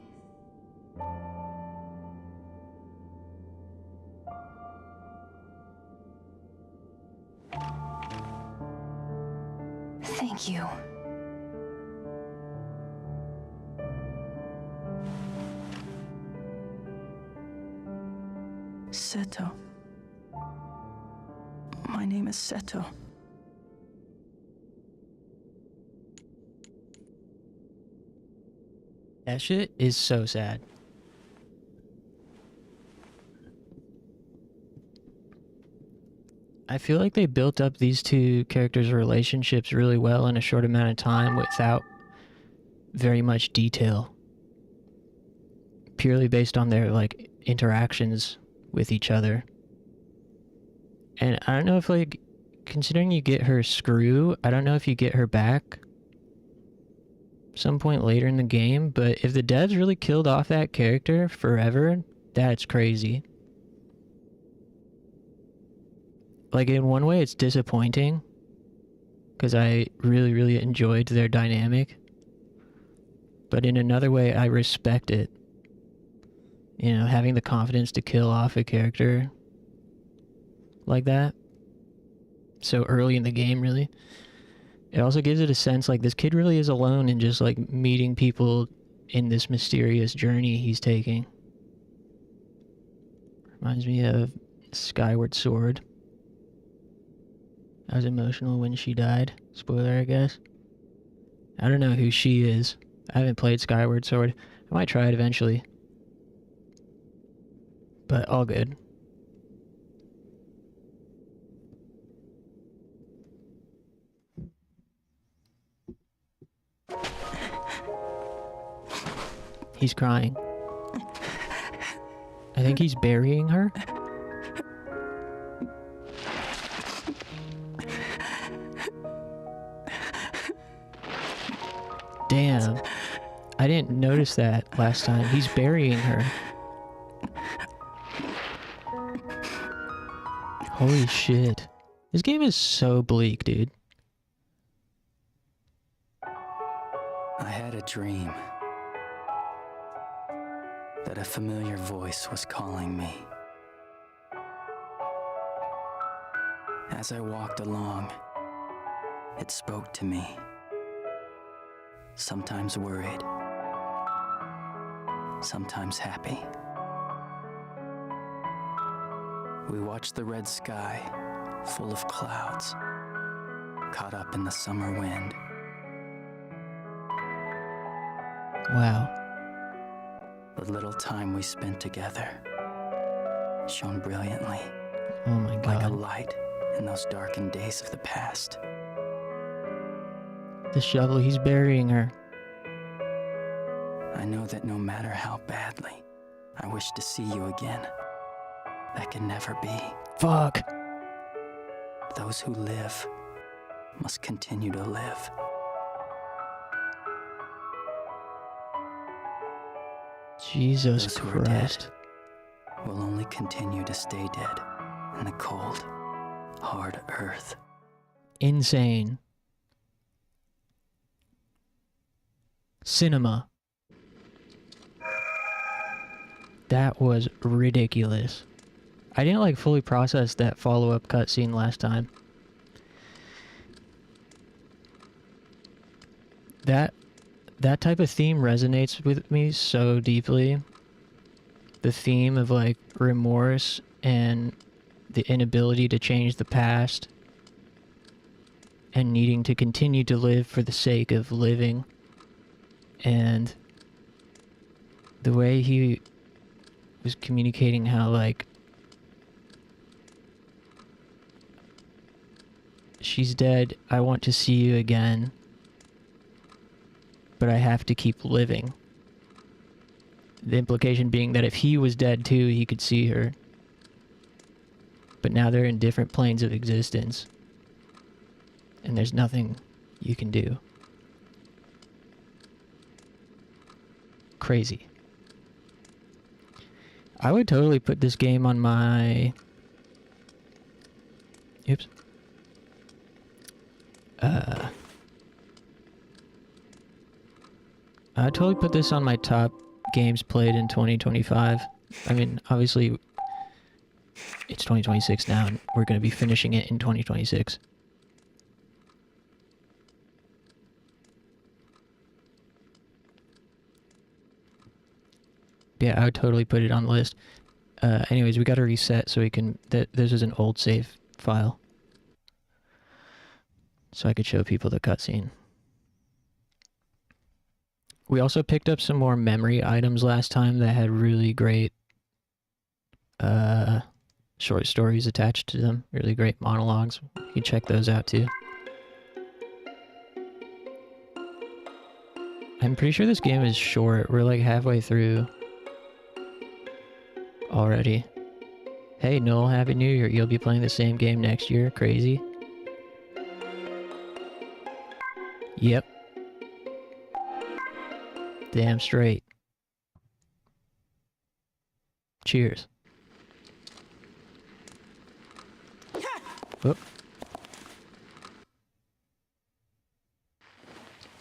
Thank you. Seto. My name is Seto. That shit is so sad. I feel like they built up these two characters' relationships really well in a short amount of time without very much detail. Purely based on their, like, interactions with each other. And I don't know if, like, considering you get her Screw, I don't know if you get her back some point later in the game, but if the devs really killed off that character forever, that's crazy. Like, in one way, it's disappointing, because I really, really enjoyed their dynamic. But in another way, I respect it. You know, having the confidence to kill off a character like that so early in the game, really. It also gives it a sense like this kid really is alone and just like meeting people in this mysterious journey he's taking. Reminds me of Skyward Sword. I was emotional when she died. Spoiler, I guess. I don't know who she is. I haven't played Skyward Sword. I might try it eventually. But all good. He's crying. I think he's burying her. Damn. I didn't notice that last time. He's burying her. Holy shit. This game is so bleak, dude. I had a dream that a familiar voice was calling me. As I walked along, it spoke to me, sometimes worried, sometimes happy. We watched the red sky, full of clouds, caught up in the summer wind. Wow. The little time we spent together shone brilliantly. Oh my god. Like a light in those darkened days of the past. The shovel, he's burying her. I know that no matter how badly I wish to see you again, that can never be. Fuck. Those who live must continue to live. Jesus Those who are Christ. dead will only continue to stay dead in the cold, hard earth. Insane. Cinema. That was ridiculous. I didn't like fully process that follow-up cutscene last time. that type of theme resonates with me so deeply. The theme of like remorse and the inability to change the past and needing to continue to live for the sake of living. And the way he was communicating how like she's dead, I want to see you again, but I have to keep living. The implication being that if he was dead too, he could see her. But now they're in different planes of existence. And there's nothing you can do. Crazy. I would totally put this game on my... Oops. I'd totally put this on my top games played in 2025. I mean, obviously, it's 2026 now, and we're going to be finishing it in 2026. Yeah, I would totally put it on the list. Anyways, we got to reset so we can... This is an old save file. So I could show people the cutscene. We also picked up some more memory items last time that had really great short stories attached to them. Really great monologues. You can check those out too. I'm pretty sure this game is short. We're like halfway through already. Hey Noel, Happy New Year. You'll be playing the same game next year. Crazy. Yep. Damn straight. Cheers. Whoop.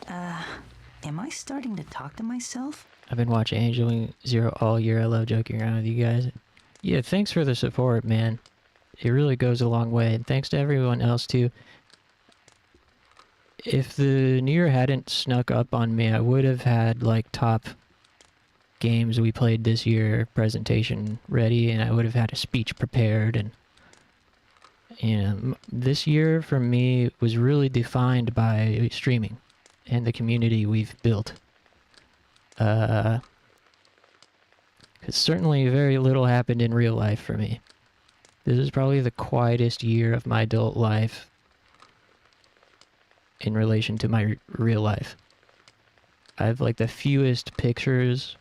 Am I starting to talk to myself? I've been watching Angel Wing Zero all year. I love joking around with you guys. Yeah, thanks for the support, man. It really goes a long way. And thanks to everyone else, too. If the New Year hadn't snuck up on me, I would have had, like, top games we played this year presentation ready, and I would have had a speech prepared. And, you know, this year for me was really defined by streaming and the community we've built. Because certainly very little happened in real life for me. This is probably the quietest year of my adult life in relation to my real life. I have like the fewest pictures,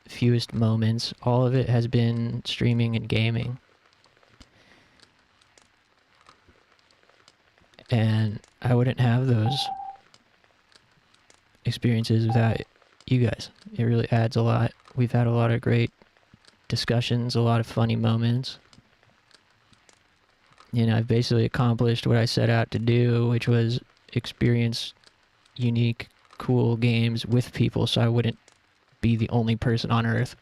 fewest moments. All of it has been streaming and gaming. And I wouldn't have those experiences without you guys. It really adds a lot. We've had a lot of great discussions, a lot of funny moments. You know, I've basically accomplished what I set out to do, which was experience unique, cool games with people, so I wouldn't be the only person on Earth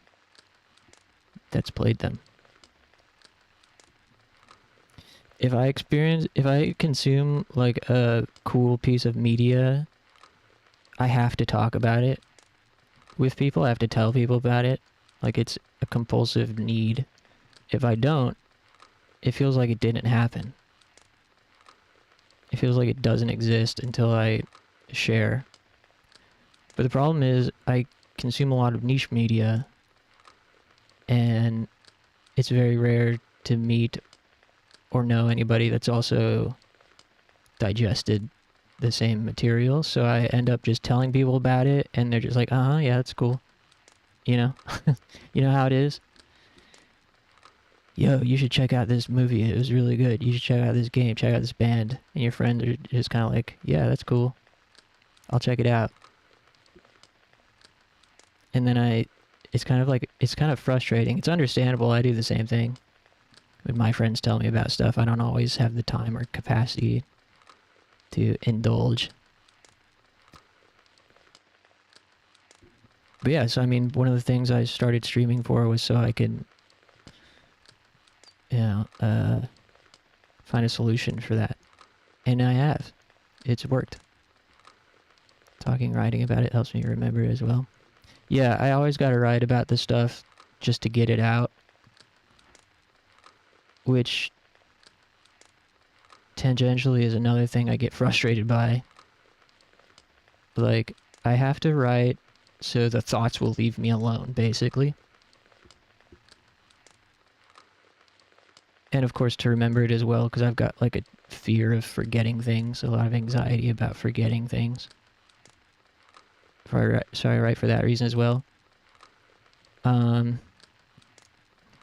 that's played them. If I consume like a cool piece of media, I have to talk about it with people. I have to tell people about it. Like, it's a compulsive need. If I don't, it feels like it didn't happen. It feels like it doesn't exist until I share. But the problem is, I consume a lot of niche media, and it's very rare to meet or know anybody that's also digested the same material, so I end up just telling people about it, and they're just like, yeah, that's cool. You know? You know how it is? Yo, you should check out this movie, it was really good. You should check out this game, check out this band. And your friends are just kind of like, yeah, that's cool. I'll check it out. And then it's kind of frustrating. It's understandable, I do the same thing. When my friends tell me about stuff, I don't always have the time or capacity to indulge. But yeah, so I mean, one of the things I started streaming for was so I could, you know, find a solution for that. And I have. It's worked. Talking, writing about it helps me remember as well. Yeah, I always gotta write about this stuff just to get it out. Which tangentially is another thing I get frustrated by. Like, I have to write so the thoughts will leave me alone, basically. And of course to remember it as well, because I've got like a fear of forgetting things, a lot of anxiety about forgetting things. So I write for that reason as well. But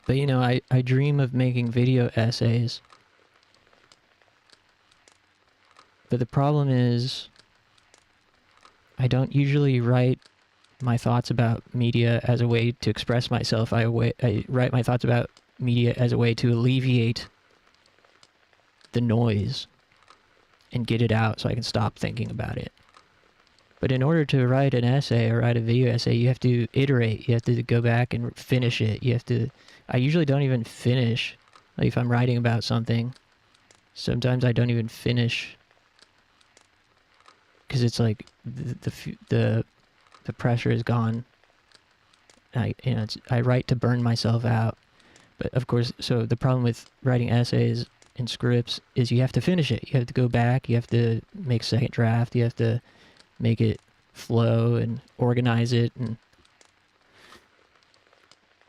you know, I dream of making video essays. But the problem is, I don't usually write my thoughts about media as a way to express myself. I write my thoughts about media as a way to alleviate the noise and get it out so I can stop thinking about it. But in order to write an essay or write a video essay, you have to iterate. You have to go back and finish it. You have to... I usually don't even finish. Like, if I'm writing about something, sometimes I don't even finish. Because it's like, the pressure is gone. I write to burn myself out. But of course, so the problem with writing essays and scripts is you have to finish it. You have to go back. You have to make a second draft. You have to make it flow and organize it and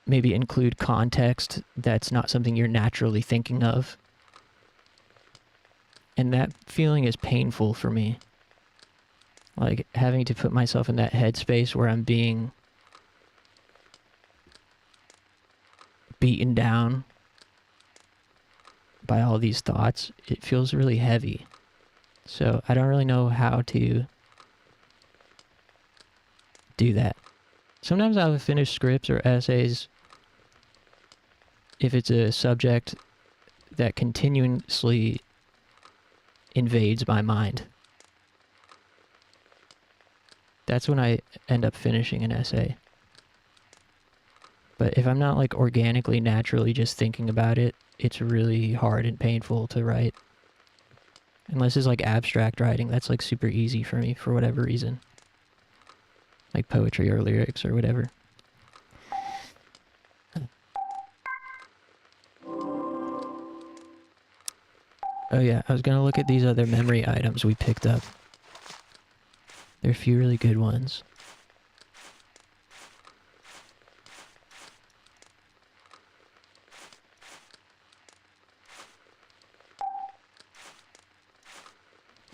maybe include context that's not something you're naturally thinking of. And that feeling is painful for me. Like, having to put myself in that headspace where I'm being beaten down by all these thoughts, it feels really heavy. So I don't really know how to do that. Sometimes I'll finish scripts or essays if it's a subject that continuously invades my mind. That's when I end up finishing an essay. But if I'm not like organically, naturally just thinking about it, it's really hard and painful to write. Unless it's like abstract writing, that's like super easy for me for whatever reason. Like poetry or lyrics or whatever. Oh yeah, I was gonna look at these other memory items we picked up. There are a few really good ones.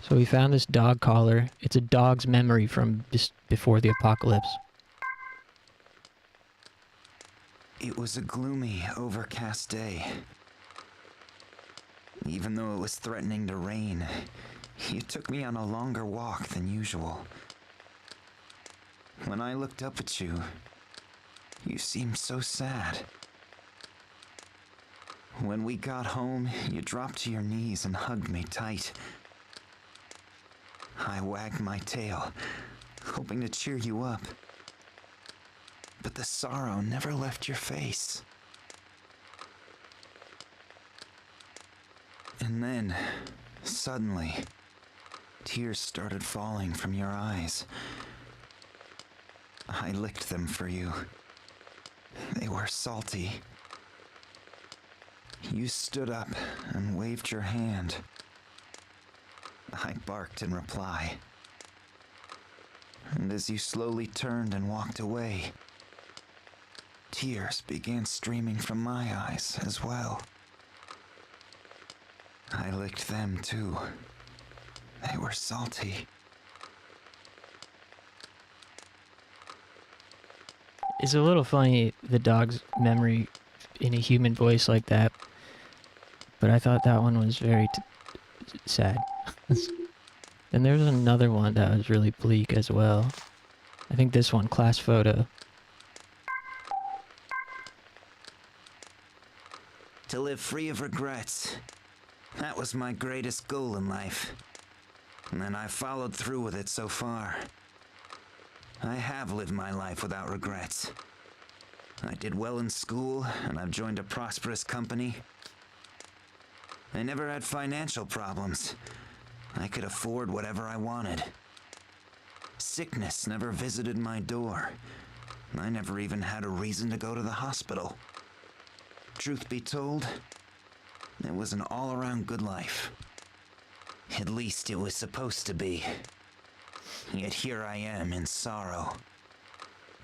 So we found this dog collar. It's a dog's memory from just before the apocalypse. It was a gloomy, overcast day. Even though it was threatening to rain, you took me on a longer walk than usual. When I looked up at you, you seemed so sad. When we got home, you dropped to your knees and hugged me tight. I wagged my tail, hoping to cheer you up. But the sorrow never left your face. And then, suddenly, tears started falling from your eyes. I licked them for you. They were salty. You stood up and waved your hand. I barked in reply. And as you slowly turned and walked away, tears began streaming from my eyes as well. I licked them too. They were salty. It's a little funny, the dog's memory in a human voice like that. But I thought that one was very sad. And there was another one that was really bleak as well. I think this one, class photo. To live free of regrets. That was my greatest goal in life. And I followed through with it so far. I have lived my life without regrets. I did well in school, and I've joined a prosperous company. I never had financial problems. I could afford whatever I wanted. sickness never visited my door. I never even had a reason to go to the hospital. Truth be told, it was an all-around good life. At least it was supposed to be. Yet here I am in sorrow.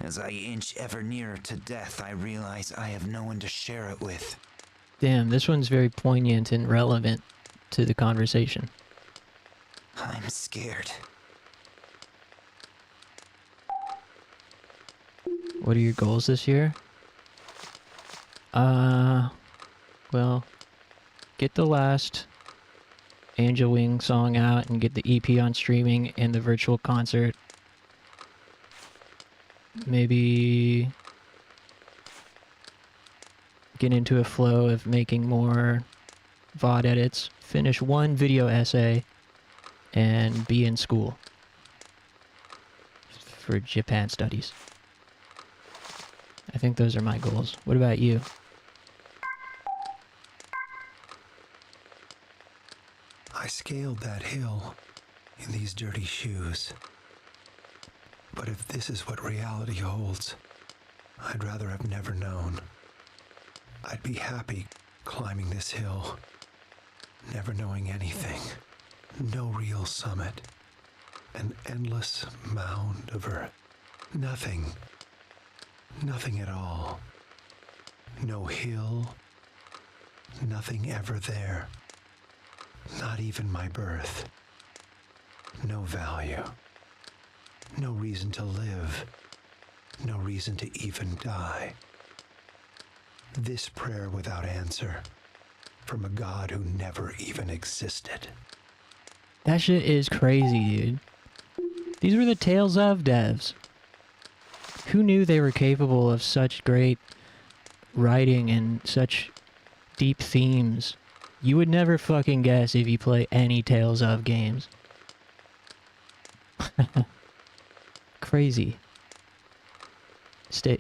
As I inch ever nearer to death, I realize I have no one to share it with. Damn, this one's very poignant and relevant to the conversation. I'm scared. What are your goals this year? Well, get the last Angel Wing song out and get the EP on streaming and the virtual concert. Maybe get into a flow of making more VOD edits, finish one video essay, and be in school for Japan studies. I think those are my goals. What about you? I scaled that hill in these dirty shoes. But if this is what reality holds, I'd rather have never known. I'd be happy climbing this hill, never knowing anything. No real summit. An endless mound of earth. Nothing. Nothing at all. No hill. Nothing ever there. Not even my birth. No value. No reason to live. No reason to even die. This prayer without answer from a God who never even existed. That shit is crazy, dude. These were the Tales of devs. Who knew they were capable of such great writing and such deep themes? You would never fucking guess if you play any Tales of games. Crazy.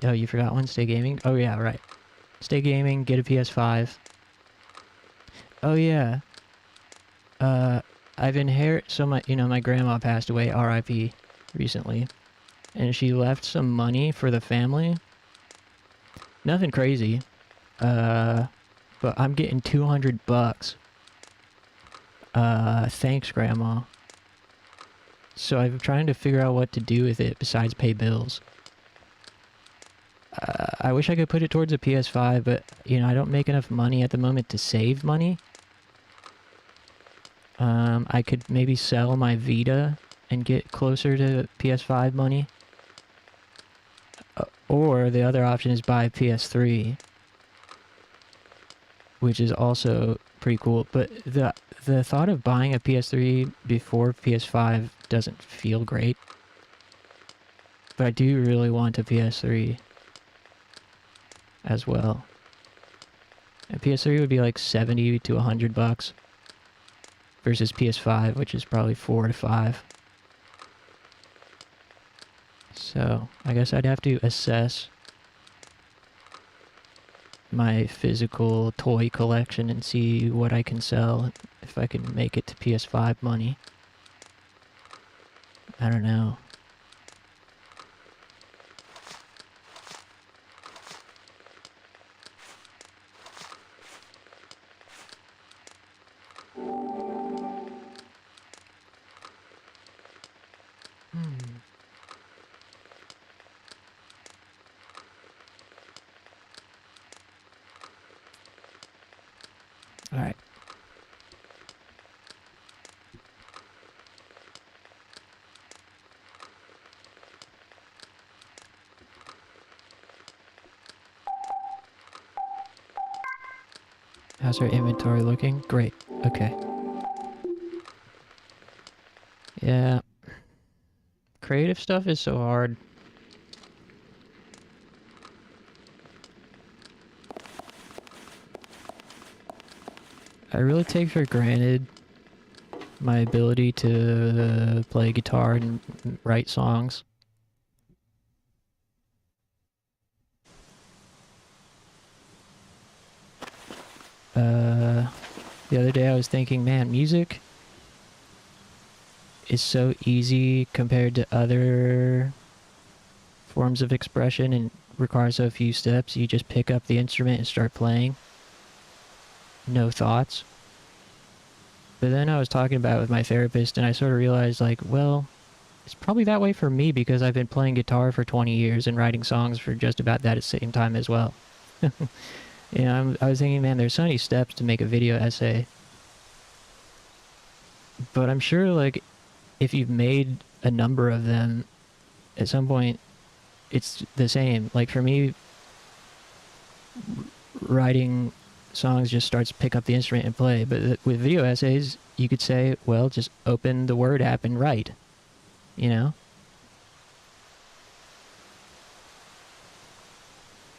Oh, you forgot one? Stay Gaming? Oh yeah, right. Stay Gaming, get a PS5. Oh yeah. I've inherited, so my grandma passed away, RIP, recently. And she left some money for the family. Nothing crazy. But I'm getting $200. Thanks, Grandma. So I'm trying to figure out what to do with it besides pay bills. I wish I could put it towards a PS5, but, I don't make enough money at the moment to save money. I could maybe sell my Vita and get closer to PS5 money. Or the other option is buy a PS3. Which is also pretty cool. But the thought of buying a PS3 before PS5 doesn't feel great. But I do really want a PS3 as well. A PS3 would be like $70 to $100 versus PS5, which is probably $4 to $5. So I guess I'd have to assess my physical toy collection and see what I can sell, if I can make it to PS5 money. I don't know. Alright. How's our inventory looking? Great. Okay. Yeah. Creative stuff is so hard. I really take for granted my ability to play guitar and write songs. The other day I was thinking, man, music is so easy compared to other forms of expression and requires so few steps. You just pick up the instrument and start playing. No thoughts. But then I was talking about it with my therapist, and I sort of realized, like, well, it's probably that way for me because I've been playing guitar for 20 years and writing songs for just about that at the same time as well. You know, I was thinking, man, there's so many steps to make a video essay. But I'm sure, like, if you've made a number of them, at some point, it's the same. Like, for me, writing songs just starts to pick up the instrument and play. But with video essays, you could say, well, just open the Word app and write. You know?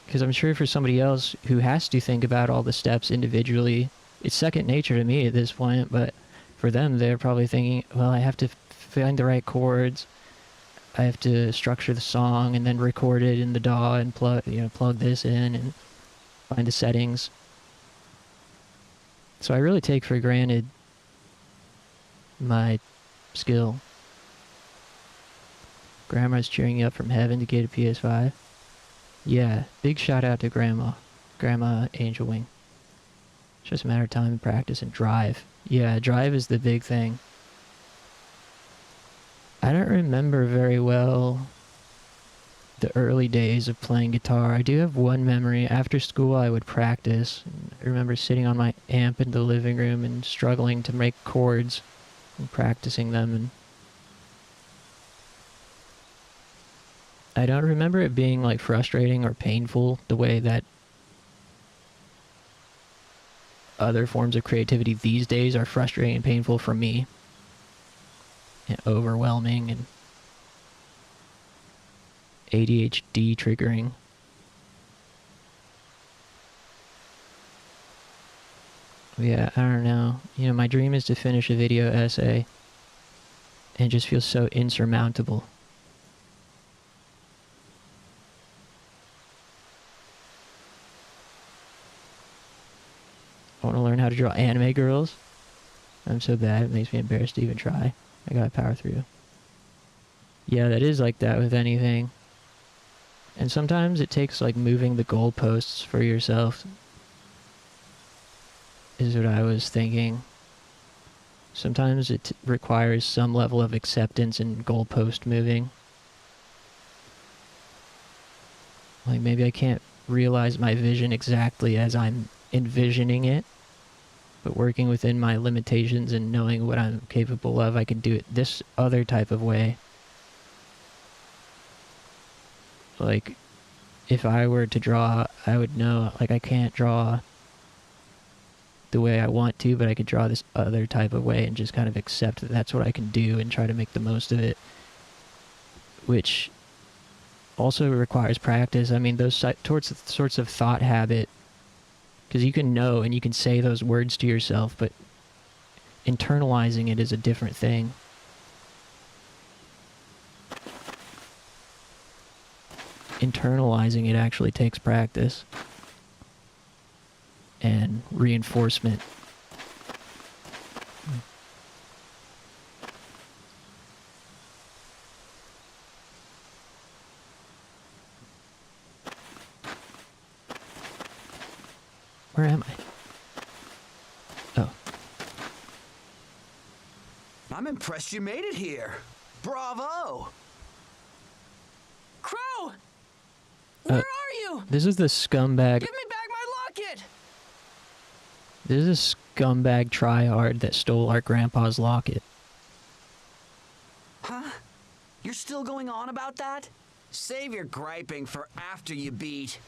Because I'm sure for somebody else who has to think about all the steps individually, it's second nature to me at this point, but for them, they're probably thinking, well, I have to find the right chords, I have to structure the song and then record it in the DAW and plug this in and find the settings. So I really take for granted my skill. Grandma's cheering you up from heaven to get a PS5. Yeah, big shout out to Grandma Angel Wing. It's just a matter of time and practice and drive. Yeah, drive is the big thing. I don't remember very well the early days of playing guitar. I do have one memory. After school, I would practice. I remember sitting on my amp in the living room and struggling to make chords and practicing them. And I don't remember it being like frustrating or painful the way that other forms of creativity these days are frustrating and painful for me. And overwhelming and ADHD triggering. Yeah, I don't know. You know, my dream is to finish a video essay and it just feels so insurmountable. I want to learn how to draw anime girls. I'm so bad, it makes me embarrassed to even try. I gotta power through. Yeah, that is like that with anything. And sometimes it takes like moving the goalposts for yourself, is what I was thinking. Sometimes it requires some level of acceptance and goalpost moving. Like maybe I can't realize my vision exactly as I'm envisioning it, but working within my limitations and knowing what I'm capable of, I can do it this other type of way. Like, if I were to draw, I would know, like, I can't draw the way I want to, but I could draw this other type of way and just kind of accept that that's what I can do and try to make the most of it. Which also requires practice. I mean, those sorts of thought habit, because you can know and you can say those words to yourself, but internalizing it is a different thing. Internalizing it actually takes practice and reinforcement. Where am I? Oh. I'm impressed you made it here. Bravo! Crow! Where are you? This is the scumbag. Give me back my locket! This is a scumbag tryhard that stole our grandpa's locket. Huh? You're still going on about that? Save your griping for after you beat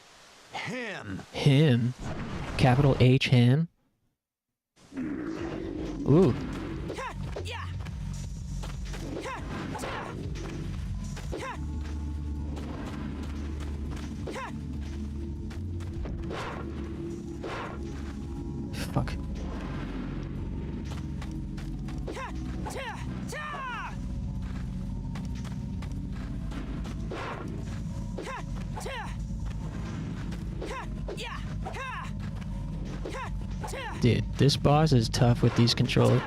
him. Him? Capital H, him? Ooh. Fuck. Dude, this boss is tough with these controllers.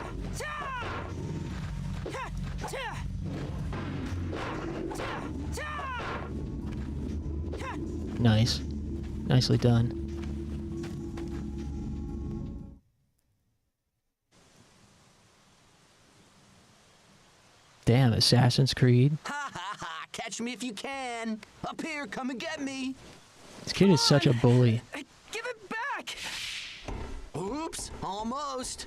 nice. Nicely done. Damn, Assassin's Creed. Ha ha ha! Catch me if you can. Up here, come and get me. This kid is such a bully. Give it back! Oops, almost.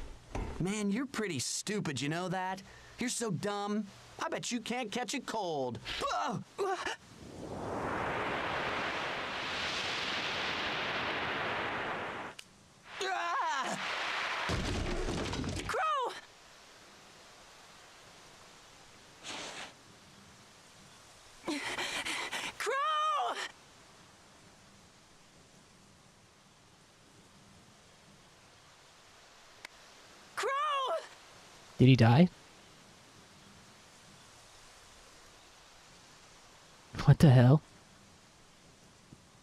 Man, you're pretty stupid, you know that? You're so dumb. I bet you can't catch a cold. Crow! Crow! Crow! Did he die? What the hell?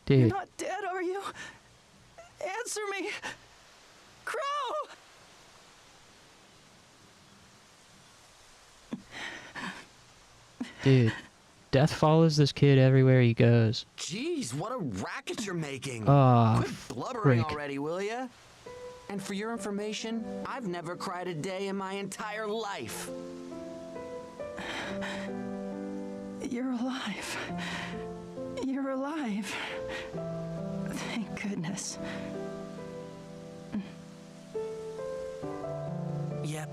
Dude. You're not dead, are you? Answer me! Crow! Dude. Death follows this kid everywhere he goes. Jeez, what a racket you're making. Oh, Quit blubbering frick. already, will ya? And for your information, I've never cried a day in my entire life. You're alive. You're alive. Thank goodness. Yep,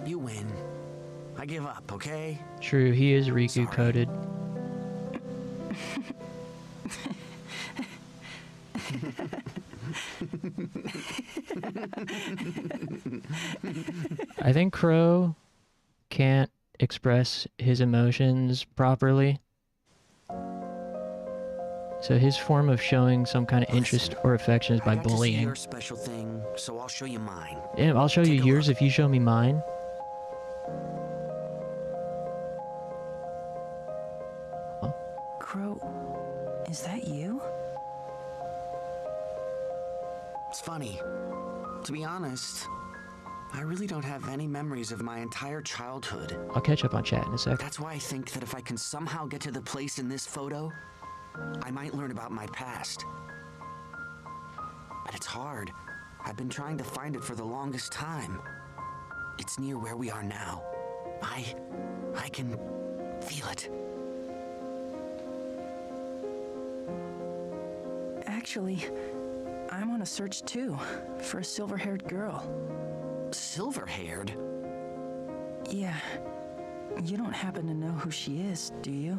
you win. I give up, okay? True, he is Riku coded. I think Crow can't express his emotions properly. So his form of showing some kind of interest or affection is by I got to see bullying. your special thing, so I'll show you mine. Yeah, I'll show you yours if you show me mine. Crow, is that you? It's funny. To be honest, I really don't have any memories of my entire childhood. I'll catch up on chat in a sec. That's why I think that if I can somehow get to the place in this photo, I might learn about my past. But it's hard. I've been trying to find it for the longest time. It's near where we are now. I can feel it. Actually, I'm on a search too, for a silver-haired girl. Silver-haired? Yeah. You don't happen to know who she is, do you?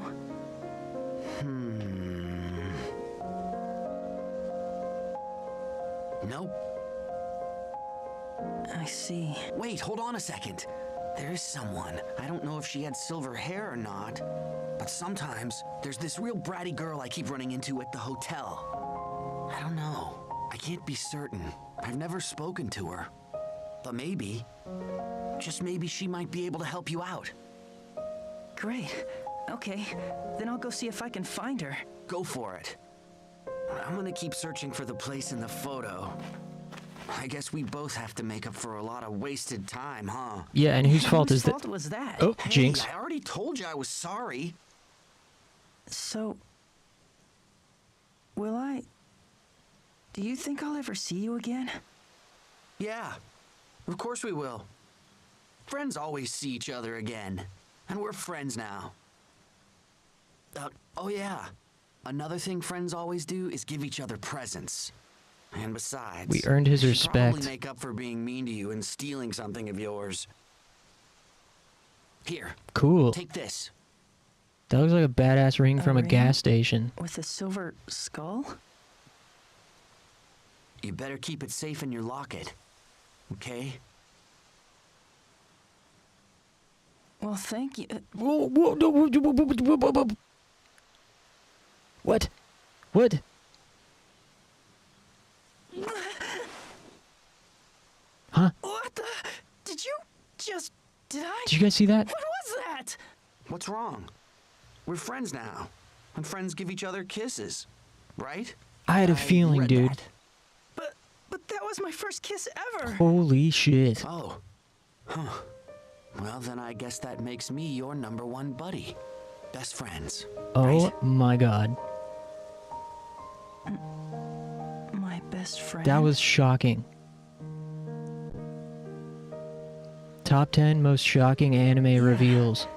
Nope. I see. Wait, hold on a second. There is someone. I don't know if she had silver hair or not, but sometimes there's this real bratty girl I keep running into at the hotel. I don't know. I can't be certain. I've never spoken to her. But maybe, just maybe she might be able to help you out. Great. Okay, then I'll go see if I can find her. Go for it. I'm gonna keep searching for the place in the photo. I guess we both have to make up for a lot of wasted time, huh? Yeah, and whose fault is that? Whose fault was that? Oh, Hey, jinx. I already told you I was sorry. So, do you think I'll ever see you again? Yeah, of course we will. Friends always see each other again. And we're friends now. Oh yeah. Another thing friends always do is give each other presents. And besides, We earned his I should probably respect. make up for being mean to you and stealing something of yours. Here. Cool. Take this. That looks like a badass ring from a ring? gas station. With a silver skull? You better keep it safe in your locket. Okay? Well, thank you. What? What? Huh? What the? Did you just... Did I... Did you guys see that? What was that? What's wrong? We're friends now. And friends give each other kisses. Right? I had a feeling, read dude. that. But that was my first kiss ever. Holy shit. Oh. Huh. Well, then I guess that makes me your #1 buddy. Best friends. Oh my god. My best friend. That was shocking. Top 10 most shocking anime reveals.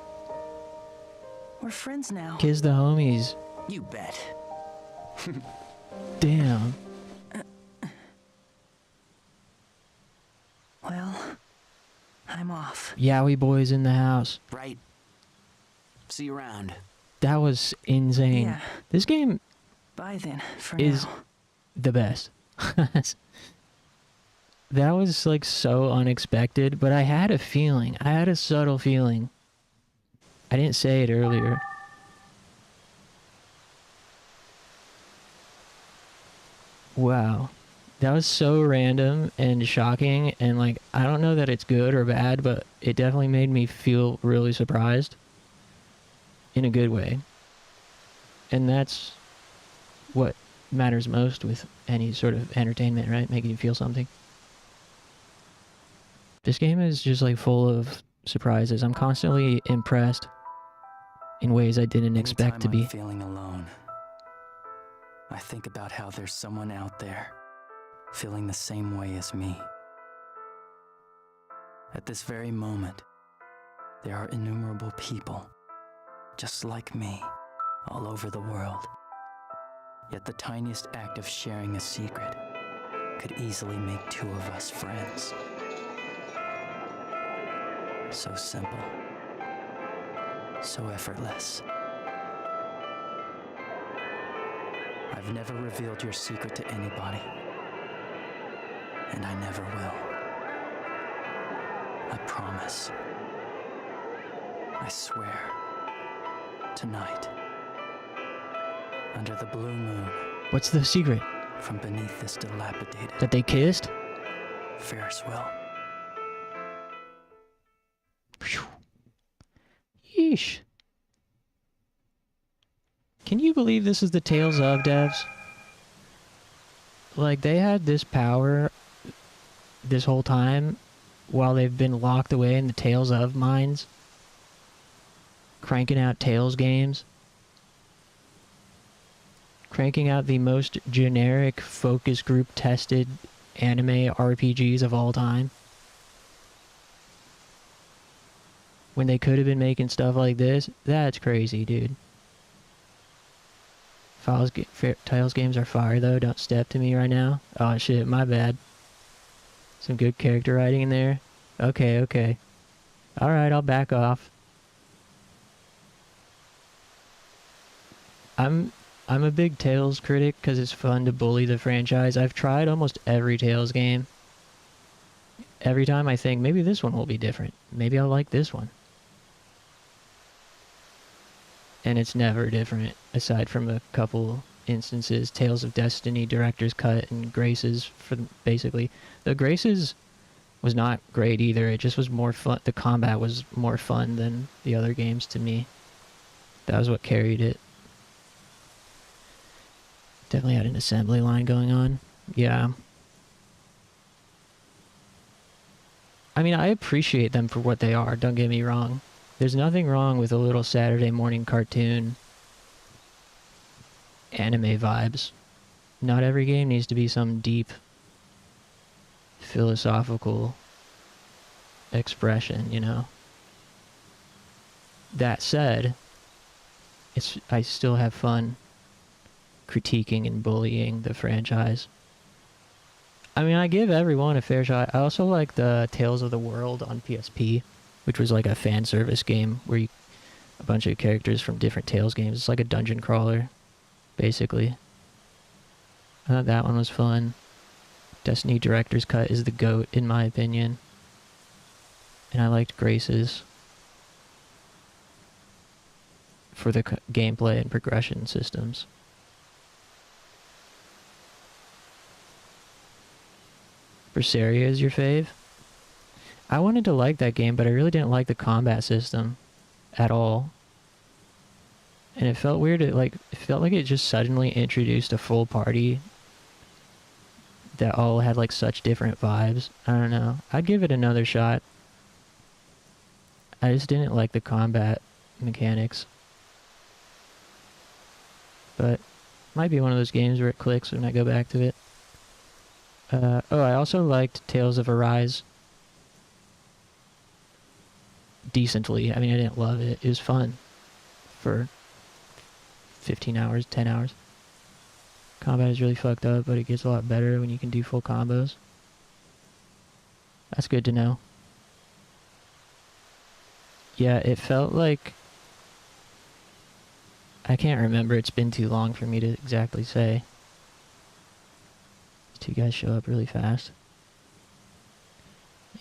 We're friends now. Kiss the homies. You bet. Damn. Well, I'm off. Yowie boys in the house. Right. See you around. That was insane. Yeah. This game Bye then, for is now. the best. That was like so unexpected, but I had a feeling. I had a subtle feeling. I didn't say it earlier. Wow. That was so random and shocking, and like, I don't know that it's good or bad, but it definitely made me feel really surprised. In a good way. And that's what matters most with any sort of entertainment, right? Making you feel something. This game is just like full of surprises. I'm constantly impressed in ways I didn't expect to be. Anytime I'm feeling alone, I think about how there's someone out there feeling the same way as me. At this very moment, there are innumerable people just like me all over the world. Yet the tiniest act of sharing a secret could easily make two of us friends. So simple, so effortless. I've never revealed your secret to anybody, and I never will. I promise. I swear. Tonight, under the blue moon. What's the secret? From beneath this dilapidated. That they kissed? Ferris wheel. Yeesh. Can you believe this is the Tales of devs? Like, they had this power this whole time while they've been locked away in the Tales of mines. Cranking out Tales games. Cranking out the most generic focus group tested anime RPGs of all time. When they could have been making stuff like this, that's crazy, dude. Tales games are fire though, don't step to me right now. Oh shit, my bad. Some good character writing in there. Okay. Alright, I'll back off. I'm a big Tales critic because it's fun to bully the franchise. I've tried almost every Tales game. Every time I think, maybe this one will be different. Maybe I'll like this one. And it's never different, aside from a couple instances. Tales of Destiny, Director's Cut, and Graces, for basically. The Graces was not great either. It just was more fun. The combat was more fun than the other games to me. That was what carried it. Definitely had an assembly line going on. Yeah. I mean, I appreciate them for what they are, don't get me wrong. There's nothing wrong with a little Saturday morning cartoon anime vibes. Not every game needs to be some deep philosophical expression, you know? That said, I still have fun critiquing and bullying the franchise. I mean, I give everyone a fair shot. I also like the Tales of the World on PSP, which was like a fan service game where a bunch of characters from different Tales games. It's like a dungeon crawler, basically. I thought that one was fun. Destiny Director's Cut is the GOAT, in my opinion. And I liked Graces for the gameplay and progression systems. Berseria is your fave? I wanted to like that game, but I really didn't like the combat system at all. And it felt weird. It felt like it just suddenly introduced a full party that all had like such different vibes. I don't know. I'd give it another shot. I just didn't like the combat mechanics. But Might be one of those games where it clicks when I go back to it. I also liked Tales of Arise decently. I mean, I didn't love it. It was fun for 15 hours, 10 hours. Combat is really fucked up, but it gets a lot better when you can do full combos. That's good to know. Yeah, it felt like... I can't remember. It's been too long for me to exactly say. These two guys show up really fast.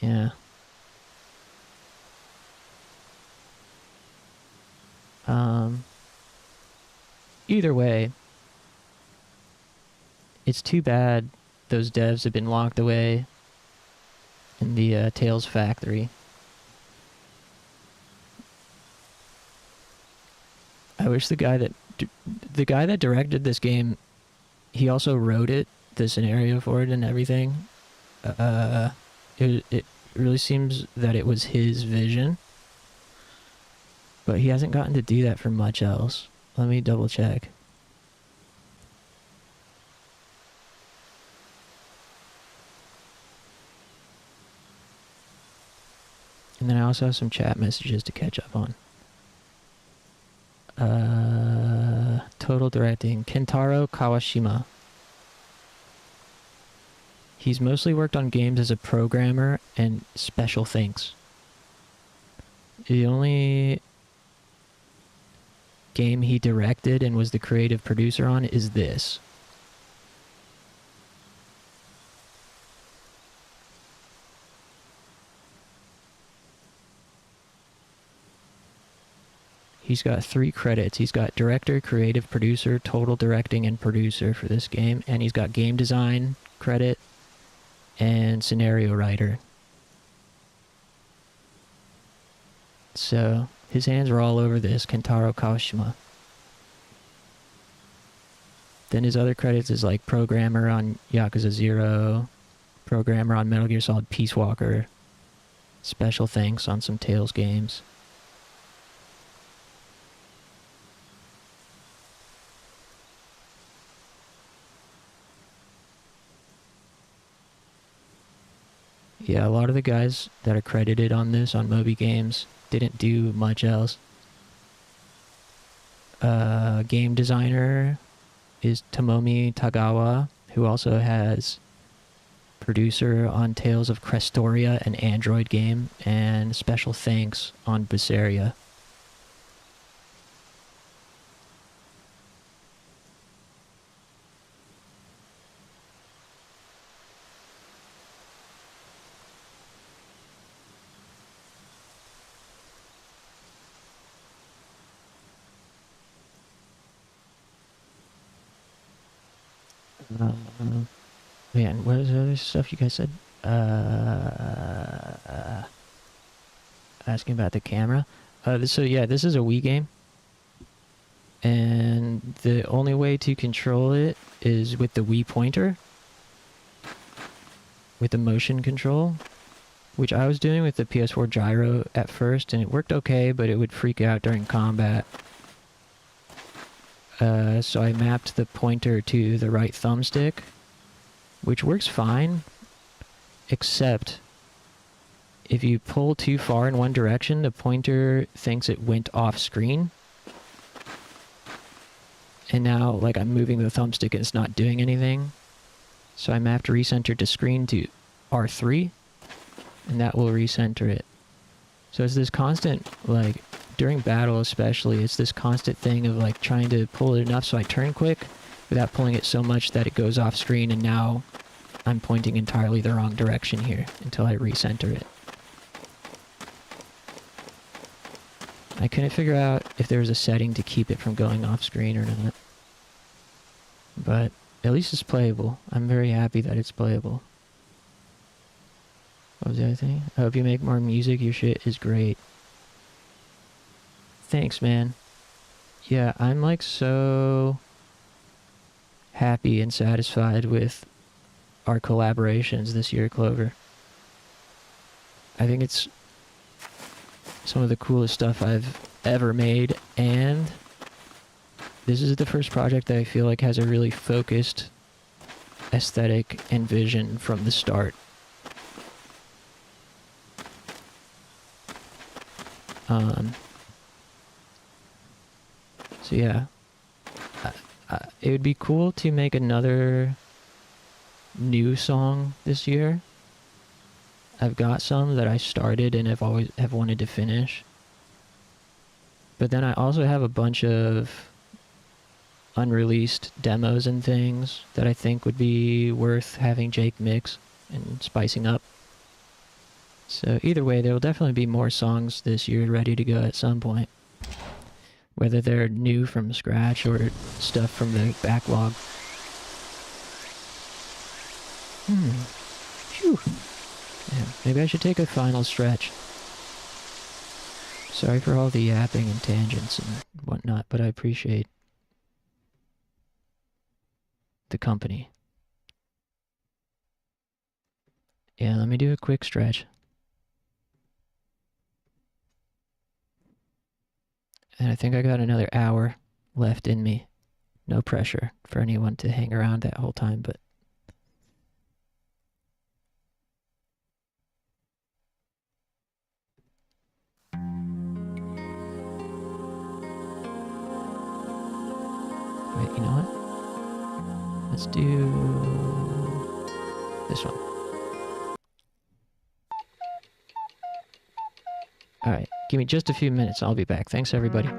Yeah. Either way, it's too bad those devs have been locked away in the Tales factory. I wish the guy that directed this game, he also wrote it, the scenario for it and everything. It really seems that it was his vision, but he hasn't gotten to do that for much else. Let me double check. And then I also have some chat messages to catch up on. Total directing. Kentaro Kawashima. He's mostly worked on games as a programmer and special things. The only game he directed and was the creative producer on is this. He's got 3 credits. He's got director, creative producer, total directing, and producer for this game. And he's got game design credit and scenario writer. So his hands are all over this, Kentaro Kawashima. Then his other credits is like programmer on Yakuza 0, programmer on Metal Gear Solid Peace Walker, special thanks on some Tales games. Yeah, a lot of the guys that are credited on this, on Moby Games, didn't do much else. Game designer is Tomomi Tagawa, who also has producer on Tales of Crestoria, an Android game, and special thanks on Berseria. Man, what is the other stuff you guys said? Asking about the camera. So yeah, this is a Wii game. And the only way to control it is with the Wii pointer. With the motion control. Which I was doing with the PS4 gyro at first, and it worked okay, but it would freak out during combat. So I mapped the pointer to the right thumbstick, which works fine, except if you pull too far in one direction, the pointer thinks it went off screen. And now, like, I'm moving the thumbstick and it's not doing anything. So I mapped recenter to screen to R3, and that will recenter it. So it's this constant, like, during battle especially, it's this constant thing of like trying to pull it enough so I turn quick without pulling it so much that it goes off screen, and now I'm pointing entirely the wrong direction here until I recenter it. I couldn't figure out if there was a setting to keep it from going off screen or not. But at least it's playable. I'm very happy that it's playable. What was the other thing? I hope you make more music. Your shit is great. Thanks, man. Yeah, I'm like so happy and satisfied with our collaborations this year, Clover. I think it's some of the coolest stuff I've ever made, and this is the first project that I feel like has a really focused aesthetic and vision from the start. So yeah, it would be cool to make another new song this year. I've got some that I started and have wanted to finish. But then I also have a bunch of unreleased demos and things that I think would be worth having Jake mix and spicing up. So either way, there will definitely be more songs this year ready to go at some point. Whether they're new from scratch or stuff from the backlog. Phew. Yeah, maybe I should take a final stretch. Sorry for all the yapping and tangents and whatnot, but I appreciate the company. Yeah, let me do a quick stretch. And I think I got another hour left in me. No pressure for anyone to hang around that whole time, but... Wait, you know what? Let's do this one. Alright, give me just a few minutes. I'll be back. Thanks, everybody.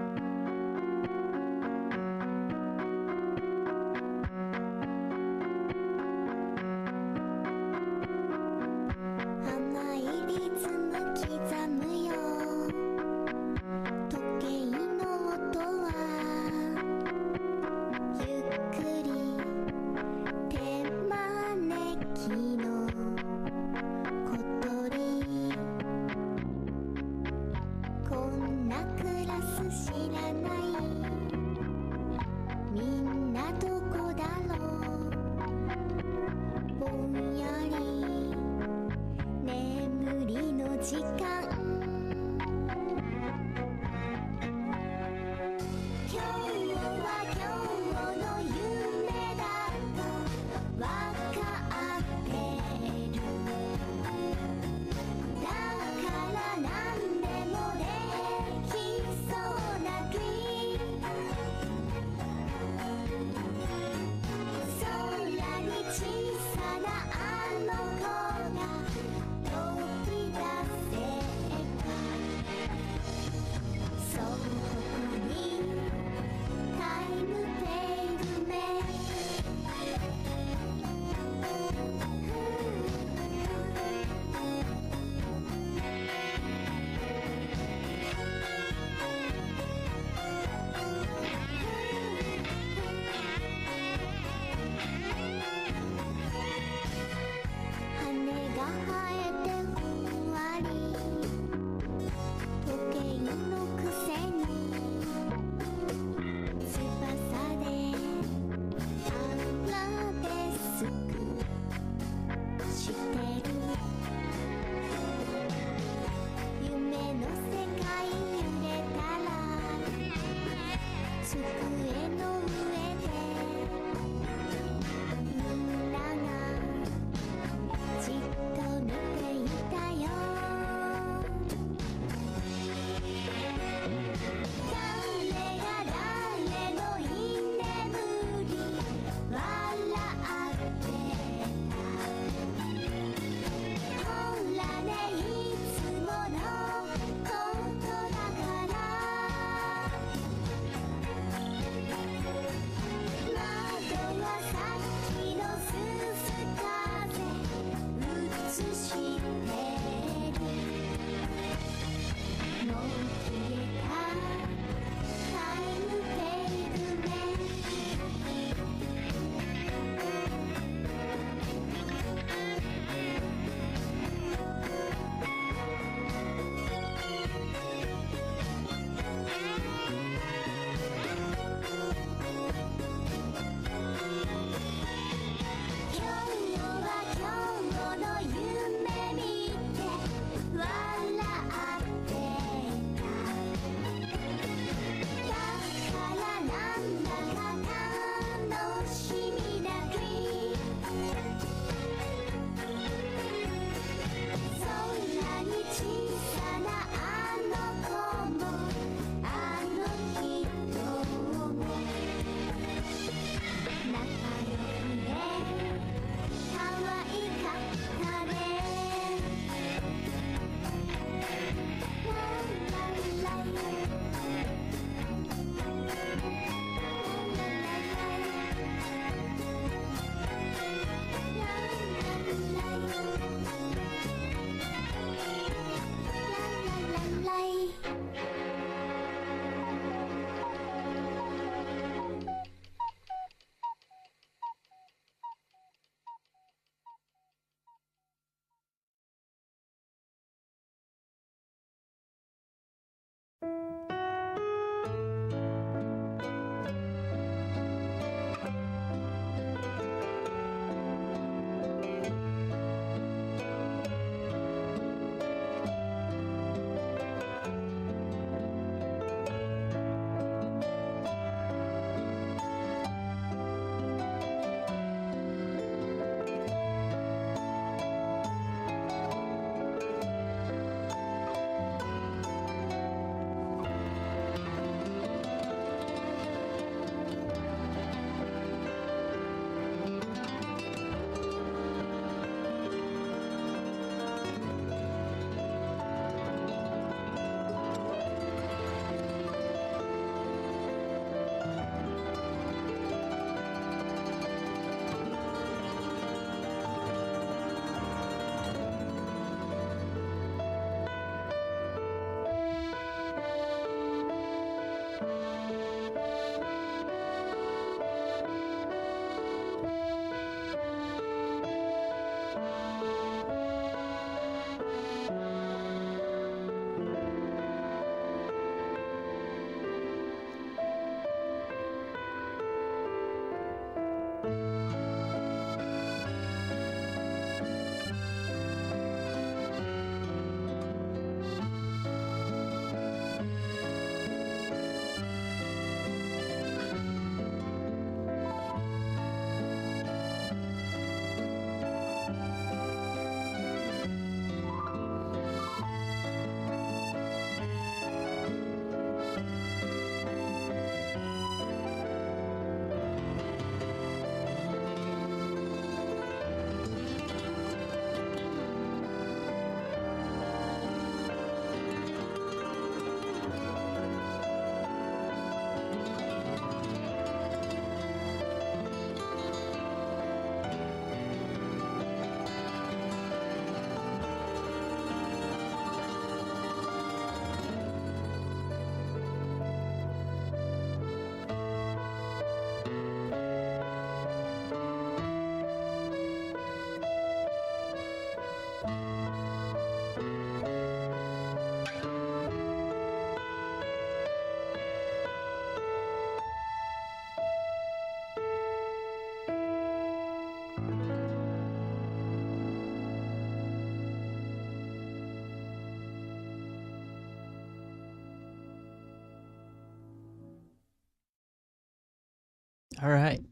Alright.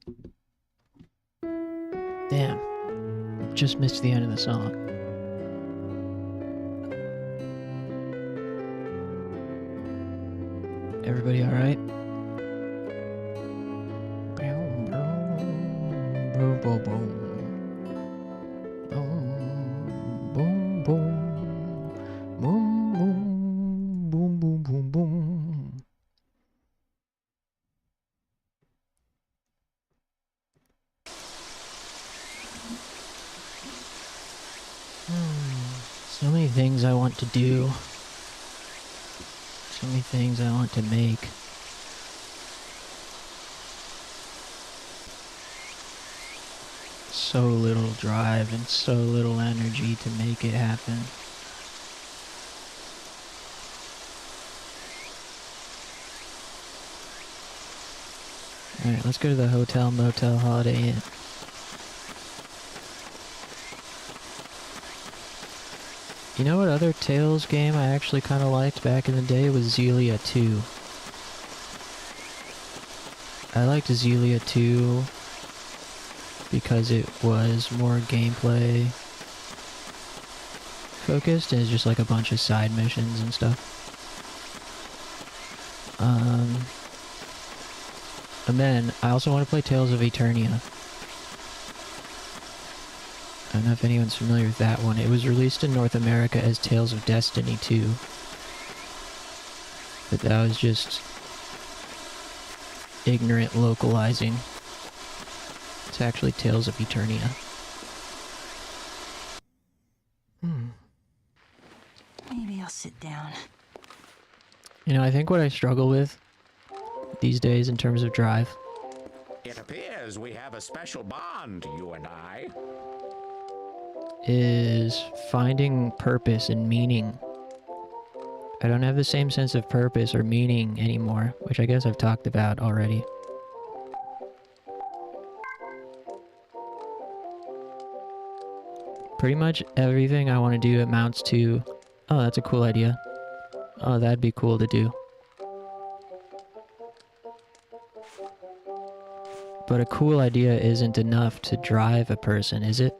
Damn. Just missed the end of the song. Everybody alright? Boom, boom, boom. Boom, boom, boom. Boom, boom. Boom, boom, boom, boom. So many things I want to do. So many things I want to make. So little drive and so little energy to make it happen. Alright, let's go to the Hotel Motel Holiday Inn. You know what other Tales game I actually kind of liked back in the day was Xillia 2. I liked Xillia 2 because it was more gameplay focused and it's just like a bunch of side missions and stuff. And then I also want to play Tales of Eternia. I don't know if anyone's familiar with that one. It was released in North America as Tales of Destiny 2. But that was just ignorant localizing. It's actually Tales of Eternia. Maybe I'll sit down. You know, I think what I struggle with these days in terms of drive It appears we have a special bond, you and I. is finding purpose and meaning. I don't have the same sense of purpose or meaning anymore, which I guess I've talked about already. Pretty much everything I want to do amounts to, oh, that's a cool idea. Oh, that'd be cool to do. But a cool idea isn't enough to drive a person, is it?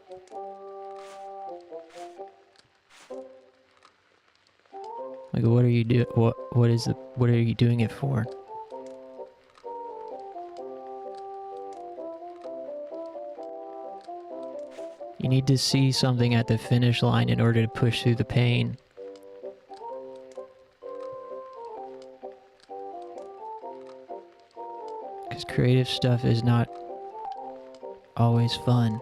Like, what are you what are you doing it for? You need to see something at the finish line in order to push through the pain. Because creative stuff is not always fun.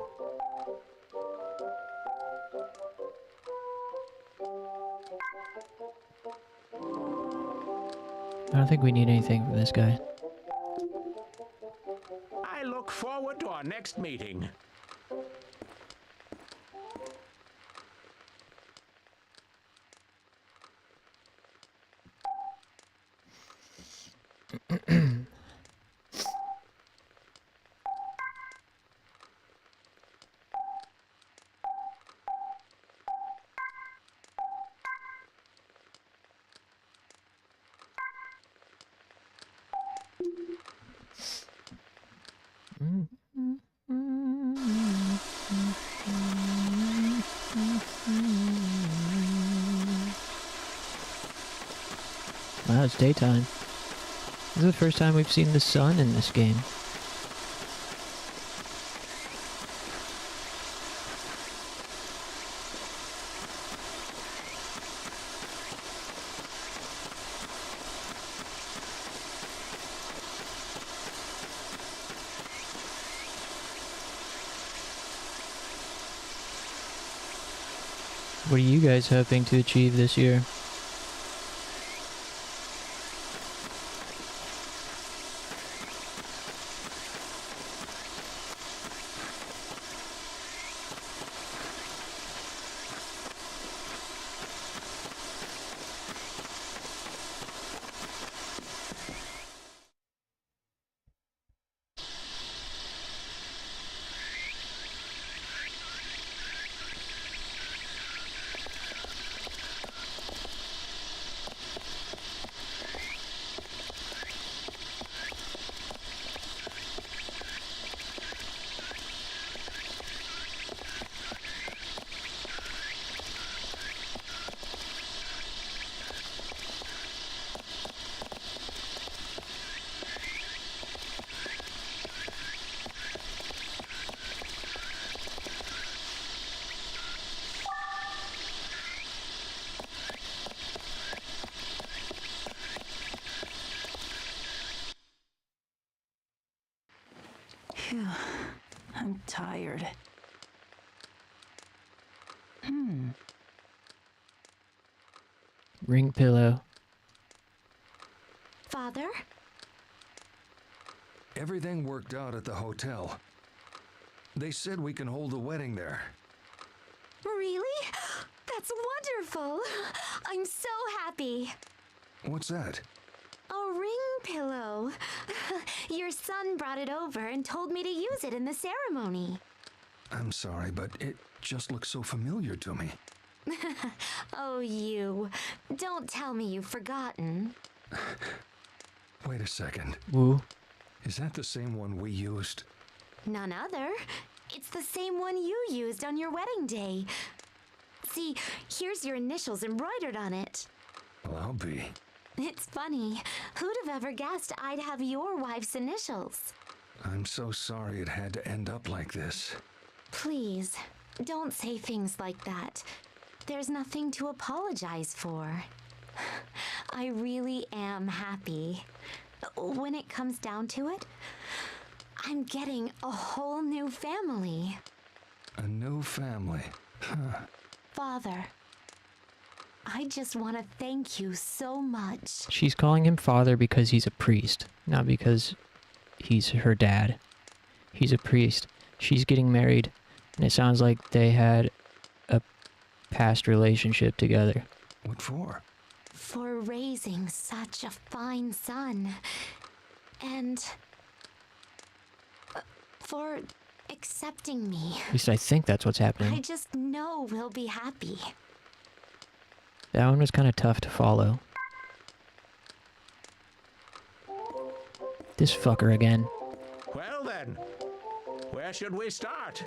I don't think we need anything from this guy. I look forward to our next meeting. Wow, it's daytime. This is the first time we've seen the sun in this game. What are you guys hoping to achieve this year? I'm tired. Ring pillow. Father? Everything worked out at the hotel. They said we can hold the wedding there. Really? That's wonderful. I'm so happy. What's that? A ring pillow. Your son brought it over and told me to use it in the ceremony. I'm sorry, but it just looks so familiar to me. Oh, you. Don't tell me you've forgotten. Wait a second. Woo. Is that the same one we used? None other. It's the same one you used on your wedding day. See, here's your initials embroidered on it. Well, I'll be. It's funny. Who'd have ever guessed I'd have your wife's initials? I'm so sorry it had to end up like this. Please, don't say things like that. There's nothing to apologize for. I really am happy. When it comes down to it, I'm getting a whole new family. A new family? Huh. Father, I just want to thank you so much. She's calling him father because he's a priest, not because he's her dad. He's a priest. She's getting married, and it sounds like they had a past relationship together. What for? For raising such a fine son. And for accepting me. At least I think that's what's happening. I just know we'll be happy. That one was kind of tough to follow. This fucker again. Well then, where should we start?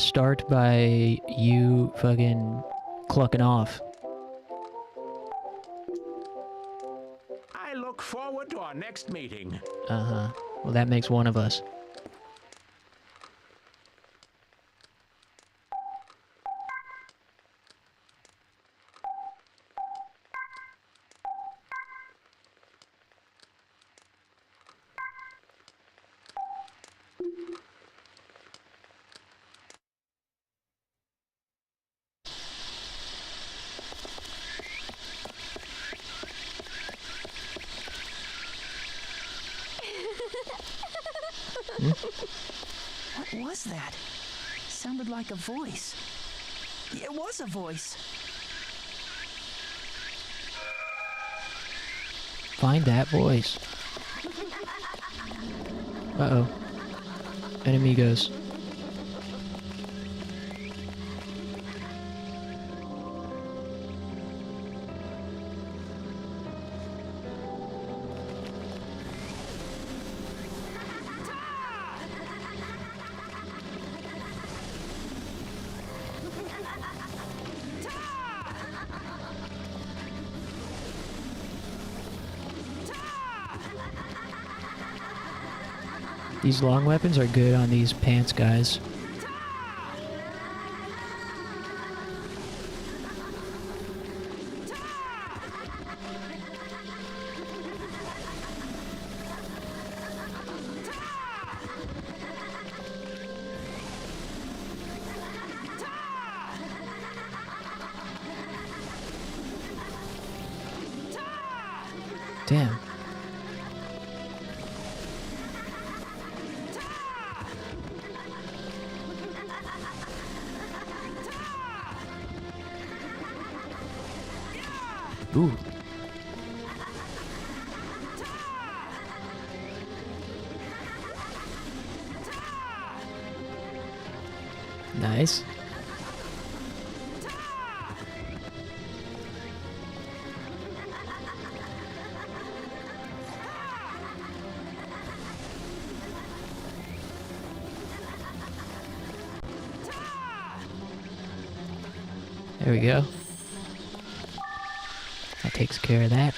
Start by you fucking clucking off. I look forward to our next meeting. Uh-huh. Well, that makes one of us. What was that? Sounded like a voice. It was a voice. Find that voice. Uh-oh. Enemigos. These long weapons are good on these pants guys. Damn. Ooh. Nice. There we go. That takes care of that.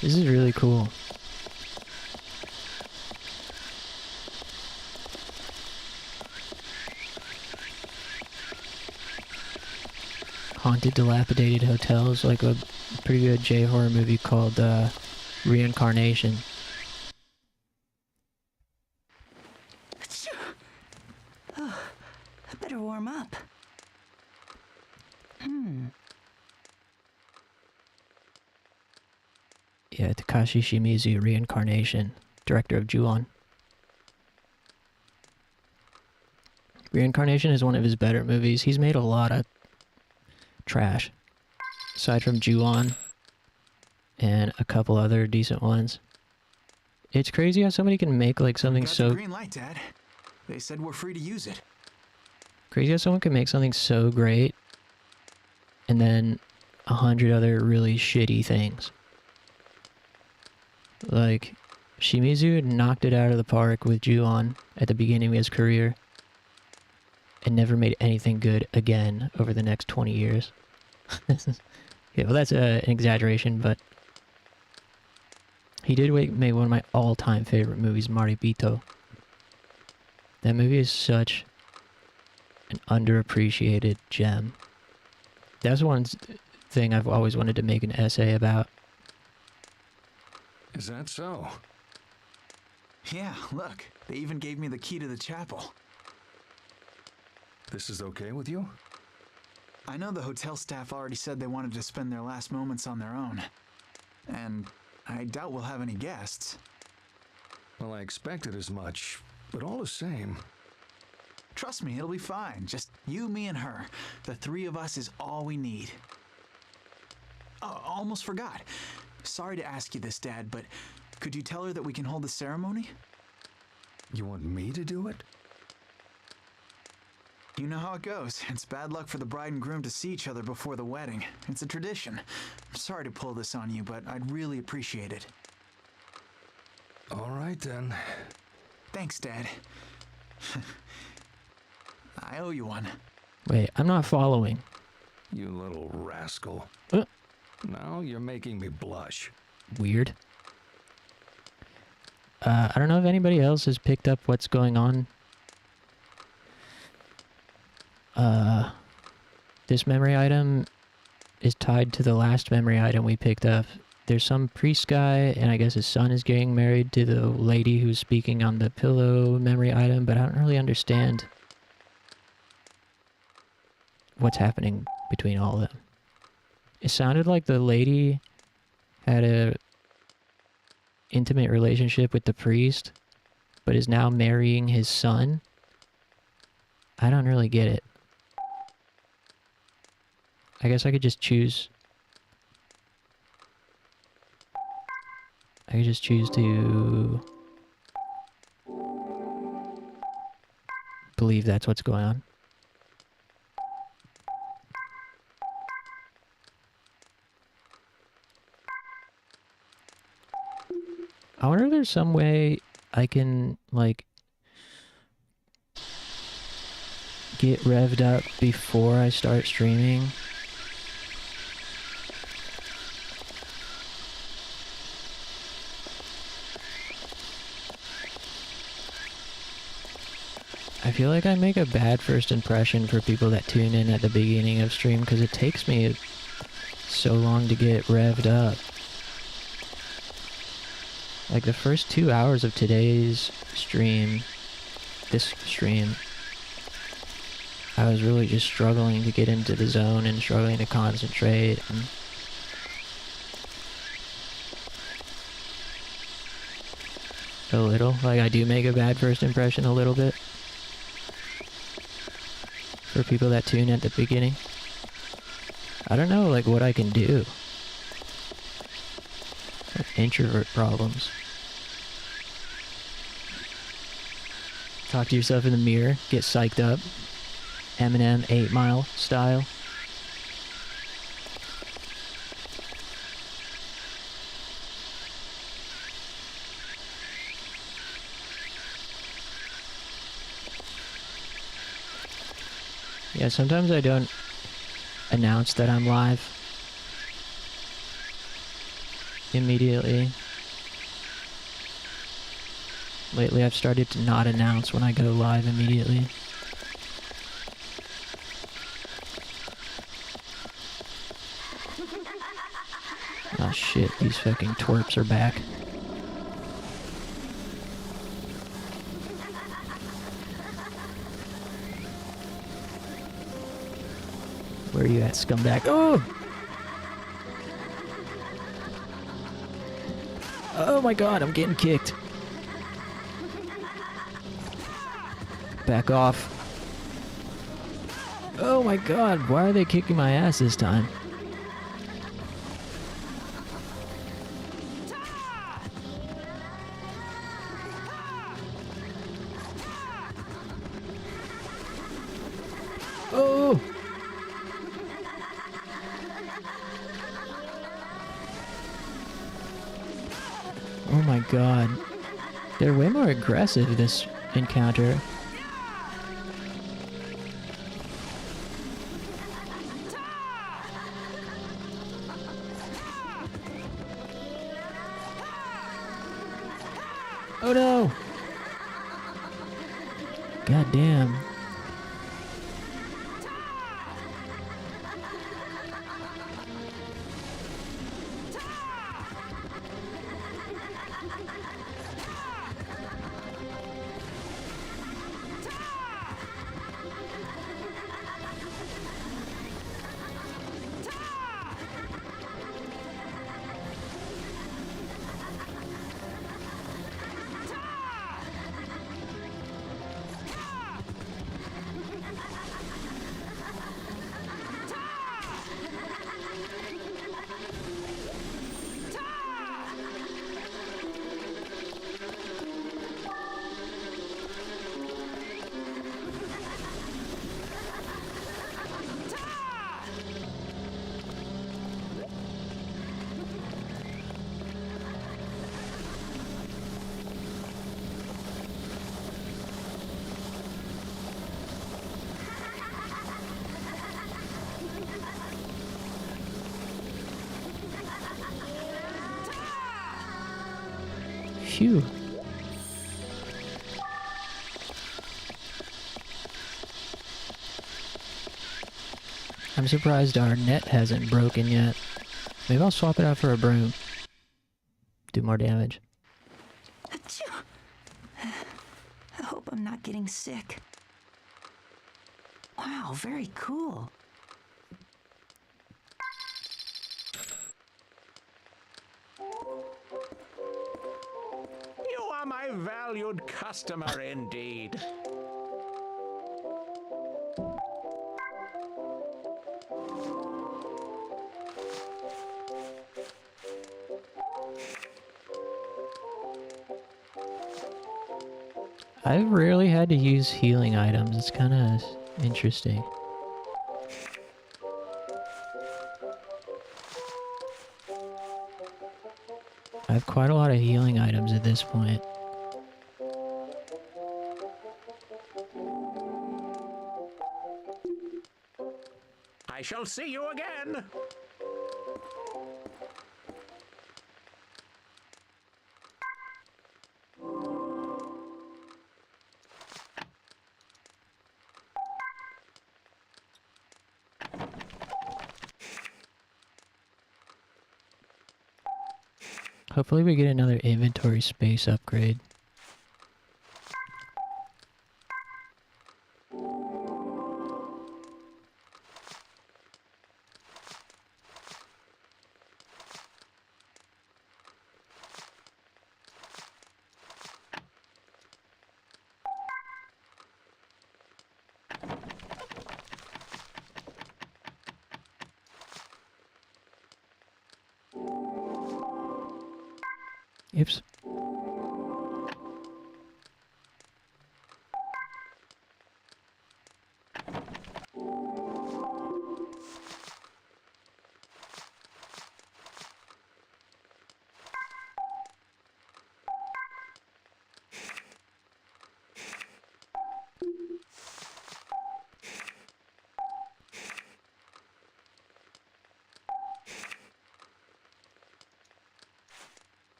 This is really cool. haunted, dilapidated hotels, like a pretty good J-horror movie called Reincarnation. Oh, I better warm up. Yeah, Takashi Shimizu, Reincarnation, director of Ju-on. Reincarnation is one of his better movies. He's made a lot of trash, aside from Ju-on and a couple other decent ones. It's crazy how somebody can make like something Got so the green light, Dad. They said we're free to use it. crazy how someone can make something so great and then 100 other really shitty things. Like, Shimizu knocked it out of the park with Ju-on at the beginning of his career and never made anything good again over the next 20 years. Yeah, well, that's an exaggeration, but he did make one of my all-time favorite movies, Maribito. That movie is such an underappreciated gem. That's one thing I've always wanted to make an essay about. Is that so? Yeah, look. They even gave me the key to the chapel. This is okay with you? I know the hotel staff already said they wanted to spend their last moments on their own. And I doubt we'll have any guests. Well, I expected as much, but all the same. Trust me, it'll be fine. Just you, me, and her. The three of us is all we need. Oh, almost forgot. Sorry to ask you this, Dad, but could you tell her that we can hold the ceremony? You want me to do it? You know how it goes. It's bad luck for the bride and groom to see each other before the wedding. It's a tradition. I'm sorry to pull this on you, but I'd really appreciate it. All right, then. Thanks, Dad. I owe you one. Wait, I'm not following. You little rascal. Now you're making me blush. Weird. I don't know if anybody else has picked up what's going on. This memory item is tied to the last memory item we picked up. There's some priest guy, and I guess his son is getting married to the lady who's speaking on the pillow memory item, but I don't really understand what's happening between all of them. It sounded like the lady had a intimate relationship with the priest, but is now marrying his son. I don't really get it. I guess I could just choose. I could just choose to believe that's what's going on. I wonder if there's some way I can, like, get revved up before I start streaming. I feel like I make a bad first impression for people that tune in at the beginning of stream because it takes me so long to get revved up. Like the first 2 hours of today's stream, this stream, I was really just struggling to get into the zone and struggling to concentrate. And a little, like I do make a bad first impression a little bit for people that tune at the beginning. I don't know, like, what I can do. Introvert problems. Talk to yourself in the mirror, get psyched up. Eminem 8 Mile style. Yeah, sometimes I don't announce that I'm live immediately. Lately I've started to not announce when I go live immediately. shit, these fucking twerps are back. Where are you at, scumbag? Oh! Oh my god, I'm getting kicked. Back off. Oh my god, why are they kicking my ass this time? Oh! Oh my god. They're way more aggressive this encounter. Oh no! God damn. Phew. I'm surprised our net hasn't broken yet. Maybe I'll swap it out for a broom. Do more damage. I hope I'm not getting sick. Wow, very cool. You are my valued customer indeed. I've rarely had to use healing items. It's kind of interesting. I have quite a lot of healing items at this point. I shall see you again. Hopefully we get another inventory space upgrade. Oops.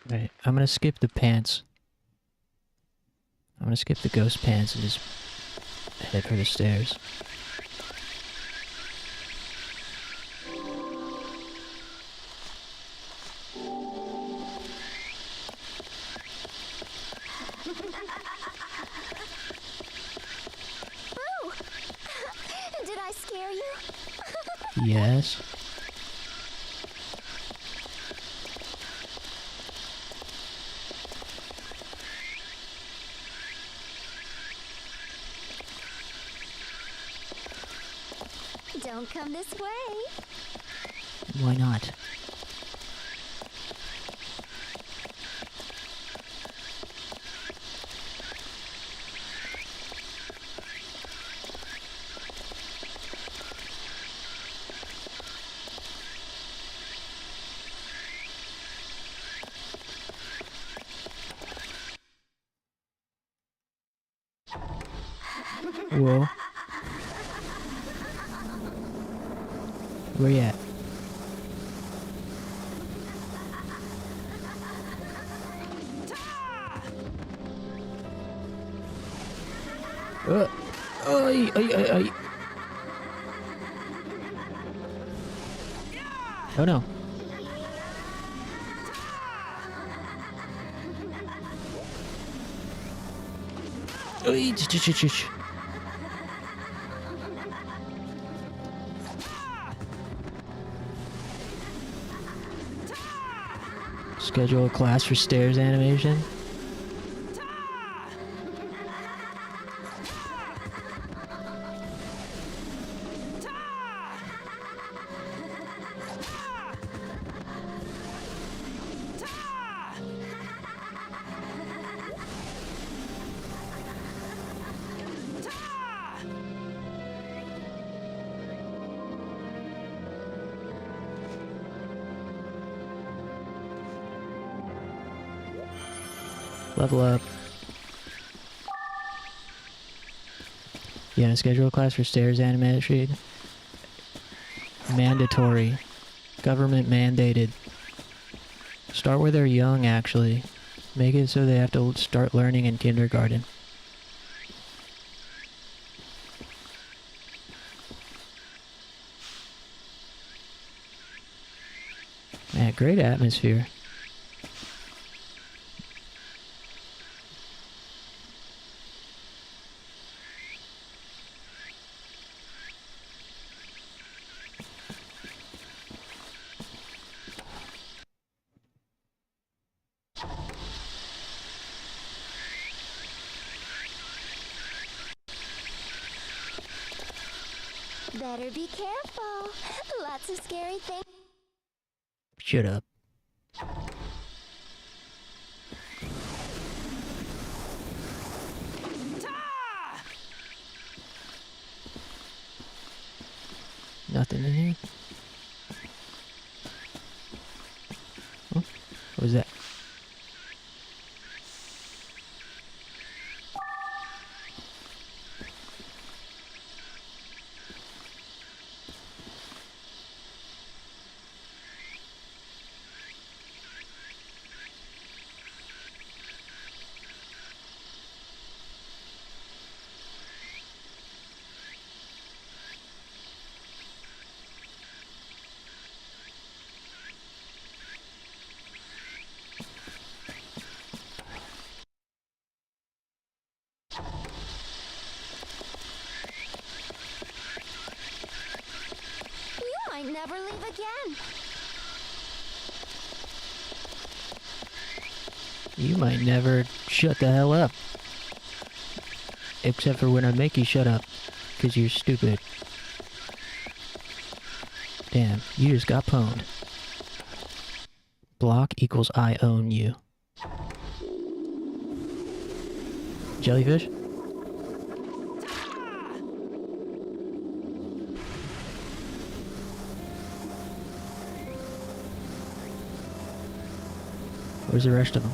Right, I'm gonna skip the pants. I'm gonna skip the ghost pants and just head for the stairs. Boo! Did I scare you? Yes. Don't come this way. Why not? Whoa. Where you at? Oi, oi, oi, oi. Oh no. Oi, ch-ch-ch-ch. Schedule a class for stairs animation. Level up. Yeah, schedule a class for stairs animation. Mandatory. Government mandated. Start where they're young, actually. Make it so they have to start learning in kindergarten. Man, great atmosphere. Better be careful. Lots of scary things. Shut up. Nothing in here? Huh? What was that? You might never leave again. You might never shut the hell up. Except for when I make you shut up. Because you're stupid. Damn, you just got pwned. Block equals I own you. Jellyfish? Where's the rest of them?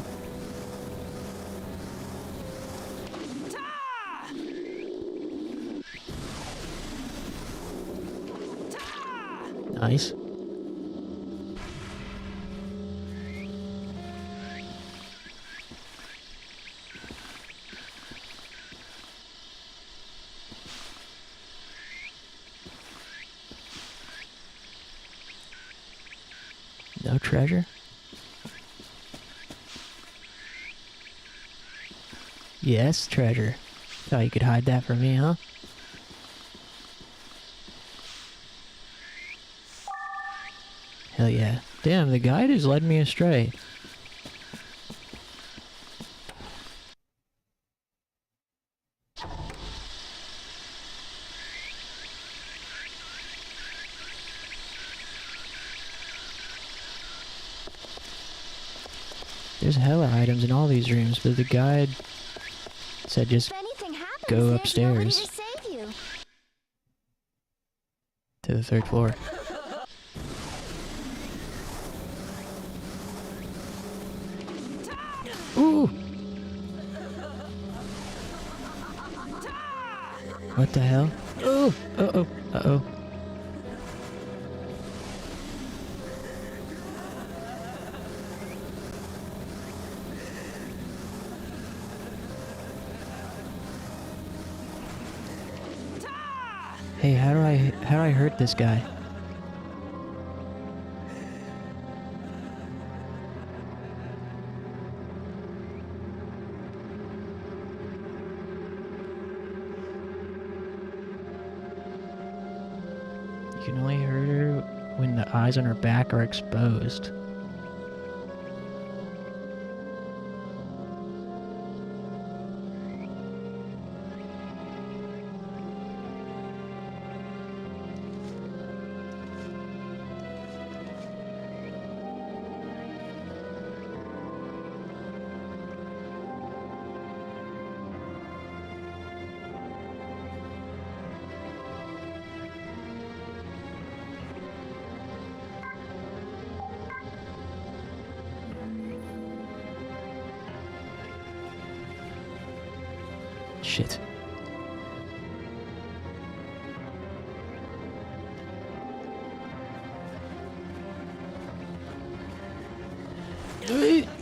No treasure? Yes, treasure. Thought you could hide that from me, huh? Hell yeah. Damn, the guide has led me astray. There's hella items in all these rooms, but the guide said just go upstairs to the 3rd floor. Ooh! What the hell? Oh! Uh-oh! Uh-oh! Hey, how do I hurt this guy? You can only hurt her when the eyes on her back are exposed. Shit.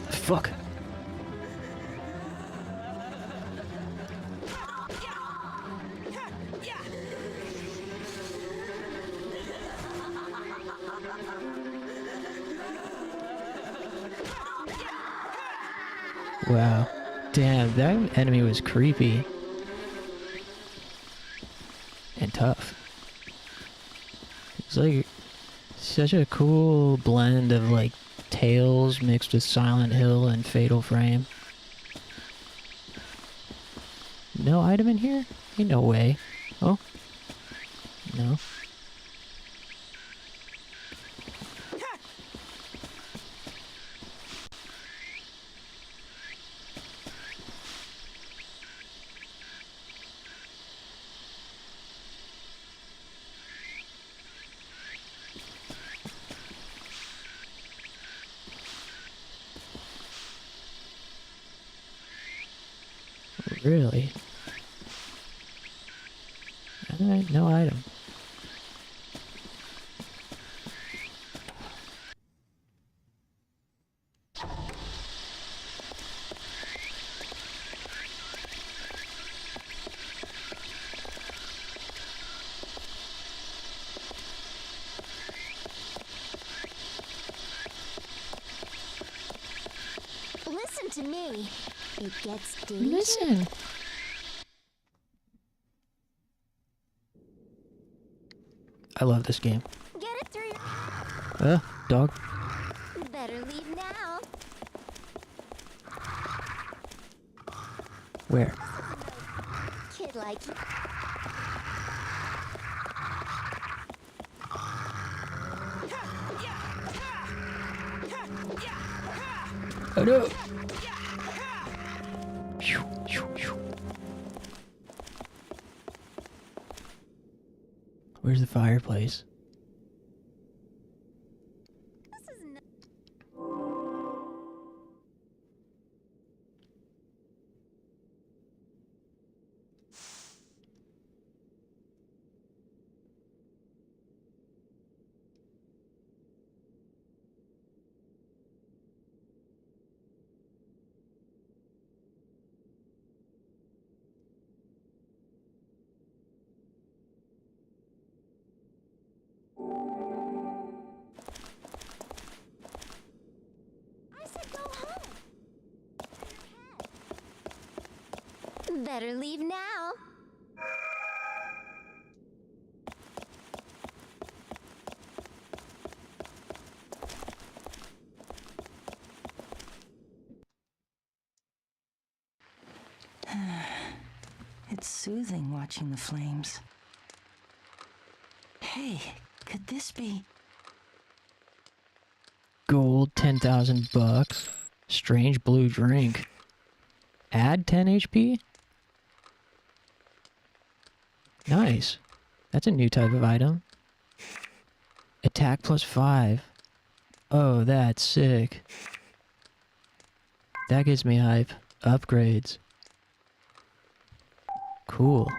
Fuck. Wow. Damn, that enemy was creepy. And tough. It's like such a cool blend of like Tales mixed with Silent Hill and Fatal Frame. No item in here? Ain't no way. Oh? No. Really? Alright, no item. Listen to me. It gets dangerous. Listen. I love this game. Get it through. Dog. Better leave now. Where? Kid like you. Oh no! Where's the fireplace? Better leave now. It's soothing watching the flames. Hey, could this be... Gold, 10,000 bucks. Strange blue drink. Add 10 HP? Nice. That's a new type of item. Attack plus 5. Oh, that's sick. That gives me hype. Upgrades. Cool.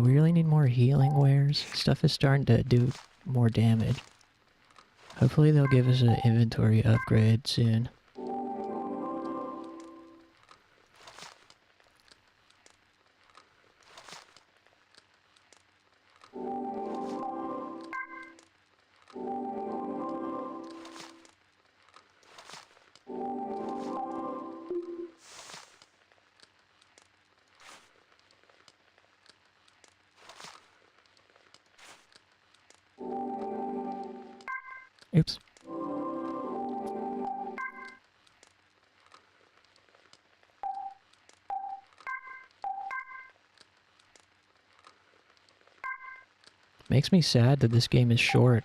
We really need more healing wares. Stuff is starting to do more damage. Hopefully they'll give us an inventory upgrade soon. Oops. Makes me sad that this game is short.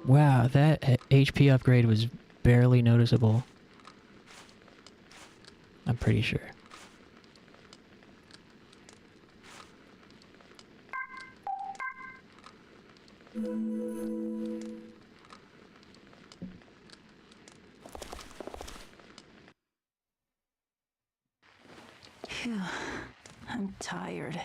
Wow, that HP upgrade was barely noticeable. I'm pretty sure. Phew, I'm tired.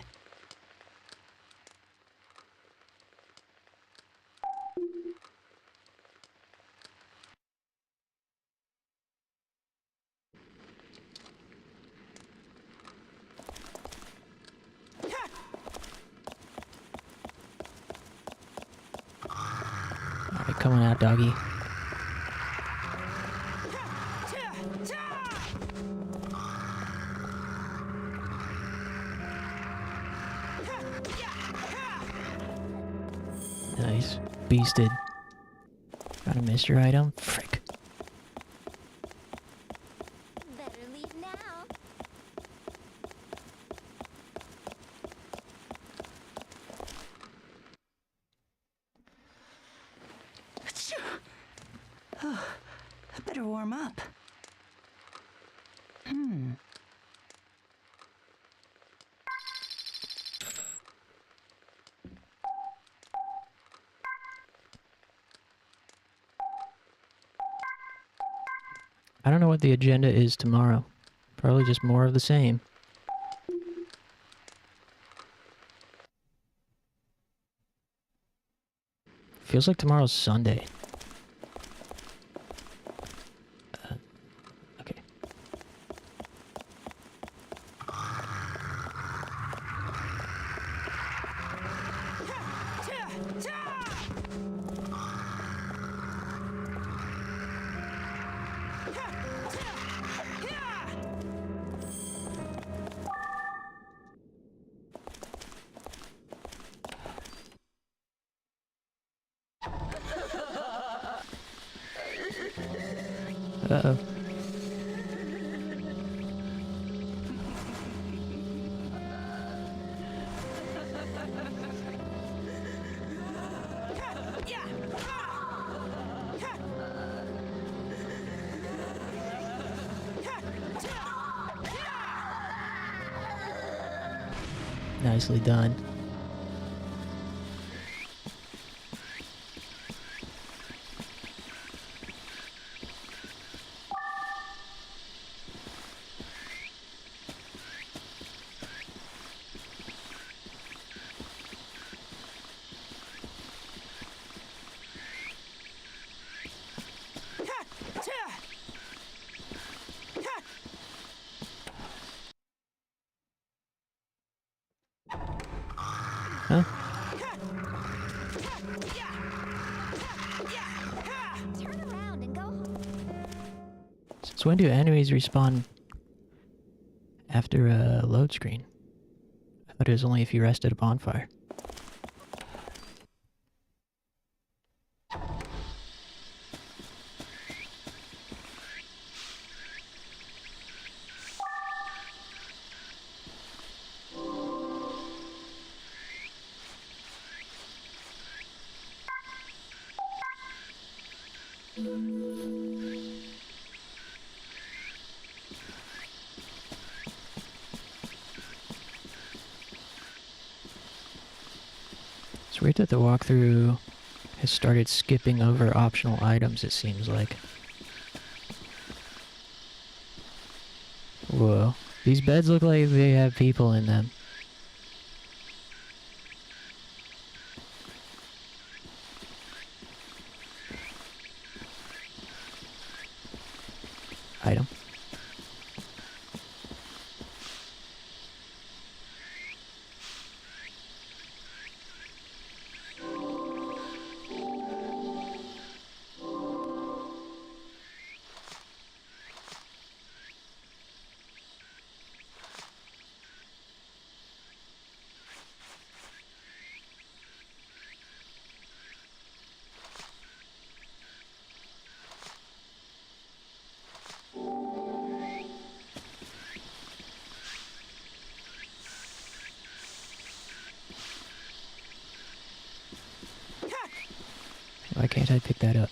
Alright, come on out, doggy. Nice. Beasted. Got a mystery item? Frick. Better leave now. Oh, I better warm up. I don't know what the agenda is tomorrow. Probably just more of the same. Feels like tomorrow's Sunday. Okay. Uh-oh. Nicely done. Huh? Turn around and go home. Since when do enemies respawn after a load screen? I thought it was only if you rest at a bonfire. It's weird that the walkthrough has started skipping over optional items, it seems like. Whoa. These beds look like they have people in them. Item. Why can't I pick that up?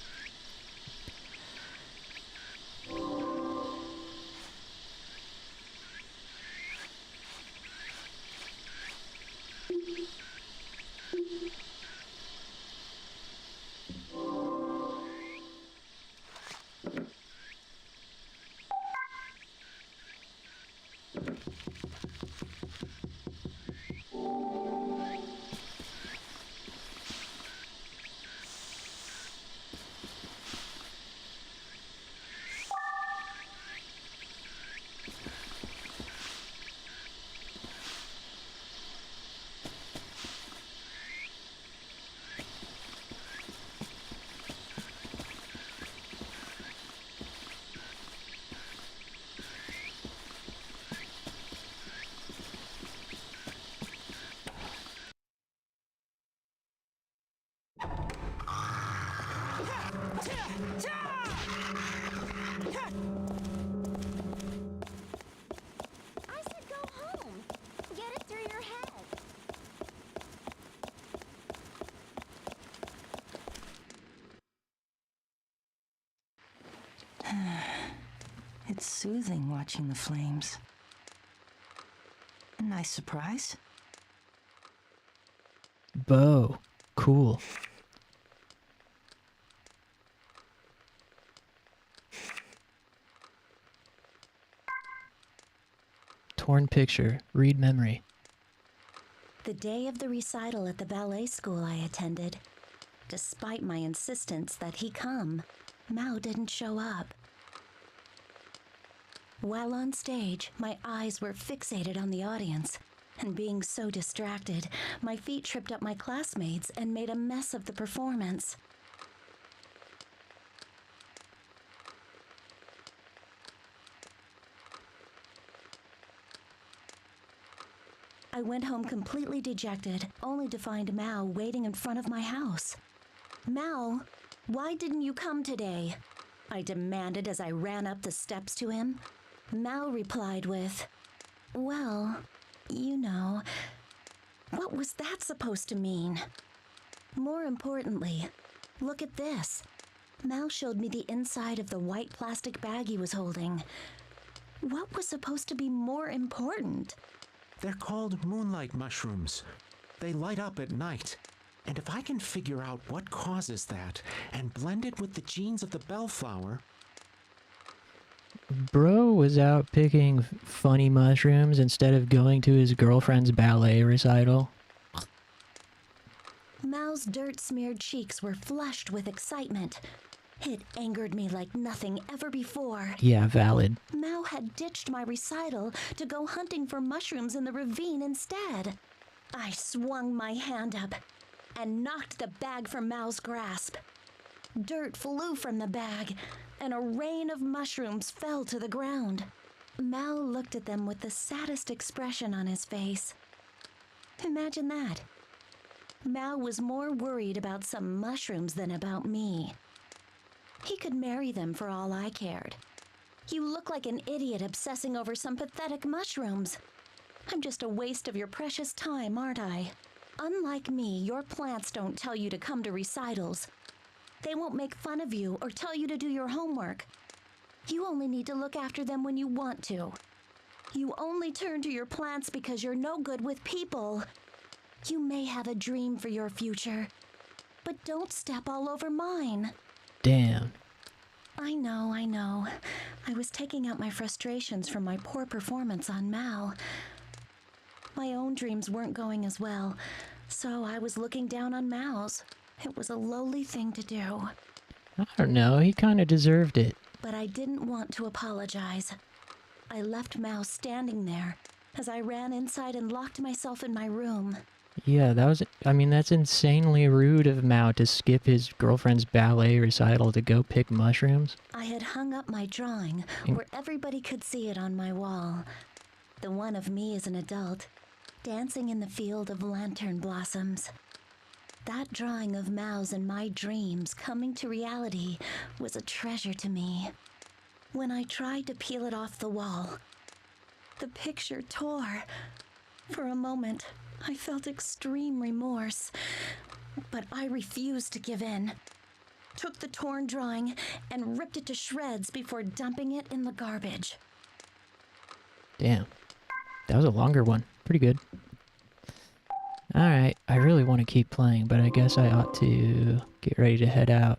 I said go home. Get it through your head. It's soothing watching the flames. A nice surprise. Bow. Cool. Torn picture. Read memory. The day of the recital at the ballet school I attended, despite my insistence that he come, Mao didn't show up. While on stage, my eyes were fixated on the audience, and being so distracted, my feet tripped up my classmates and made a mess of the performance. I went home completely dejected, only to find Mao waiting in front of my house. "Mao, why didn't you come today?" I demanded as I ran up the steps to him. Mao replied with, "Well, you know, what was that supposed to mean?" More importantly, look at this. Mao showed me the inside of the white plastic bag he was holding. What was supposed to be more important? They're called moonlight mushrooms. They light up at night. And if I can figure out what causes that and blend it with the genes of the bellflower... Bro was out picking funny mushrooms instead of going to his girlfriend's ballet recital. Mao's dirt-smeared cheeks were flushed with excitement. It angered me like nothing ever before. Yeah, valid. Mao had ditched my recital to go hunting for mushrooms in the ravine instead. I swung my hand up and knocked the bag from Mao's grasp. Dirt flew from the bag, and a rain of mushrooms fell to the ground. Mao looked at them with the saddest expression on his face. Imagine that. Mao was more worried about some mushrooms than about me. He could marry them for all I cared. You look like an idiot obsessing over some pathetic mushrooms. I'm just a waste of your precious time, aren't I? Unlike me, your plants don't tell you to come to recitals. They won't make fun of you or tell you to do your homework. You only need to look after them when you want to. You only turn to your plants because you're no good with people. You may have a dream for your future, but don't step all over mine. Damn. I know. I was taking out my frustrations from my poor performance on Mal. My own dreams weren't going as well, so I was looking down on Mal's. It was a lowly thing to do. I don't know, he kind of deserved it. But I didn't want to apologize. I left Mao standing there as I ran inside and locked myself in my room. Yeah, that's insanely rude of Mao to skip his girlfriend's ballet recital to go pick mushrooms. I had hung up my drawing where everybody could see it on my wall. The one of me as an adult, dancing in the field of lantern blossoms. That drawing of Mao's and my dreams coming to reality was a treasure to me. When I tried to peel it off the wall, the picture tore. For a moment, I felt extreme remorse, but I refused to give in. Took the torn drawing and ripped it to shreds before dumping it in the garbage. Damn. That was a longer one. Pretty good. Alright, I really want to keep playing, but I guess I ought to get ready to head out.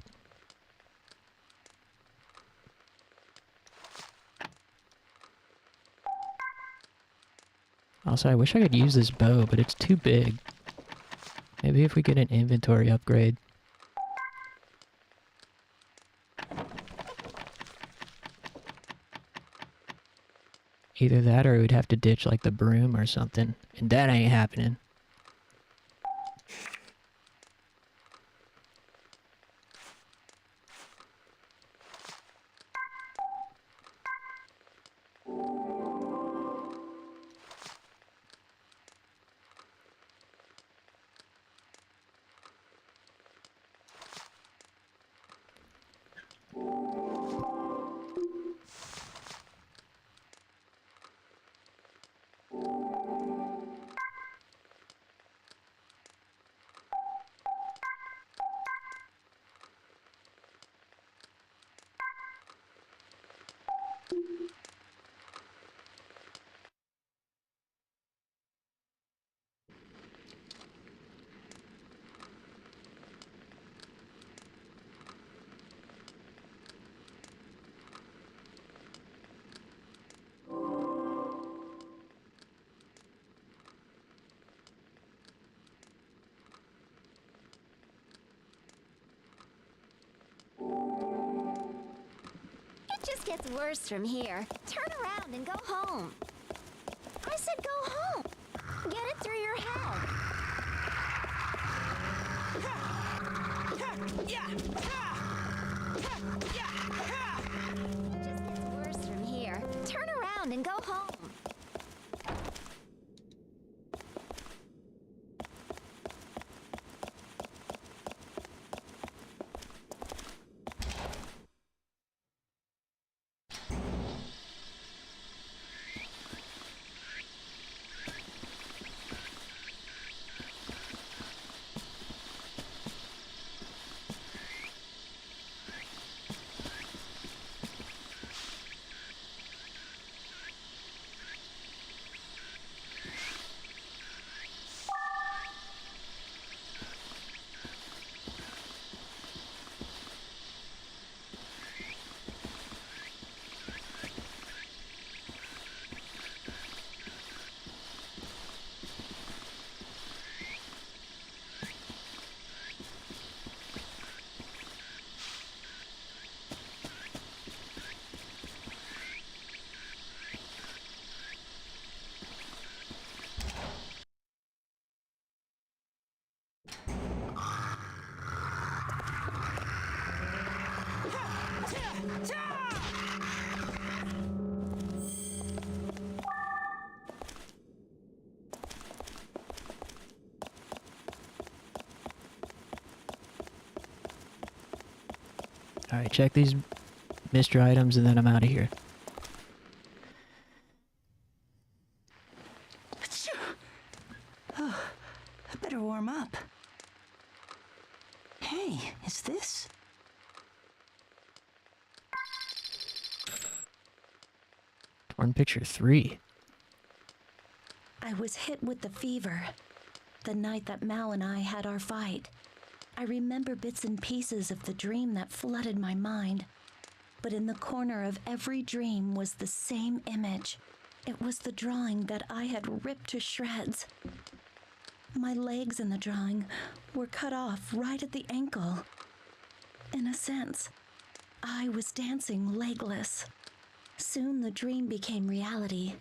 Also, I wish I could use this bow, but it's too big. Maybe if we get an inventory upgrade. Either that or we'd have to ditch like the broom or something, and that ain't happening. It just gets worse from here. Turn around and go home. I said go home. Get it through your head. It just gets worse from here. Turn around and go home. Alright, check these mystery items and then I'm out of here. Oh, I better warm up. Hey, is this? Torn picture 3. I was hit with the fever the night that Mao and I had our fight. I remember bits and pieces of the dream that flooded my mind, but in the corner of every dream was the same image. It was the drawing that I had ripped to shreds. My legs in the drawing were cut off right at the ankle. In a sense, I was dancing legless. Soon the dream became reality.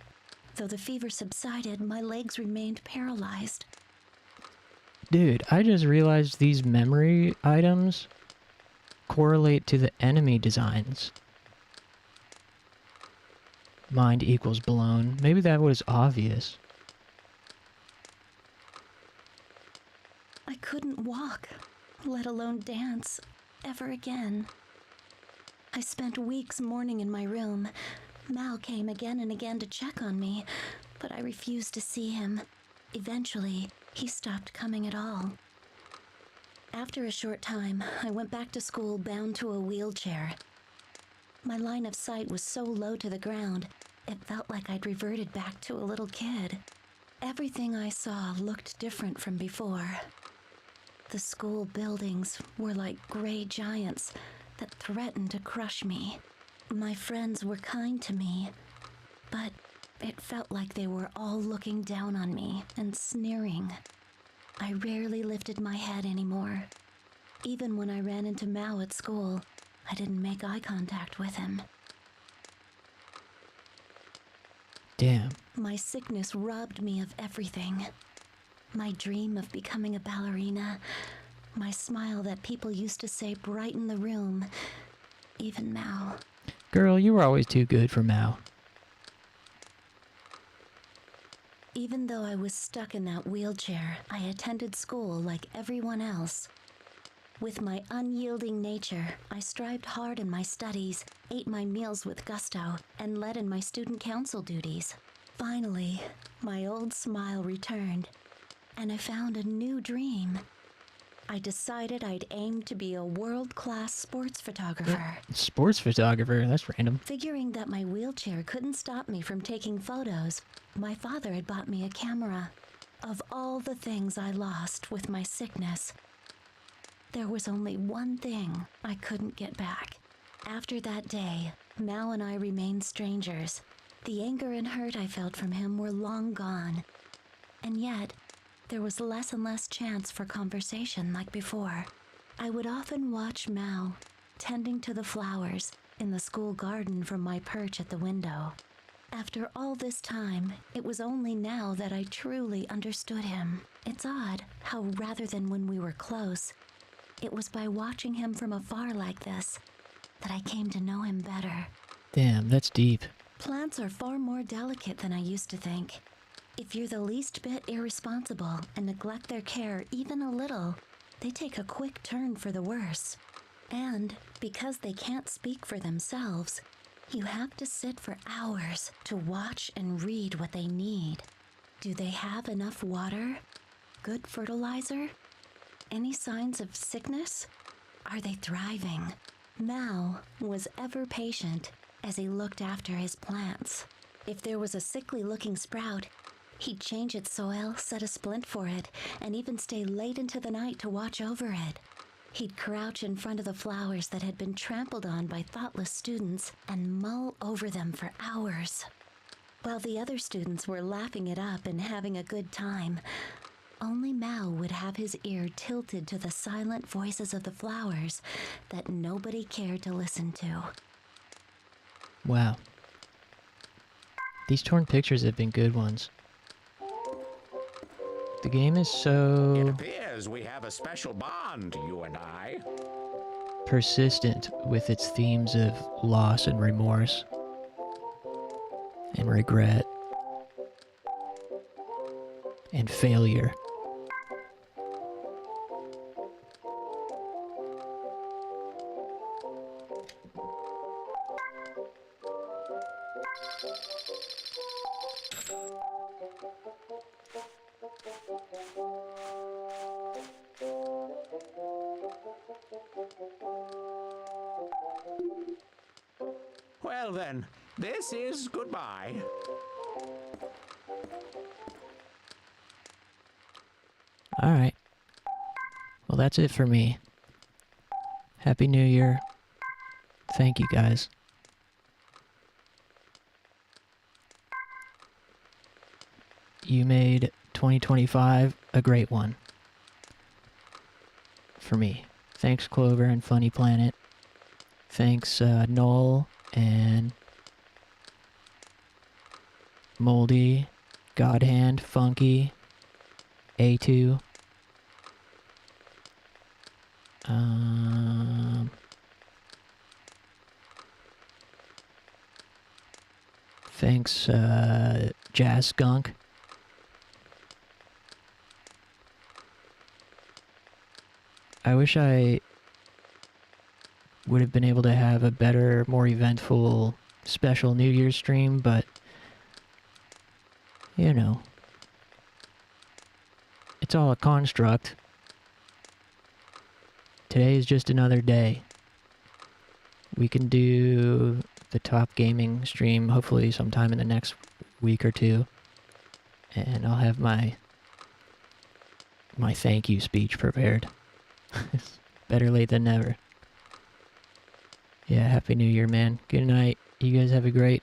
Though the fever subsided, my legs remained paralyzed. Dude, I just realized these memory items correlate to the enemy designs. Mind equals blown. Maybe that was obvious. I couldn't walk, let alone dance, ever again. I spent weeks mourning in my room. Mao came again and again to check on me, but I refused to see him. Eventually, he stopped coming at all. After a short time, I went back to school bound to a wheelchair. My line of sight was so low to the ground, it felt like I'd reverted back to a little kid. Everything I saw looked different from before. The school buildings were like gray giants that threatened to crush me. My friends were kind to me, but it felt like they were all looking down on me and sneering. I rarely lifted my head anymore. Even when I ran into Mao at school, I didn't make eye contact with him. Damn. My sickness robbed me of everything. My dream of becoming a ballerina, my smile that people used to say brightened the room, even Mao. Girl, you were always too good for Mao. Even though I was stuck in that wheelchair, I attended school like everyone else. With my unyielding nature, I strived hard in my studies, ate my meals with gusto, and led in my student council duties. Finally, my old smile returned, and I found a new dream. I decided I'd aim to be a world-class sports photographer. Sports photographer? That's random. Figuring that my wheelchair couldn't stop me from taking photos, my father had bought me a camera. Of all the things I lost with my sickness, there was only one thing I couldn't get back. After that day, Mao and I remained strangers. The anger and hurt I felt from him were long gone. And yet, there was less and less chance for conversation like before. I would often watch Mao tending to the flowers in the school garden from my perch at the window. After all this time, it was only now that I truly understood him. It's odd how rather than when we were close, it was by watching him from afar like this that I came to know him better. Damn, that's deep. Plants are far more delicate than I used to think. If you're the least bit irresponsible and neglect their care even a little, they take a quick turn for the worse. And because they can't speak for themselves, you have to sit for hours to watch and read what they need. Do they have enough water? Good fertilizer? Any signs of sickness? Are they thriving? Mao was ever patient as he looked after his plants. If there was a sickly-looking sprout, he'd change its soil, set a splint for it, and even stay late into the night to watch over it. He'd crouch in front of the flowers that had been trampled on by thoughtless students and mull over them for hours. While the other students were laughing it up and having a good time, only Mao would have his ear tilted to the silent voices of the flowers that nobody cared to listen to. Wow. These torn pictures have been good ones. The game is It so appears we have a special bond, you and I. persistent with its themes of loss and remorse and regret and failure. Well then, this is goodbye. Alright. Well, that's it for me. Happy New Year. Thank you, guys. You made 2025 a great one. For me. Thanks, Clover and Funny Planet. Thanks, Noel and Moldy, Godhand, Funky, A2. Thanks, Jazz Skunk. I wish I would have been able to have a better, more eventful, special New Year's stream, but, you know, it's all a construct. Today is just another day. We can do the top gaming stream hopefully sometime in the next week or two, and I'll have my thank you speech prepared. Better late than never. Yeah, Happy New Year, man. Good night. You guys have a great